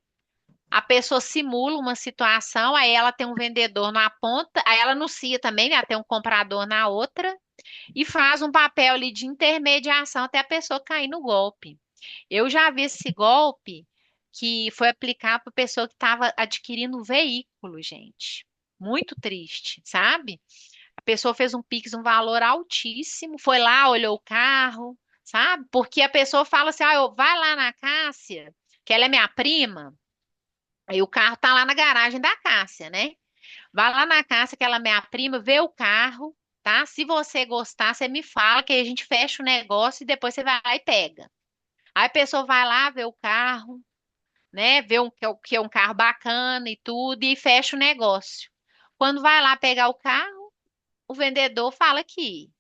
a pessoa simula uma situação, aí ela tem um vendedor na ponta, aí ela anuncia também, né, ela tem um comprador na outra, e faz um papel ali de intermediação até a pessoa cair no golpe. Eu já vi esse golpe que foi aplicado para pessoa que estava adquirindo um veículo, gente. Muito triste, sabe? A pessoa fez um Pix, um valor altíssimo, foi lá, olhou o carro, sabe? Porque a pessoa fala assim: vai lá na Cássia, que ela é minha prima, aí o carro tá lá na garagem da Cássia, né? Vai lá na Cássia, que ela é minha prima, vê o carro, tá? Se você gostar, você me fala, que aí a gente fecha o negócio e depois você vai lá e pega. Aí a pessoa vai lá, vê o carro, né? Vê que é um carro bacana e tudo, e fecha o negócio. Quando vai lá pegar o carro, o vendedor fala que,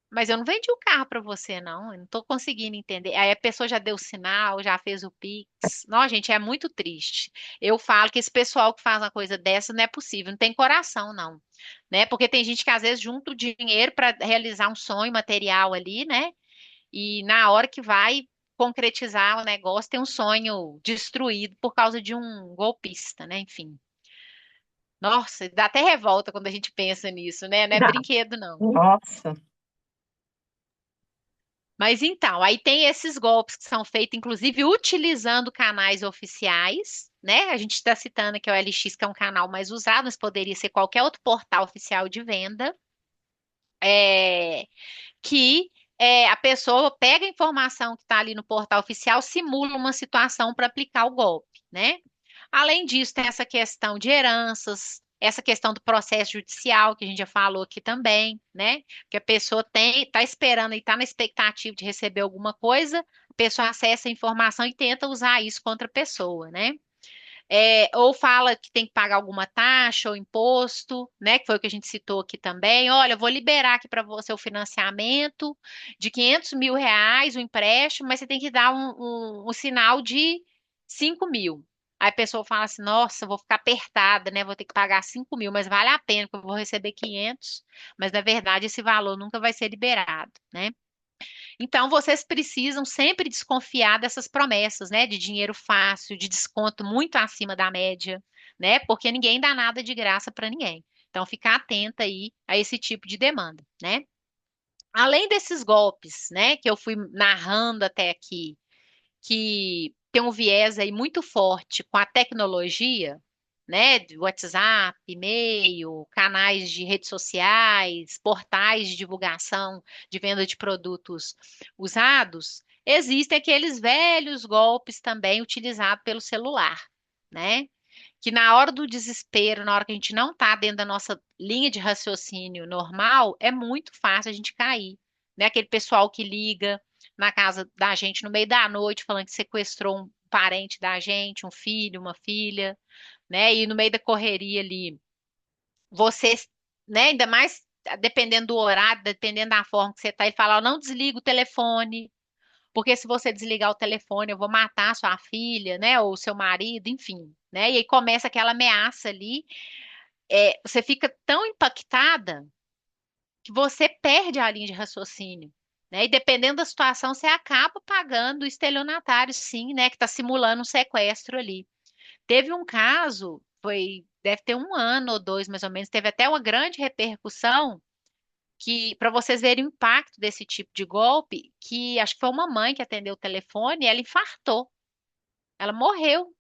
mas eu não vendi o carro para você, não. Eu não estou conseguindo entender. Aí a pessoa já deu sinal, já fez o Pix. Não, gente, é muito triste. Eu falo que esse pessoal que faz uma coisa dessa não é possível, não tem coração, não. Né? Porque tem gente que às vezes junta o dinheiro para realizar um sonho material ali, né? E na hora que vai concretizar o negócio, tem um sonho destruído por causa de um golpista, né? Enfim. Nossa, dá até revolta quando a gente pensa nisso, né? Não é
Dá.
brinquedo, não.
Nossa.
Mas então, aí tem esses golpes que são feitos, inclusive, utilizando canais oficiais, né? A gente está citando aqui o LX, que é um canal mais usado, mas poderia ser qualquer outro portal oficial de venda. É, que a pessoa pega a informação que está ali no portal oficial, simula uma situação para aplicar o golpe, né? Além disso, tem essa questão de heranças, essa questão do processo judicial, que a gente já falou aqui também, né? Que a pessoa está esperando e está na expectativa de receber alguma coisa, a pessoa acessa a informação e tenta usar isso contra a pessoa, né? Ou fala que tem que pagar alguma taxa ou imposto, né? Que foi o que a gente citou aqui também. Olha, eu vou liberar aqui para você o financiamento de R$ 500.000, o empréstimo, mas você tem que dar um sinal de 5.000. Aí a pessoa fala assim: nossa, eu vou ficar apertada, né? Vou ter que pagar 5.000, mas vale a pena, porque eu vou receber 500. Mas na verdade esse valor nunca vai ser liberado, né? Então, vocês precisam sempre desconfiar dessas promessas, né, de dinheiro fácil, de desconto muito acima da média, né, porque ninguém dá nada de graça para ninguém. Então, ficar atenta aí a esse tipo de demanda, né? Além desses golpes, né, que eu fui narrando até aqui, que tem um viés aí muito forte com a tecnologia, né, de WhatsApp, e-mail, canais de redes sociais, portais de divulgação de venda de produtos usados, existem aqueles velhos golpes também utilizados pelo celular, né? Que na hora do desespero, na hora que a gente não está dentro da nossa linha de raciocínio normal, é muito fácil a gente cair, né? Aquele pessoal que liga na casa da gente no meio da noite falando que sequestrou um parente da gente, um filho, uma filha, né? E no meio da correria ali, você, né? Ainda mais dependendo do horário, dependendo da forma que você está, e fala: "Ó, não desliga o telefone, porque se você desligar o telefone, eu vou matar sua filha, né? Ou seu marido, enfim, né? E aí começa aquela ameaça ali. Você fica tão impactada que você perde a linha de raciocínio, né? E dependendo da situação, você acaba pagando o estelionatário, sim, né? Que está simulando um sequestro ali. Teve um caso, deve ter um ano ou dois mais ou menos, teve até uma grande repercussão que, para vocês verem o impacto desse tipo de golpe, que acho que foi uma mãe que atendeu o telefone e ela infartou. Ela morreu.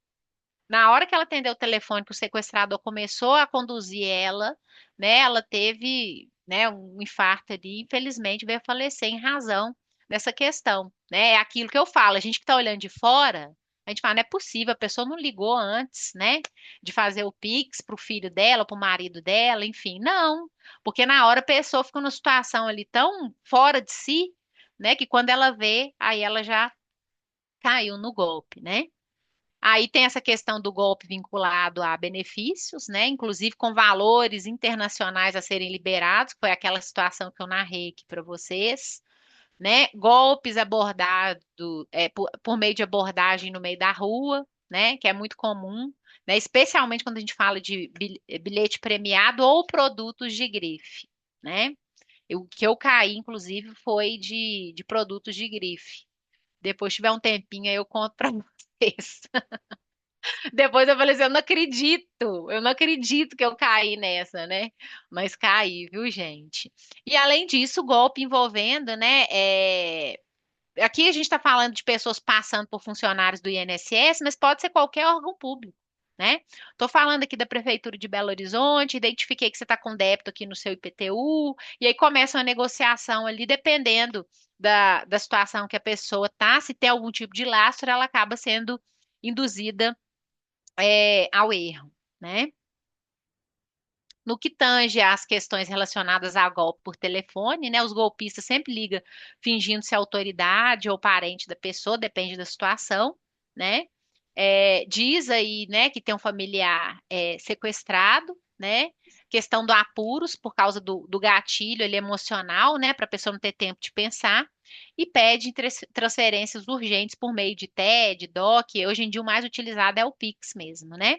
Na hora que ela atendeu o telefone, que o sequestrador começou a conduzir ela, né, ela teve, né, um infarto ali, infelizmente veio a falecer em razão dessa questão, né? É aquilo que eu falo, a gente que está olhando de fora, a gente fala, não é possível, a pessoa não ligou antes, né, de fazer o Pix para o filho dela, para o marido dela, enfim, não, porque na hora a pessoa fica numa situação ali tão fora de si, né, que quando ela vê, aí ela já caiu no golpe, né? Aí tem essa questão do golpe vinculado a benefícios, né? Inclusive com valores internacionais a serem liberados, que foi aquela situação que eu narrei aqui para vocês, né? Golpes abordados por meio de abordagem no meio da rua, né? Que é muito comum, né? Especialmente quando a gente fala de bilhete premiado ou produtos de grife, né? O que eu caí, inclusive, foi de produtos de grife. Depois, se tiver um tempinho, aí eu conto para vocês. Depois eu falei assim, eu não acredito que eu caí nessa, né? Mas caí, viu, gente? E além disso, o golpe envolvendo, né? Aqui a gente está falando de pessoas passando por funcionários do INSS, mas pode ser qualquer órgão público, né? Estou falando aqui da Prefeitura de Belo Horizonte, identifiquei que você está com débito aqui no seu IPTU, e aí começa uma negociação ali, dependendo da situação que a pessoa tá, se tem algum tipo de lastro, ela acaba sendo induzida ao erro, né? No que tange às questões relacionadas a golpe por telefone, né? Os golpistas sempre ligam fingindo ser autoridade ou parente da pessoa, depende da situação, né? Diz aí, né, que tem um familiar sequestrado, né? Questão do apuros por causa do gatilho ali, emocional, né? Para a pessoa não ter tempo de pensar. E pede transferências urgentes por meio de TED, DOC. Hoje em dia o mais utilizado é o Pix mesmo, né?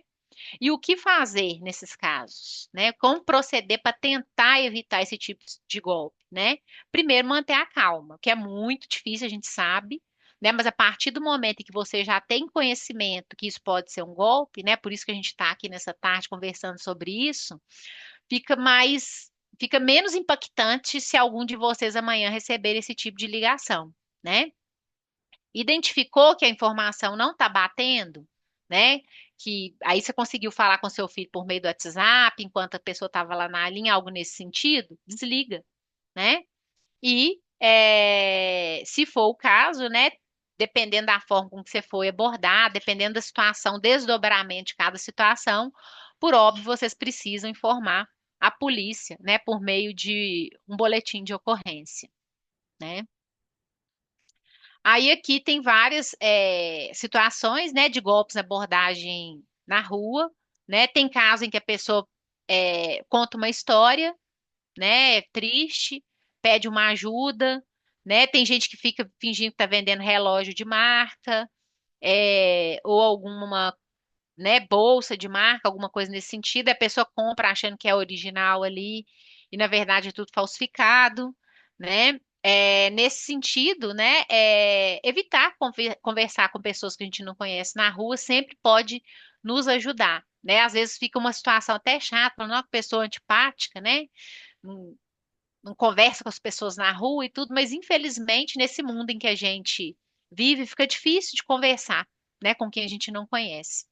E o que fazer nesses casos, né? Como proceder para tentar evitar esse tipo de golpe, né? Primeiro, manter a calma, que é muito difícil, a gente sabe, né? Mas a partir do momento em que você já tem conhecimento que isso pode ser um golpe, né? Por isso que a gente está aqui nessa tarde conversando sobre isso, fica mais, fica menos impactante se algum de vocês amanhã receber esse tipo de ligação, né? Identificou que a informação não está batendo, né? Que aí você conseguiu falar com seu filho por meio do WhatsApp, enquanto a pessoa estava lá na linha, algo nesse sentido, desliga, né? E se for o caso, né? Dependendo da forma com que você foi abordar, dependendo da situação, desdobramento de cada situação, por óbvio, vocês precisam informar a polícia, né? Por meio de um boletim de ocorrência, né? Aí aqui tem várias situações, né, de golpes na abordagem na rua, né? Tem caso em que a pessoa conta uma história, né, triste, pede uma ajuda, né? Tem gente que fica fingindo que está vendendo relógio de marca, ou alguma, né, bolsa de marca, alguma coisa nesse sentido. A pessoa compra achando que é original ali e na verdade é tudo falsificado, né? Nesse sentido, né, evitar conversar com pessoas que a gente não conhece na rua sempre pode nos ajudar, né? Às vezes fica uma situação até chata, falando, "Ó, que pessoa antipática, né? Não, não conversa com as pessoas na rua e tudo, mas infelizmente nesse mundo em que a gente vive, fica difícil de conversar, né, com quem a gente não conhece.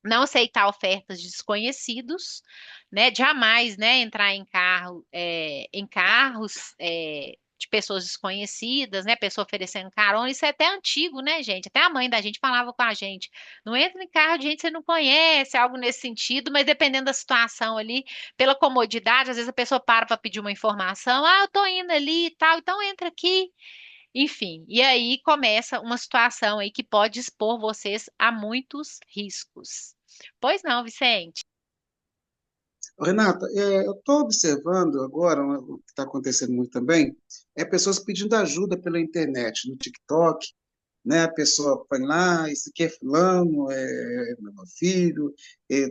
Não aceitar ofertas de desconhecidos, né? Jamais, né, entrar em carros de pessoas desconhecidas, né? Pessoa oferecendo carona. Isso é até antigo, né, gente? Até a mãe da gente falava com a gente. Não entra em carro de gente que você não conhece, algo nesse sentido, mas dependendo da situação ali, pela comodidade, às vezes a pessoa para pedir uma informação. Ah, eu tô indo ali e tal, então entra aqui. Enfim, e aí começa uma situação aí que pode expor vocês a muitos riscos. Pois não, Vicente?
Renata, eu estou observando agora o que está acontecendo muito também, pessoas pedindo ajuda pela internet, no TikTok, né? A pessoa põe lá, isso aqui é fulano, é meu filho,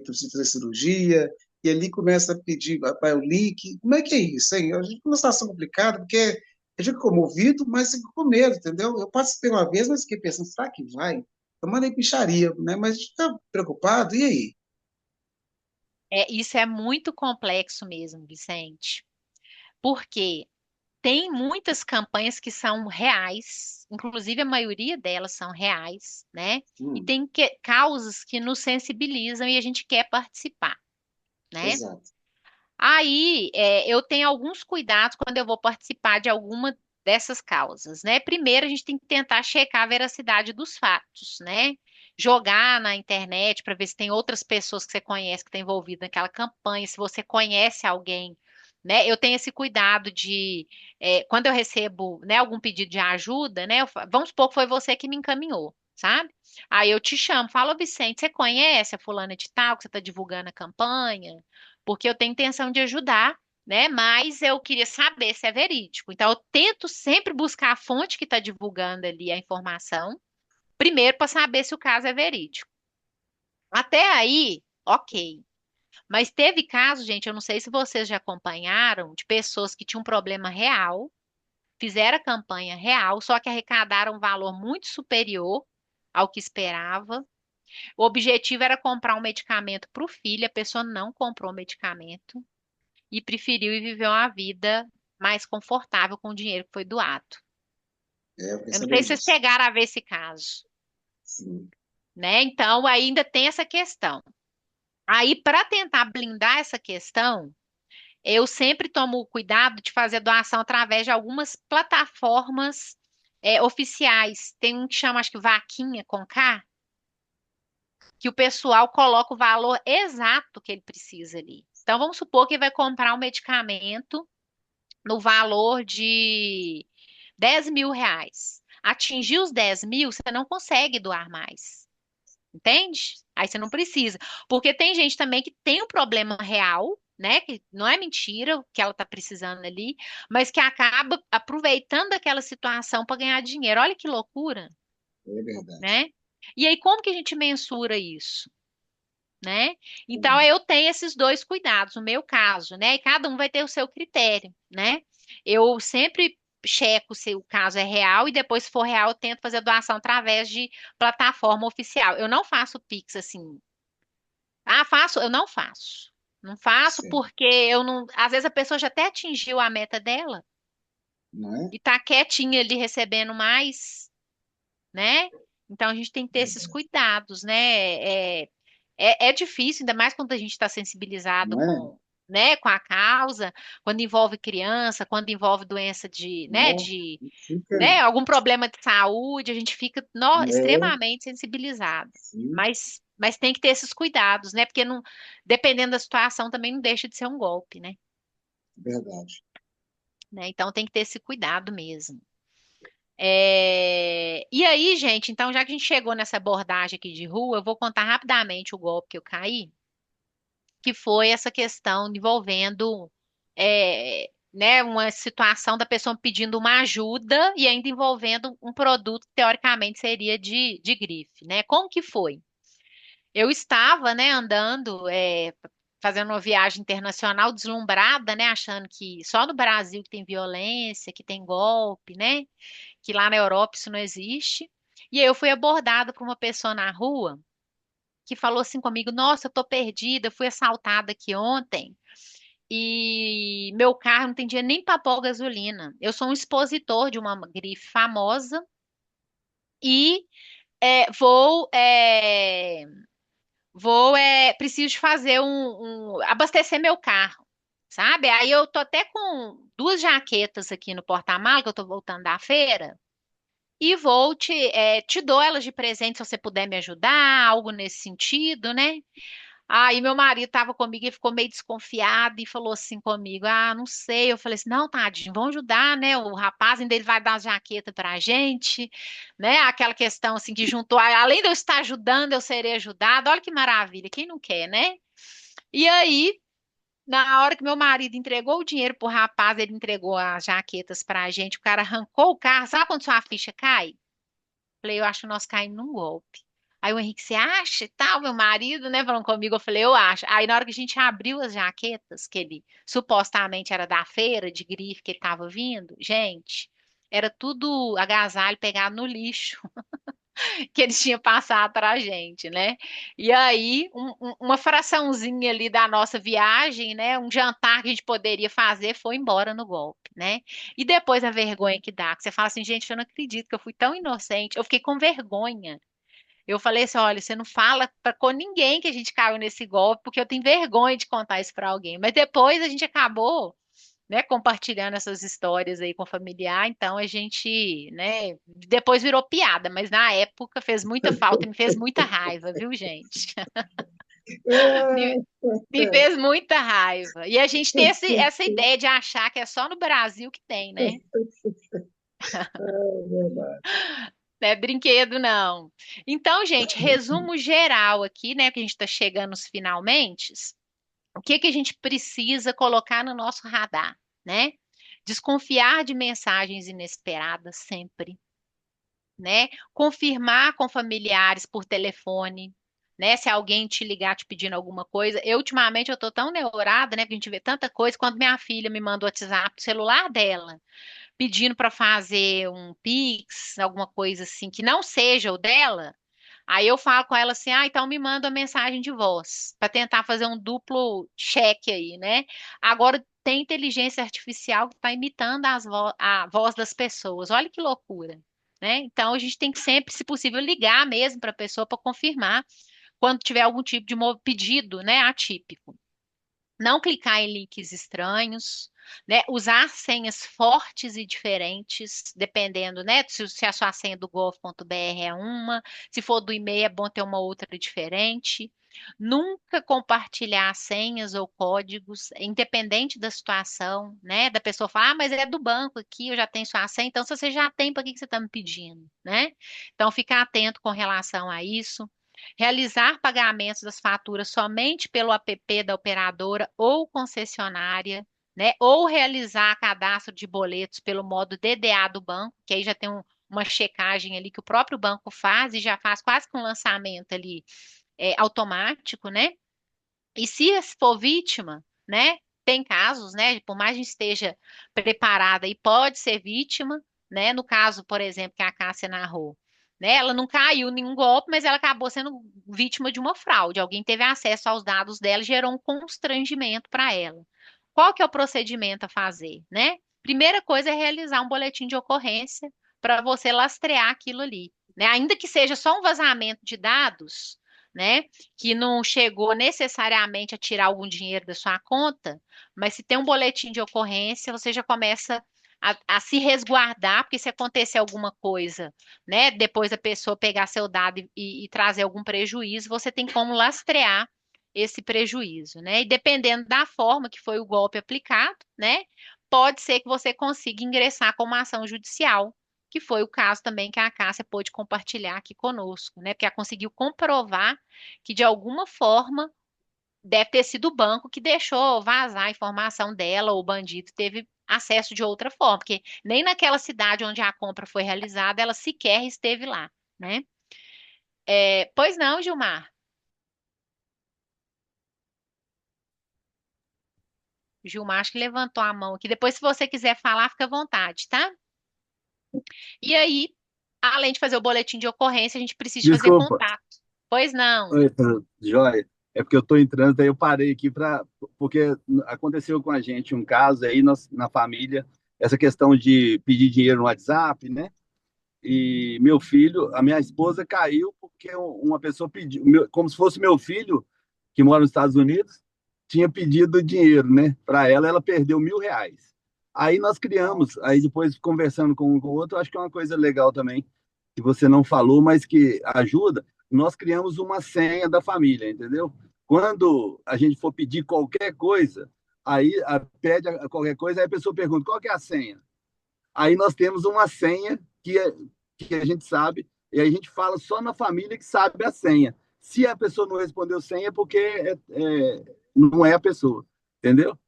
preciso fazer cirurgia, e ali começa a pedir, vai o link. Como é que é isso, hein? A gente tem uma situação complicada, porque eu fico comovido, mas fico com medo, entendeu? Eu participei uma vez, mas fiquei pensando, será que vai? Eu mandei picharia, né? Mas a gente está preocupado, e aí?
Isso é muito complexo mesmo, Vicente, porque tem muitas campanhas que são reais, inclusive a maioria delas são reais, né? E
Hum,
tem causas que nos sensibilizam e a gente quer participar, né?
exato.
Aí, eu tenho alguns cuidados quando eu vou participar de alguma dessas causas, né? Primeiro, a gente tem que tentar checar a veracidade dos fatos, né? Jogar na internet para ver se tem outras pessoas que você conhece que estão envolvidas naquela campanha, se você conhece alguém, né? Eu tenho esse cuidado de, quando eu recebo, né, algum pedido de ajuda, né? Vamos supor que foi você que me encaminhou, sabe? Aí eu te chamo, falo, "Ô, Vicente, você conhece a fulana de tal que você está divulgando a campanha? Porque eu tenho intenção de ajudar, né? Mas eu queria saber se é verídico. Então, eu tento sempre buscar a fonte que está divulgando ali a informação, primeiro para saber se o caso é verídico. Até aí, ok. Mas teve casos, gente, eu não sei se vocês já acompanharam, de pessoas que tinham um problema real, fizeram a campanha real, só que arrecadaram um valor muito superior ao que esperava. O objetivo era comprar um medicamento para o filho, a pessoa não comprou o medicamento e preferiu ir viver uma vida mais confortável com o dinheiro que foi doado.
Eu
Eu
fiquei
não sei
sabendo
se vocês
disso.
chegaram a ver esse caso,
Sim,
né? Então, ainda tem essa questão. Aí, para tentar blindar essa questão, eu sempre tomo o cuidado de fazer doação através de algumas plataformas oficiais. Tem um que chama, acho que Vaquinha com K, que o pessoal coloca o valor exato que ele precisa ali. Então, vamos supor que ele vai comprar um medicamento no valor de R$ 10.000. Atingir os 10.000, você não consegue doar mais. Entende? Aí você não precisa. Porque tem gente também que tem um problema real, né? Que não é mentira o que ela está precisando ali, mas que acaba aproveitando aquela situação para ganhar dinheiro. Olha que loucura,
é verdade.
né? E aí, como que a gente mensura isso? Né? Então, eu tenho esses dois cuidados, no meu caso, né? E cada um vai ter o seu critério, né? Eu sempre checo se o caso é real e depois, se for real, eu tento fazer a doação através de plataforma oficial. Eu não faço Pix assim. Ah, faço? Eu não faço. Não faço
Sim,
porque eu não. Às vezes a pessoa já até atingiu a meta dela
não é?
e tá quietinha ali recebendo mais, né? Então a gente tem que ter esses
Verdade.
cuidados, né? É difícil, ainda mais quando a gente está sensibilizado
Não é?
com, né, com a causa, quando envolve criança, quando envolve doença
Não, fica,
né, algum problema de saúde, a gente fica
é,
extremamente sensibilizado.
sim,
Mas tem que ter esses cuidados, né? Porque não, dependendo da situação também não deixa de ser um golpe, né?
verdade.
Então tem que ter esse cuidado mesmo. E aí, gente, então já que a gente chegou nessa abordagem aqui de rua, eu vou contar rapidamente o golpe que eu caí, que foi essa questão envolvendo, né, uma situação da pessoa pedindo uma ajuda e ainda envolvendo um produto que teoricamente seria de grife, né? Como que foi? Eu estava, né, andando, fazendo uma viagem internacional deslumbrada, né, achando que só no Brasil que tem violência, que tem golpe, né? Que lá na Europa isso não existe. E aí eu fui abordada por uma pessoa na rua que falou assim comigo: Nossa, eu tô perdida, eu fui assaltada aqui ontem e meu carro não tem dinheiro nem para pôr gasolina. Eu sou um expositor de uma grife famosa e preciso fazer abastecer meu carro. Sabe? Aí eu tô até com duas jaquetas aqui no porta-malas, que eu tô voltando da feira. E vou te dou elas de presente se você puder me ajudar, algo nesse sentido, né? Aí meu marido estava comigo e ficou meio desconfiado e falou assim comigo: Ah, não sei. Eu falei assim: Não, tadinho, vamos ajudar, né? O rapaz ainda ele vai dar a jaqueta pra gente, né? Aquela questão assim que juntou, além de eu estar ajudando, eu serei ajudada. Olha que maravilha, quem não quer, né? E aí, na hora que meu marido entregou o dinheiro pro rapaz, ele entregou as jaquetas pra gente, o cara arrancou o carro. Sabe quando sua ficha cai? Falei, eu acho que nós caímos num golpe. Aí o Henrique, você acha e tal, meu marido, né, falando comigo, eu falei, eu acho. Aí na hora que a gente abriu as jaquetas, que ele supostamente era da feira, de grife que ele tava vindo, gente, era tudo agasalho pegado no lixo que eles tinham passado pra gente, né? E aí, uma fraçãozinha ali da nossa viagem, né, um jantar que a gente poderia fazer, foi embora no golpe, né? E depois a vergonha que dá, que você fala assim, gente, eu não acredito que eu fui tão inocente, eu fiquei com vergonha. Eu falei assim, olha, você não fala com ninguém que a gente caiu nesse golpe, porque eu tenho vergonha de contar isso para alguém. Mas depois a gente acabou, né, compartilhando essas histórias aí com o familiar, então a gente, né, depois virou piada, mas na época fez muita falta e me fez muita raiva, viu, gente? Me, me fez muita raiva. E a gente tem essa ideia de achar que é só no Brasil que tem, né?
É verdade.
Não é brinquedo, não. Então, gente, resumo geral aqui, né, que a gente está chegando nos finalmente. O que que a gente precisa colocar no nosso radar, né? Desconfiar de mensagens inesperadas sempre, né? Confirmar com familiares por telefone, né? Se alguém te ligar te pedindo alguma coisa. Ultimamente, eu tô tão neurada, né? Porque a gente vê tanta coisa. Quando minha filha me manda o WhatsApp do celular dela, pedindo para fazer um Pix, alguma coisa assim, que não seja o dela, aí eu falo com ela assim, então me manda uma mensagem de voz, para tentar fazer um duplo cheque aí, né? Agora tem inteligência artificial que está imitando a voz das pessoas. Olha que loucura, né? Então a gente tem que sempre, se possível, ligar mesmo para a pessoa para confirmar quando tiver algum tipo de pedido, né, atípico. Não clicar em links estranhos, né? Usar senhas fortes e diferentes, dependendo, né? Se a sua senha do gov.br é uma, se for do e-mail é bom ter uma outra diferente. Nunca compartilhar senhas ou códigos, independente da situação, né? Da pessoa falar, mas é do banco aqui, eu já tenho sua senha, então se você já tem, para que que você está me pedindo, né? Então, ficar atento com relação a isso. Realizar pagamentos das faturas somente pelo app da operadora ou concessionária, né? Ou realizar cadastro de boletos pelo modo DDA do banco, que aí já tem uma checagem ali que o próprio banco faz e já faz quase que um lançamento ali automático, né? E se for vítima, né? Tem casos, né? Por mais que a gente esteja preparada e pode ser vítima, né? No caso, por exemplo, que a Cássia narrou, né? Ela não caiu em nenhum golpe, mas ela acabou sendo vítima de uma fraude. Alguém teve acesso aos dados dela e gerou um constrangimento para ela. Qual que é o procedimento a fazer, né? Primeira coisa é realizar um boletim de ocorrência para você lastrear aquilo ali, né? Ainda que seja só um vazamento de dados, né? Que não chegou necessariamente a tirar algum dinheiro da sua conta, mas se tem um boletim de ocorrência, você já começa a se resguardar, porque se acontecer alguma coisa, né, depois a pessoa pegar seu dado e trazer algum prejuízo, você tem como lastrear esse prejuízo, né? E dependendo da forma que foi o golpe aplicado, né, pode ser que você consiga ingressar com uma ação judicial, que foi o caso também que a Cássia pôde compartilhar aqui conosco, né? Porque ela conseguiu comprovar que de alguma forma deve ter sido o banco que deixou vazar a informação dela, ou o bandido teve acesso de outra forma, porque nem naquela cidade onde a compra foi realizada ela sequer esteve lá, né? Pois não, Gilmar. Gilmar acho que levantou a mão aqui. Depois, se você quiser falar, fica à vontade, tá? E aí, além de fazer o boletim de ocorrência, a gente precisa fazer
Desculpa,
contato. Pois não.
oi, Joia. É porque eu estou em trânsito, aí eu parei aqui porque aconteceu com a gente um caso aí na família, essa questão de pedir dinheiro no WhatsApp, né? E meu filho, a minha esposa caiu porque uma pessoa pediu, como se fosse meu filho, que mora nos Estados Unidos, tinha pedido dinheiro, né? Para ela, ela perdeu R$ 1.000. Aí nós criamos, aí depois conversando com um com o outro, acho que é uma coisa legal também, que você não falou, mas que ajuda. Nós criamos uma senha da família, entendeu? Quando a gente for pedir qualquer coisa, aí pede qualquer coisa, aí a pessoa pergunta qual que é a senha. Aí nós temos uma senha que a gente sabe, e aí a gente fala só na família que sabe a senha. Se a pessoa não respondeu senha, é porque não é a pessoa, entendeu?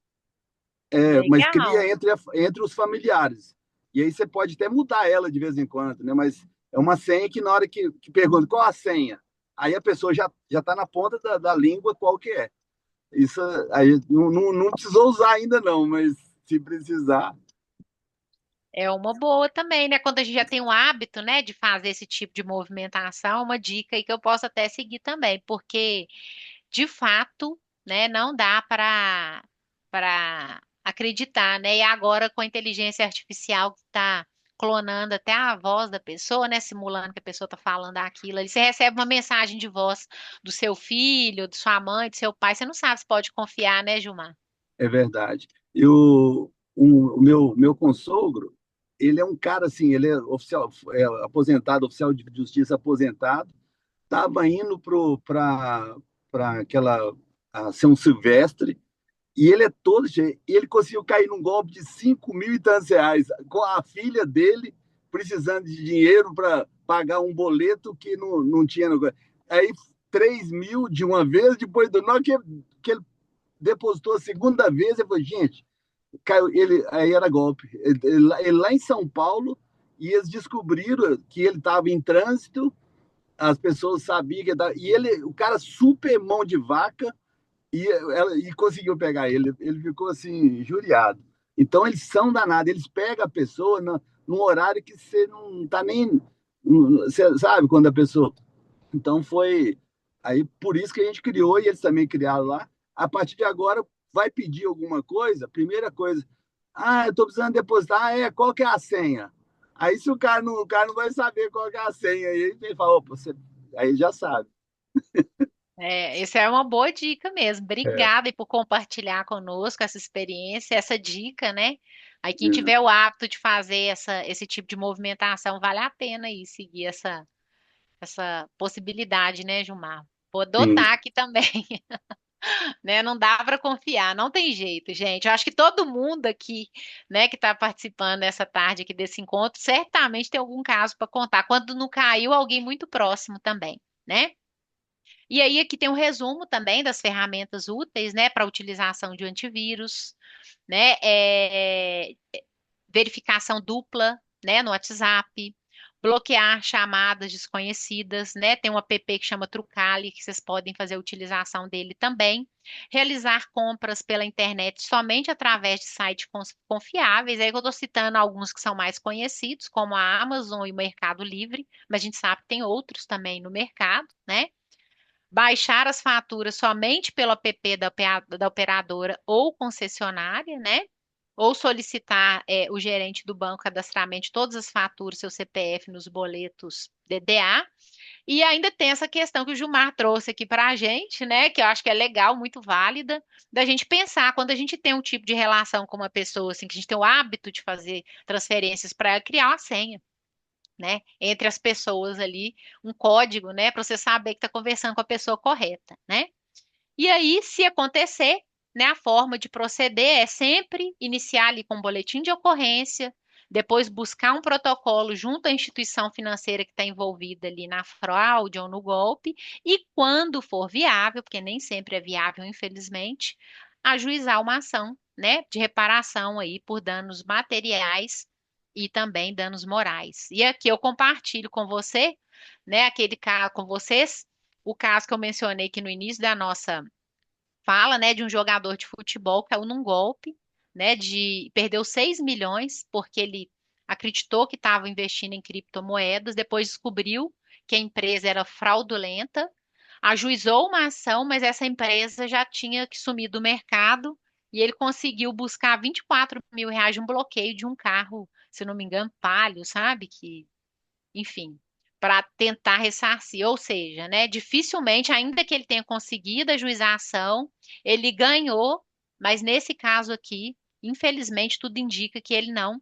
Mas cria
Legal.
entre os familiares. E aí você pode até mudar ela de vez em quando, né? Mas é uma senha que na hora que pergunta qual a senha, aí a pessoa já está na ponta da língua qual que é. Isso aí não precisou usar ainda não, mas se precisar.
É uma boa também, né? Quando a gente já tem o hábito, né, de fazer esse tipo de movimentação, uma dica aí que eu posso até seguir também, porque de fato, né, não dá para acreditar, né? E agora com a inteligência artificial que está clonando até a voz da pessoa, né, simulando que a pessoa está falando aquilo, ali você recebe uma mensagem de voz do seu filho, de sua mãe, do seu pai, você não sabe se pode confiar, né, Gilmar?
É verdade. E o meu consogro, ele é um cara assim, ele é oficial, aposentado, oficial de justiça aposentado, estava indo para aquela São Silvestre, e ele é todo cheio, e ele conseguiu cair num golpe de 5.000 e tantos reais, com a filha dele precisando de dinheiro para pagar um boleto que não tinha. Aí 3.000 de uma vez, depois na hora que ele depositou a segunda vez, ele falou, gente, caiu, aí era golpe. Ele lá em São Paulo, e eles descobriram que ele estava em trânsito as pessoas sabiam que e ele, o cara super mão de vaca, e conseguiu pegar ele. Ele ficou assim, injuriado. Então, eles são danados, eles pegam a pessoa num horário que você não está nem. Você sabe quando a pessoa. Então, foi. Aí, por isso que a gente criou, e eles também criaram lá. A partir de agora, vai pedir alguma coisa, primeira coisa. Ah, eu estou precisando depositar. Ah, qual que é a senha? Aí, se o cara não vai saber qual que é a senha, aí ele fala, opa, aí já sabe.
Essa é uma boa dica mesmo.
É,
Obrigada aí por compartilhar conosco essa experiência, essa dica, né? Aí quem
é,
tiver o hábito de fazer esse tipo de movimentação, vale a pena aí seguir essa possibilidade, né, Gilmar? Vou
sim.
adotar aqui também, né? Não dá para confiar, não tem jeito, gente. Eu acho que todo mundo aqui, né, que está participando dessa tarde aqui desse encontro, certamente tem algum caso para contar. Quando não caiu, alguém muito próximo também, né? E aí aqui tem um resumo também das ferramentas úteis, né, para utilização de antivírus, né, verificação dupla, né, no WhatsApp, bloquear chamadas desconhecidas, né, tem um app que chama Trucali, que vocês podem fazer a utilização dele também, realizar compras pela internet somente através de sites confiáveis, aí eu estou citando alguns que são mais conhecidos, como a Amazon e o Mercado Livre, mas a gente sabe que tem outros também no mercado, né? Baixar as faturas somente pelo app da operadora ou concessionária, né? Ou solicitar o gerente do banco cadastramento de todas as faturas, seu CPF nos boletos DDA. E ainda tem essa questão que o Gilmar trouxe aqui para a gente, né? Que eu acho que é legal, muito válida, da gente pensar quando a gente tem um tipo de relação com uma pessoa, assim, que a gente tem o hábito de fazer transferências para ela, criar uma senha, né, entre as pessoas ali, um código, né, para você saber que está conversando com a pessoa correta, né? E aí, se acontecer, né, a forma de proceder é sempre iniciar ali com um boletim de ocorrência, depois buscar um protocolo junto à instituição financeira que está envolvida ali na fraude ou no golpe, e quando for viável, porque nem sempre é viável, infelizmente, ajuizar uma ação, né, de reparação aí por danos materiais e também danos morais. E aqui eu compartilho com você, né, aquele caso com vocês, o caso que eu mencionei aqui no início da nossa fala, né, de um jogador de futebol que caiu num golpe, né, de perdeu 6 milhões porque ele acreditou que estava investindo em criptomoedas, depois descobriu que a empresa era fraudulenta, ajuizou uma ação, mas essa empresa já tinha que sumir do mercado e ele conseguiu buscar 24 mil reais de um bloqueio de um carro, se não me engano, Palio, sabe? Que enfim, para tentar ressarcir. Ou seja, né, dificilmente, ainda que ele tenha conseguido ajuizar a ação, ele ganhou, mas nesse caso aqui, infelizmente, tudo indica que ele não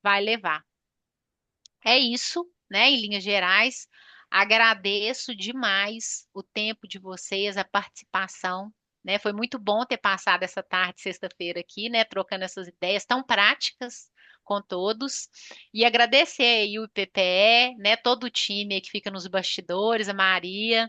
vai levar. É isso, né, em linhas gerais. Agradeço demais o tempo de vocês, a participação, né? Foi muito bom ter passado essa tarde, sexta-feira aqui, né, trocando essas ideias tão práticas com todos. E agradecer aí o IPPE, né, todo o time aí que fica nos bastidores, a Maria,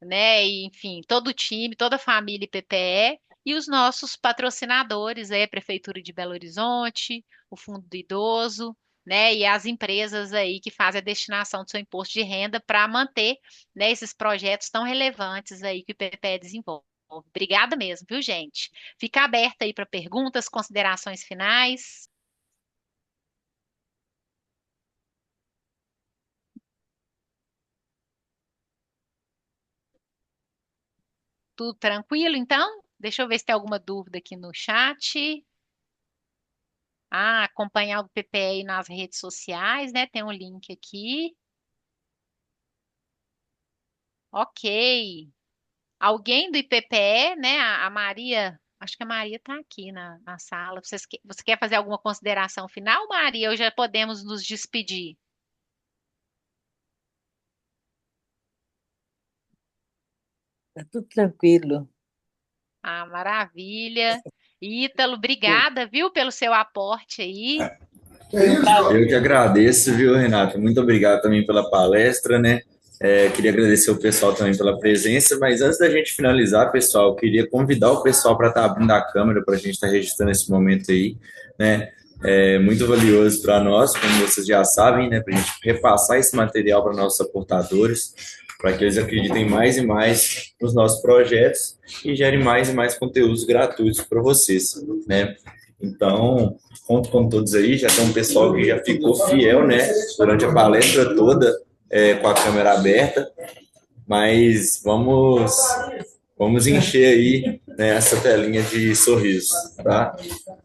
né, e, enfim, todo o time, toda a família IPPE e os nossos patrocinadores, aí, a Prefeitura de Belo Horizonte, o Fundo do Idoso, né, e as empresas aí que fazem a destinação do seu imposto de renda para manter, né, esses projetos tão relevantes aí que o IPPE desenvolve. Obrigada mesmo, viu, gente? Fica aberta aí para perguntas, considerações finais. Tudo tranquilo, então? Deixa eu ver se tem alguma dúvida aqui no chat. Ah, acompanhar o PPE nas redes sociais, né? Tem um link aqui. Ok. Alguém do IPPE, né? A Maria, acho que a Maria está aqui na sala. Você quer fazer alguma consideração final, Maria? Ou já podemos nos despedir?
Tá tudo tranquilo.
Ah, maravilha. Ítalo, obrigada, viu, pelo seu aporte aí.
Eu que agradeço, viu, Renata? Muito obrigado também pela palestra, né? Queria agradecer o pessoal também pela presença, mas antes da gente finalizar, pessoal, queria convidar o pessoal para estar abrindo a câmera para a gente estar registrando esse momento aí, né? É muito valioso para nós, como vocês já sabem, né? Para a gente repassar esse material para nossos aportadores. para que eles acreditem mais e mais nos nossos projetos e gerem mais e mais conteúdos gratuitos para vocês, né? Então, conto com todos aí, já tem um pessoal que já ficou fiel, né, durante a palestra toda, com a câmera aberta, mas vamos encher aí, né, essa telinha de sorriso, tá?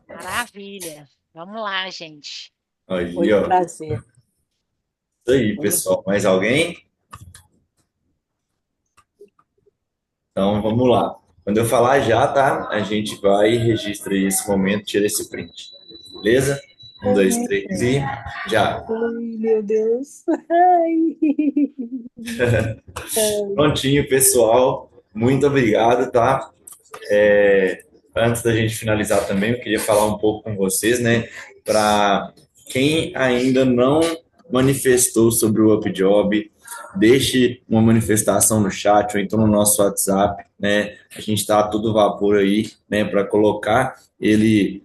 Maravilha. Vamos lá, gente.
Aí,
Foi um
ó.
prazer.
Isso aí, pessoal. Mais alguém? Então, vamos lá. Quando eu falar já, tá? A gente vai e registra aí esse momento, tira esse print. Beleza? Um, dois, três e já.
Ai, meu Deus. Ai.
Prontinho, pessoal. Muito obrigado, tá? Antes da gente finalizar também, eu queria falar um pouco com vocês, né? Para quem ainda não manifestou sobre o UpJob, deixe uma manifestação no chat ou então no nosso WhatsApp, né? A gente está a todo vapor aí, né? Para colocar ele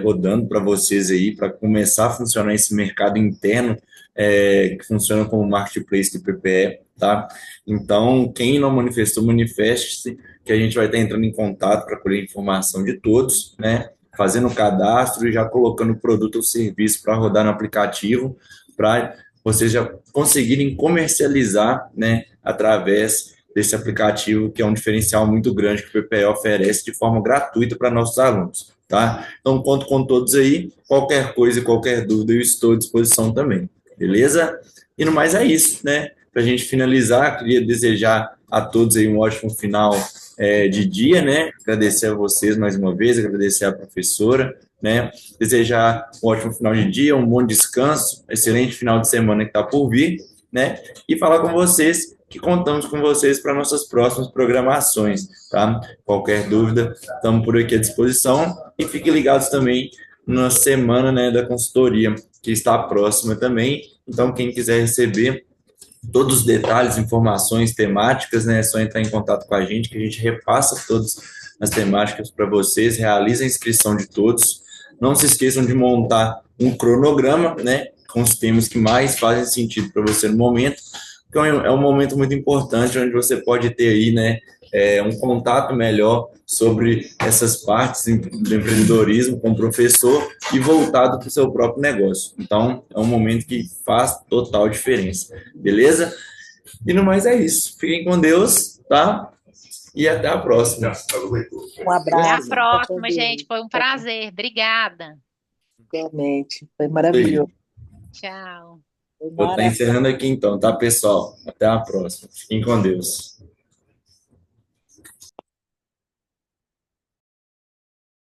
rodando para vocês aí, para começar a funcionar esse mercado interno que funciona como marketplace do PPE, tá? Então, quem não manifestou, manifeste-se, que a gente vai estar entrando em contato para colher informação de todos, né? Fazendo o cadastro e já colocando o produto ou serviço para rodar no aplicativo, para vocês já conseguirem comercializar, né, através desse aplicativo, que é um diferencial muito grande que o PPE oferece de forma gratuita para nossos alunos, tá? Então, conto com todos aí, qualquer coisa e qualquer dúvida, eu estou à disposição também, beleza? E no mais é isso, né? Para a gente finalizar, queria desejar a todos aí um ótimo final de dia, né? Agradecer a vocês mais uma vez, agradecer à professora, né? Desejar um ótimo final de dia, um bom descanso, excelente final de semana que está por vir, né? E falar com vocês que contamos com vocês para nossas próximas programações, tá? Qualquer dúvida, estamos por aqui à disposição e fiquem ligados também na semana, né, da consultoria, que está próxima também. Então, quem quiser receber todos os detalhes, informações temáticas, né? É só entrar em contato com a gente, que a gente repassa todas as temáticas para vocês, realiza a inscrição de todos. Não se esqueçam de montar um cronograma, né? Com os temas que mais fazem sentido para você no momento, porque é um momento muito importante, onde você pode ter aí, né? Um contato melhor sobre essas partes do empreendedorismo com o professor e voltado para o seu próprio negócio. Então, é um momento que faz total diferença, beleza? E no mais é isso. Fiquem com Deus, tá? E até a próxima.
Um
Até a
abraço.
próxima, gente. Foi um prazer. Obrigada.
Realmente, foi maravilhoso.
Tchau.
Foi
Vou estar encerrando aqui então, tá, pessoal? Até a próxima. Fiquem com Deus.